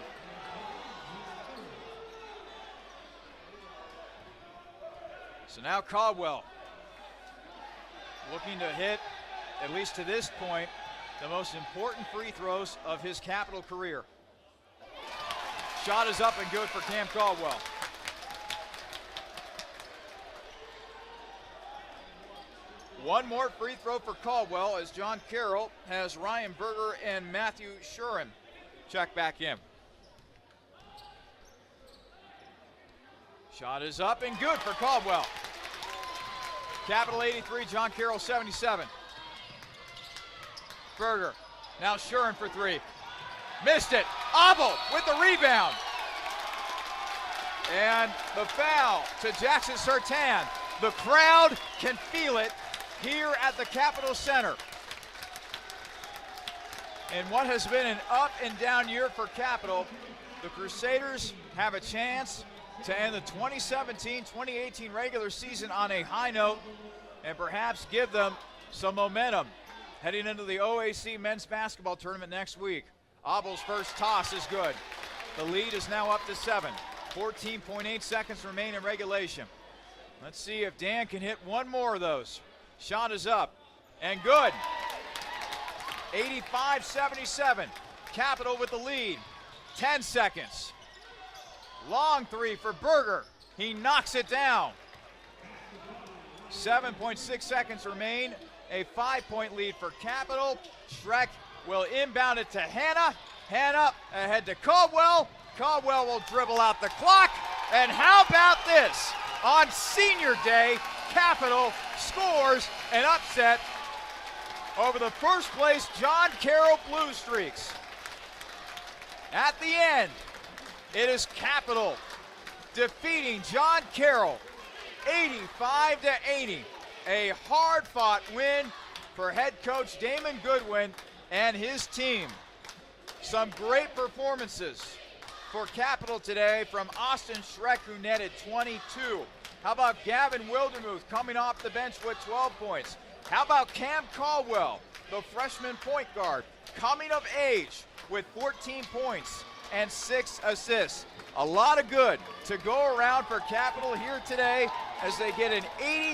So now Caldwell looking to hit, at least to this point, the most important free throws of his Capital career. Shot is up and good for Cam Caldwell. One more free throw for Caldwell as John Carroll has Ryan Berger and Matthew Shuren check back in. Shot is up and good for Caldwell. Capital 83, John Carroll 77. Berger, now Shuren for three. Missed it. Abel with the rebound. And the foul to Jackson Sertan. The crowd can feel it here at the Capitol Center. In what has been an up and down year for Capital, the Crusaders have a chance to end the 2017-2018 regular season on a high note and perhaps give them some momentum heading into the OAC men's basketball tournament next week. Abel's first toss is good. The lead is now up to 7. 14.8 seconds remain in regulation. Let's see if Dan can hit one more of those. Shot is up and good. 85-77. Capital with the lead. 10 seconds. Long three for Berger. He knocks it down. 7.6 seconds remain. A 5-point lead for Capital. Schreck will inbound it to Hanna. Hanna ahead to Caldwell. Caldwell will dribble out the clock. And how about this? On Senior Day, Capital scores an upset over the first place John Carroll Blue Streaks. At the end, it is Capital defeating John Carroll 85-80. A hard-fought win for head coach Damon Goodwin and his team. Some great performances for Capital today from Austin Schreck, who netted 22. How about Gavin Wildermuth coming off the bench with 12 points? How about Cam Caldwell, the freshman point guard, coming of age with 14 points and 6 assists. A lot of good to go around for Capital here today as they get an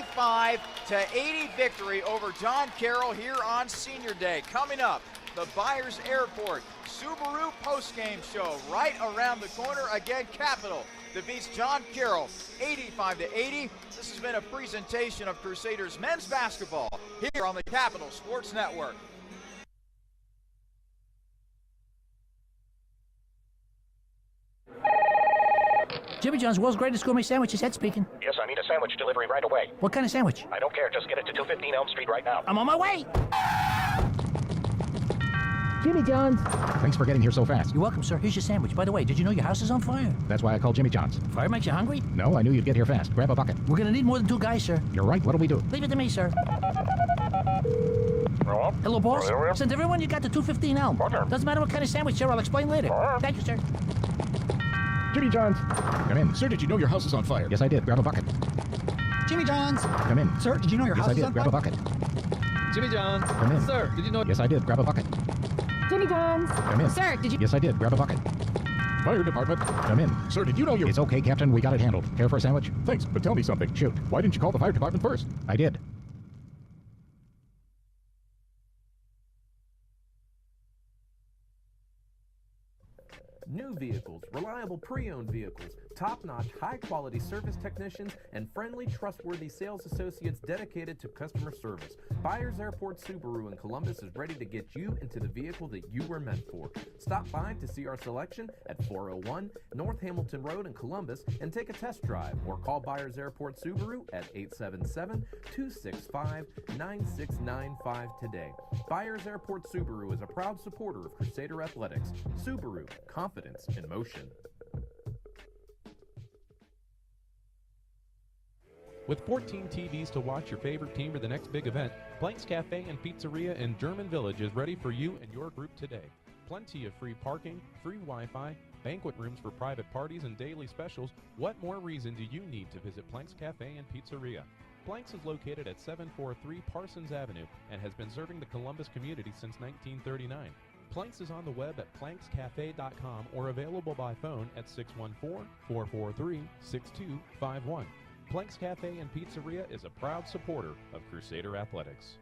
85-80 victory over John Carroll here on Senior Day. Coming up, the Byers Airport Subaru postgame show right around the corner. Again, Capital defeats John Carroll 85-80. This has been a presentation of Crusaders men's basketball here on the Capital Sports Network. Jimmy John's, world's greatest gourmet sandwiches. Ed speaking. Yes, I need a sandwich delivery right away. What kind of sandwich? I don't care. Just get it to 215 Elm Street right now. I'm on my way. Jimmy John's. Thanks for getting here so fast. You're welcome, sir. Here's your sandwich. By the way, did you know your house is on fire? That's why I called Jimmy John's. Fire makes you hungry? No, I knew you'd get here fast. Grab a bucket. We're gonna need more than 2 guys, sir. You're right. What'll we do? Leave it to me, sir. Hello, boss. Send everyone you got to 215 Elm. Doesn't matter what kind of sandwich, sir. I'll explain later. Thank you, sir. Jimmy John's. Come in. Sir, did you know your house is on fire? Yes, I did. Grab a bucket. Jimmy John's. Come in. Sir, did you know your yes, house I did. is on Grab fire? a bucket. Jimmy John's. Come in. Sir, did you know? Yes, I did. Grab a bucket. Jimmy John's. Come in. Sir, did you? Yes, I did. Grab a bucket. Fire department. Come in. Sir, did you know you... It's okay, Captain. We got it handled. Care for a sandwich? Thanks, but tell me something. Shoot. Why didn't you call the fire department first? I did. New vehicles, reliable pre-owned vehicles, top-notch, high-quality service technicians, and friendly, trustworthy sales associates dedicated to customer service. Byers Airport Subaru in Columbus is ready to get you into the vehicle that you were meant for. Stop by to see our selection at 401 North Hamilton Road in Columbus and take a test drive, or call Byers Airport Subaru at 877-265-9695 today. Byers Airport Subaru is a proud supporter of Crusader Athletics. Subaru, confidence in motion. With 14 TVs to watch your favorite team for the next big event, Planks Cafe and Pizzeria in German Village is ready for you and your group today. Plenty of free parking, free Wi-Fi, banquet rooms for private parties and daily specials. What more reason do you need to visit Planks Cafe and Pizzeria? Planks is located at 743 Parsons Avenue and has been serving the Columbus community since 1939. Planks is on the web at plankscafe.com or available by phone at 614-443-6251. Planks Cafe and Pizzeria is a proud supporter of Crusader Athletics.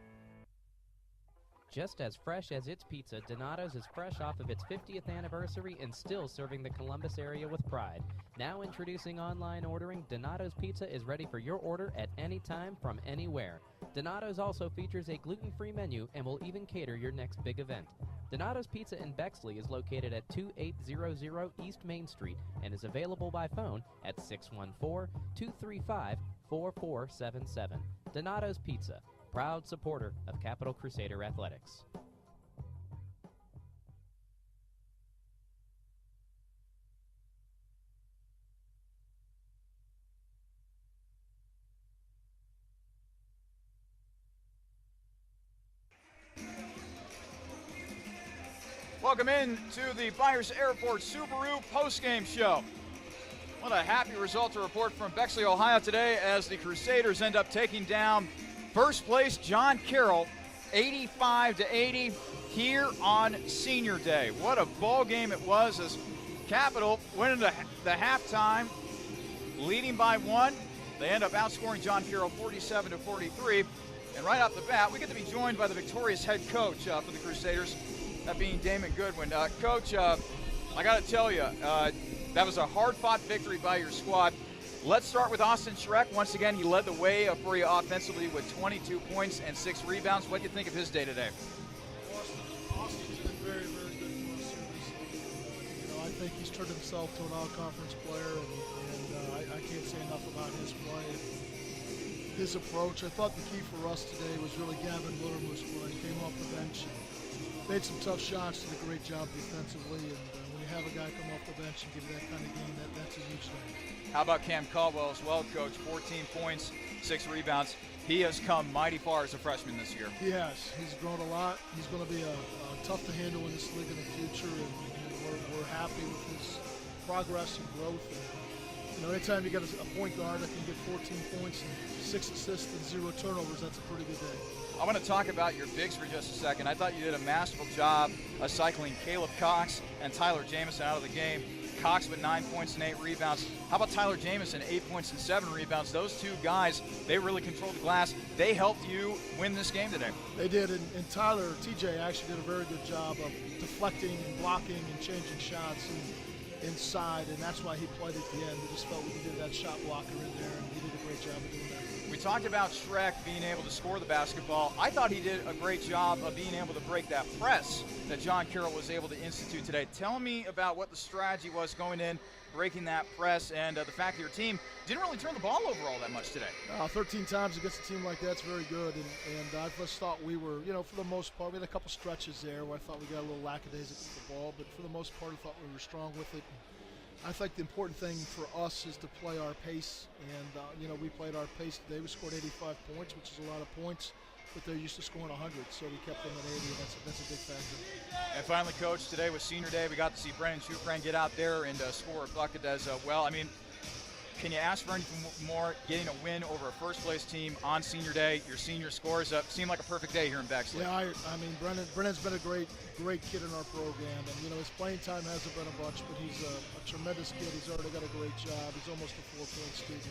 Just as fresh as its pizza, Donato's is fresh off of its 50th anniversary and still serving the Columbus area with pride. Now introducing online ordering, Donato's Pizza is ready for your order at any time from anywhere. Donato's also features a gluten-free menu and will even cater your next big event. Donato's Pizza in Bexley is located at 2800 East Main Street and is available by phone at 614-235-4477. Donato's Pizza, proud supporter of Capital Crusader Athletics. Welcome in to the Byers Airport Subaru postgame show. What a happy result to report from Bexley, Ohio today as the Crusaders end up taking down first place John Carroll 85-80 here on Senior Day. What a ball game it was as Capital went into the halftime leading by 1. They end up outscoring John Carroll 47-43. And right off the bat, we get to be joined by the victorious head coach for the Crusaders, that being Damon Goodwin. Coach, I got to tell you, that was a hard-fought victory by your squad. Let's start with Austin Schreck. Once again, he led the way for you offensively with 22 points and 6 rebounds. What do you think of his day today? Austin's been very, very good for us here this season. I think he's turned himself to an all-conference player, and I can't say enough about his play. His approach. I thought the key for us today was really Gavin Littermoose when he came off the bench. Made some tough shots, did a great job defensively, and when you have a guy come off the bench and give you that kind of game, that's a huge thing. How about Cam Caldwell as well, Coach? 14 points, 6 rebounds. He has come mighty far as a freshman this year. He has. He's grown a lot. He's going to be tough to handle in this league in the future, and we're happy with his progress and growth. And, anytime you get a point guard that can get 14 points and 6 assists and 0 turnovers, that's a pretty good day. I want to talk about your bigs for just a second. I thought you did a masterful job of cycling Caleb Cox and Tyler Jamison out of the game. Cox with 9 points and 8 rebounds. How about Tyler Jamison, 8 points and 7 rebounds? Those two guys, they really controlled the glass. They helped you win this game today. They did, and Tyler, TJ actually did a very good job of deflecting and blocking and changing shots inside, and that's why he played at the end. We just felt we needed that shot blocker in there, and he did a great job of doing that. We talked about Schreck being able to score the basketball. I thought he did a great job of being able to break that press that John Carroll was able to institute today. Tell me about what the strategy was going in, breaking that press, and the fact that your team didn't really turn the ball over all that much today. 13 times against a team like that's very good, and I just thought we were, for the most part, we had a couple stretches there where I thought we got a little lackadaisical with the ball, but for the most part I thought we were strong with it. I think the important thing for us is to play our pace, and we played our pace today. We scored 85 points, which is a lot of points, but they're used to scoring 100, so we kept them at 80, and that's a big factor. And finally, Coach, today was senior day. We got to see Brennan Schufran get out there and score a bucket as well. I mean, can you ask for anything more? Getting a win over a first-place team on senior day, your senior scores up. Seemed like a perfect day here in Bexley. Yeah, I mean, Brennan's been a great kid in our program, and his playing time hasn't been a bunch, but he's a tremendous kid. He's already got a great job. He's almost a 4-point student.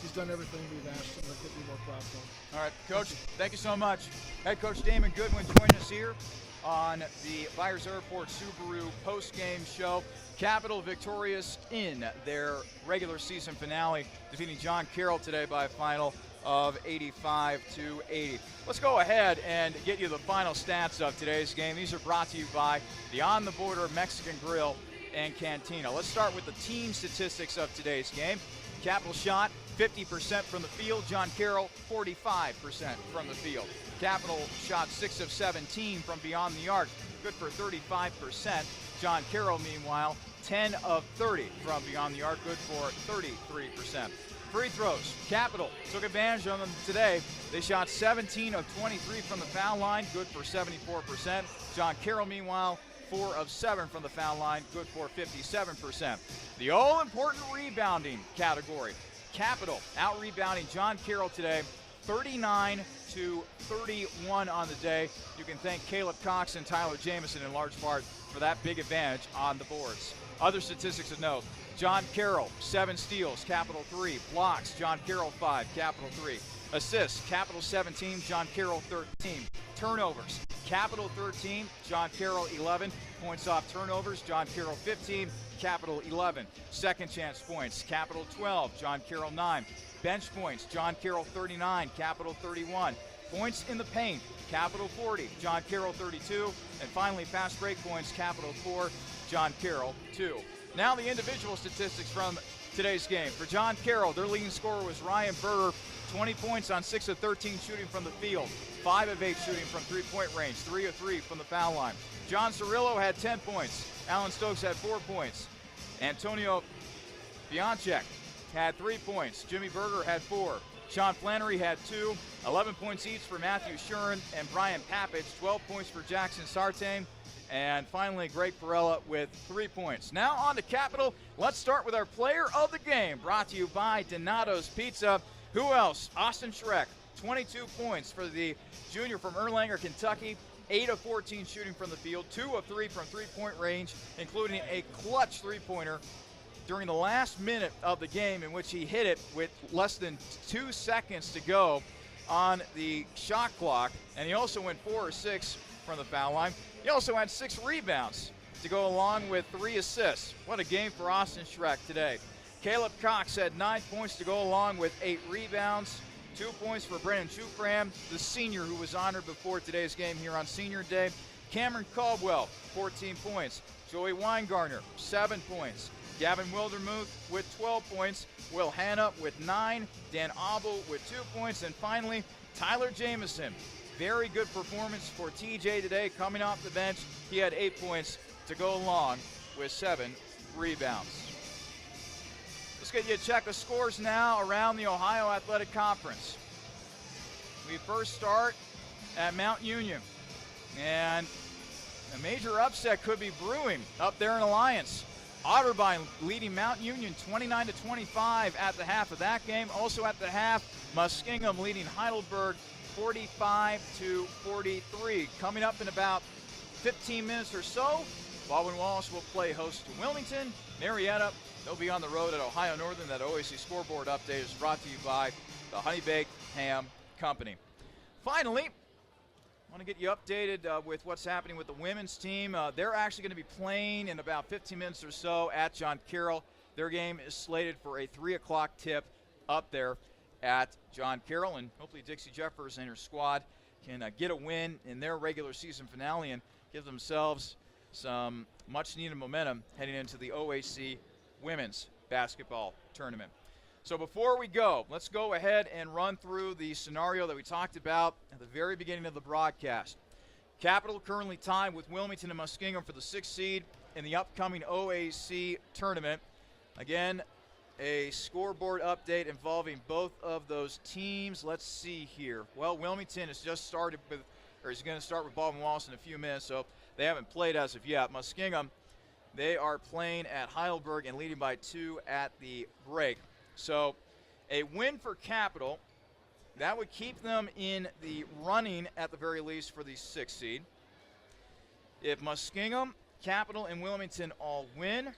He's done everything we've asked him. I couldn't be more proud of him. All right, Coach, thank you so much. Head Coach Damon Goodwin joining us here on the Byers Airport Subaru post-game show. Capital victorious in their regular season finale, defeating John Carroll today by a final of 85-80. Let's go ahead and get you the final stats of today's game. These are brought to you by the On the Border Mexican Grill and Cantina. Let's start with the team statistics of today's game. Capital shot 50% from the field. John Carroll 45% from the field. Capital shot 6 of 17 from beyond the arc, good for 35%. John Carroll, meanwhile, 10 of 30 from beyond the arc, good for 33%. Free throws, Capital took advantage of them today. They shot 17 of 23 from the foul line, good for 74%. John Carroll, meanwhile, 4 of 7 from the foul line, good for 57%. The all-important rebounding category. Capital out-rebounding John Carroll today, 39-31 on the day. You can thank Caleb Cox and Tyler Jamison in large part for that big advantage on the boards. Other statistics of note, John Carroll, 7 steals, Capital 3. Blocks, John Carroll 5, Capital 3. Assists, Capital 17, John Carroll 13. Turnovers, Capital 13, John Carroll 11. Points off turnovers, John Carroll 15, Capital 11. Second chance points, Capital 12, John Carroll 9. Bench points, John Carroll 39, Capital 31. Points in the paint, Capital 40, John Carroll 32. And finally, fast break points, Capital 4, John Carroll 2. Now the individual statistics from today's game. For John Carroll, their leading scorer was Ryan Berger, 20 points on 6 of 13 shooting from the field, 5 of 8 shooting from three-point range, 3 of 3 from the foul line. John Cirillo had 10 points. Alan Stokes had 4 points. Antonio Bianchek had 3 points. Jimmy Berger had 4. Sean Flannery had 2. 11 points each for Matthew Shuren and Brian Papich. 12 points for Jackson Sartain. And finally, Greg Perella with 3 points. Now on to Capital. Let's start with our player of the game, brought to you by Donato's Pizza. Who else? Austin Schreck, 22 points for the junior from Erlanger, Kentucky. 8 of 14 shooting from the field, 2 of 3 from three-point range, including a clutch three-pointer during the last minute of the game, in which he hit it with less than 2 seconds to go on the shot clock. And he also went 4 or 6 from the foul line. He also had 6 rebounds to go along with 3 assists. What a game for Austin Schreck today. Caleb Cox had 9 points to go along with 8 rebounds. 2 points for Brennan Chukram, the senior who was honored before today's game here on Senior Day. Cameron Caldwell, 14 points. Joey Weingartner, 7 points. Gavin Wildermuth with 12 points. Will Hanna with 9. Dan Abel with 2 points. And finally, Tyler Jamison. Very good performance for TJ today coming off the bench. He had 8 points to go along with 7 rebounds. Let's get you a check of scores now around the Ohio Athletic Conference. We first start at Mount Union. And a major upset could be brewing up there in Alliance. Otterbein leading Mount Union 29-25 at the half of that game. Also at the half, Muskingum leading Heidelberg 45-43. Coming up in about 15 minutes or so, Baldwin Wallace will play host to Wilmington. Marietta, they'll be on the road at Ohio Northern. That OAC scoreboard update is brought to you by the Honey Baked Ham Company. Finally, I want to get you updated with what's happening with the women's team. They're actually going to be playing in about 15 minutes or so at John Carroll. Their game is slated for a 3 o'clock tip up there at John Carroll, and hopefully Dixie Jeffers and her squad can get a win in their regular season finale and give themselves some much-needed momentum heading into the OAC women's basketball tournament. So before we go, let's go ahead and run through the scenario that we talked about at the very beginning of the broadcast. Capital currently tied with Wilmington and Muskingum for the 6th seed in the upcoming OAC tournament. Again, a scoreboard update involving both of those teams. Let's see here. Well, Wilmington has just started with, or is going to start with Baldwin Wallace in a few minutes, so they haven't played as of yet. Muskingum, they are playing at Heidelberg and leading by 2 at the break. So a win for Capital, that would keep them in the running at the very least for the 6th seed. If Muskingum, Capital, and Wilmington all win,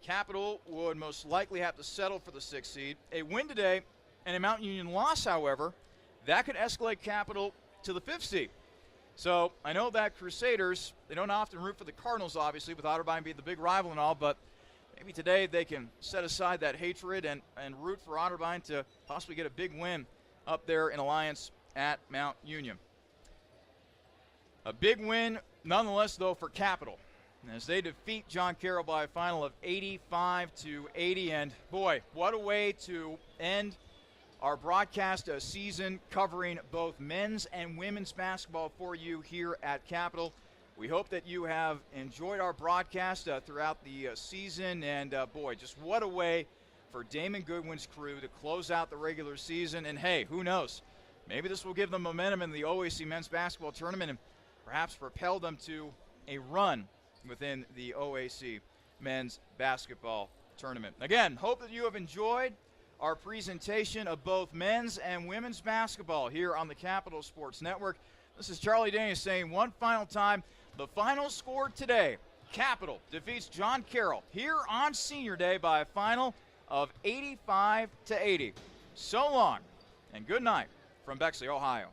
Capital would most likely have to settle for the 6th seed. A win today and a Mount Union loss, however, that could escalate Capital to the 5th seed. So I know that Crusaders, they don't often root for the Cardinals, obviously, with Otterbein being the big rival and all, but maybe today they can set aside that hatred and root for Otterbein to possibly get a big win up there in Alliance at Mount Union. A big win, nonetheless, though, for Capital, as they defeat John Carroll by a final of 85-80. And boy, what a way to end our broadcast season covering both men's and women's basketball for you here at Capital. We hope that you have enjoyed our broadcast throughout the season. And boy, just what a way for Damon Goodwin's crew to close out the regular season. And hey, who knows? Maybe this will give them momentum in the OAC men's basketball tournament and perhaps propel them to a run within the OAC men's basketball tournament. Again, hope that you have enjoyed our presentation of both men's and women's basketball here on the Capital Sports Network. This is Charlie Daniels saying one final time, the final score today, Capital defeats John Carroll here on Senior Day by a final of 85-80. So long and good night from Bexley, Ohio.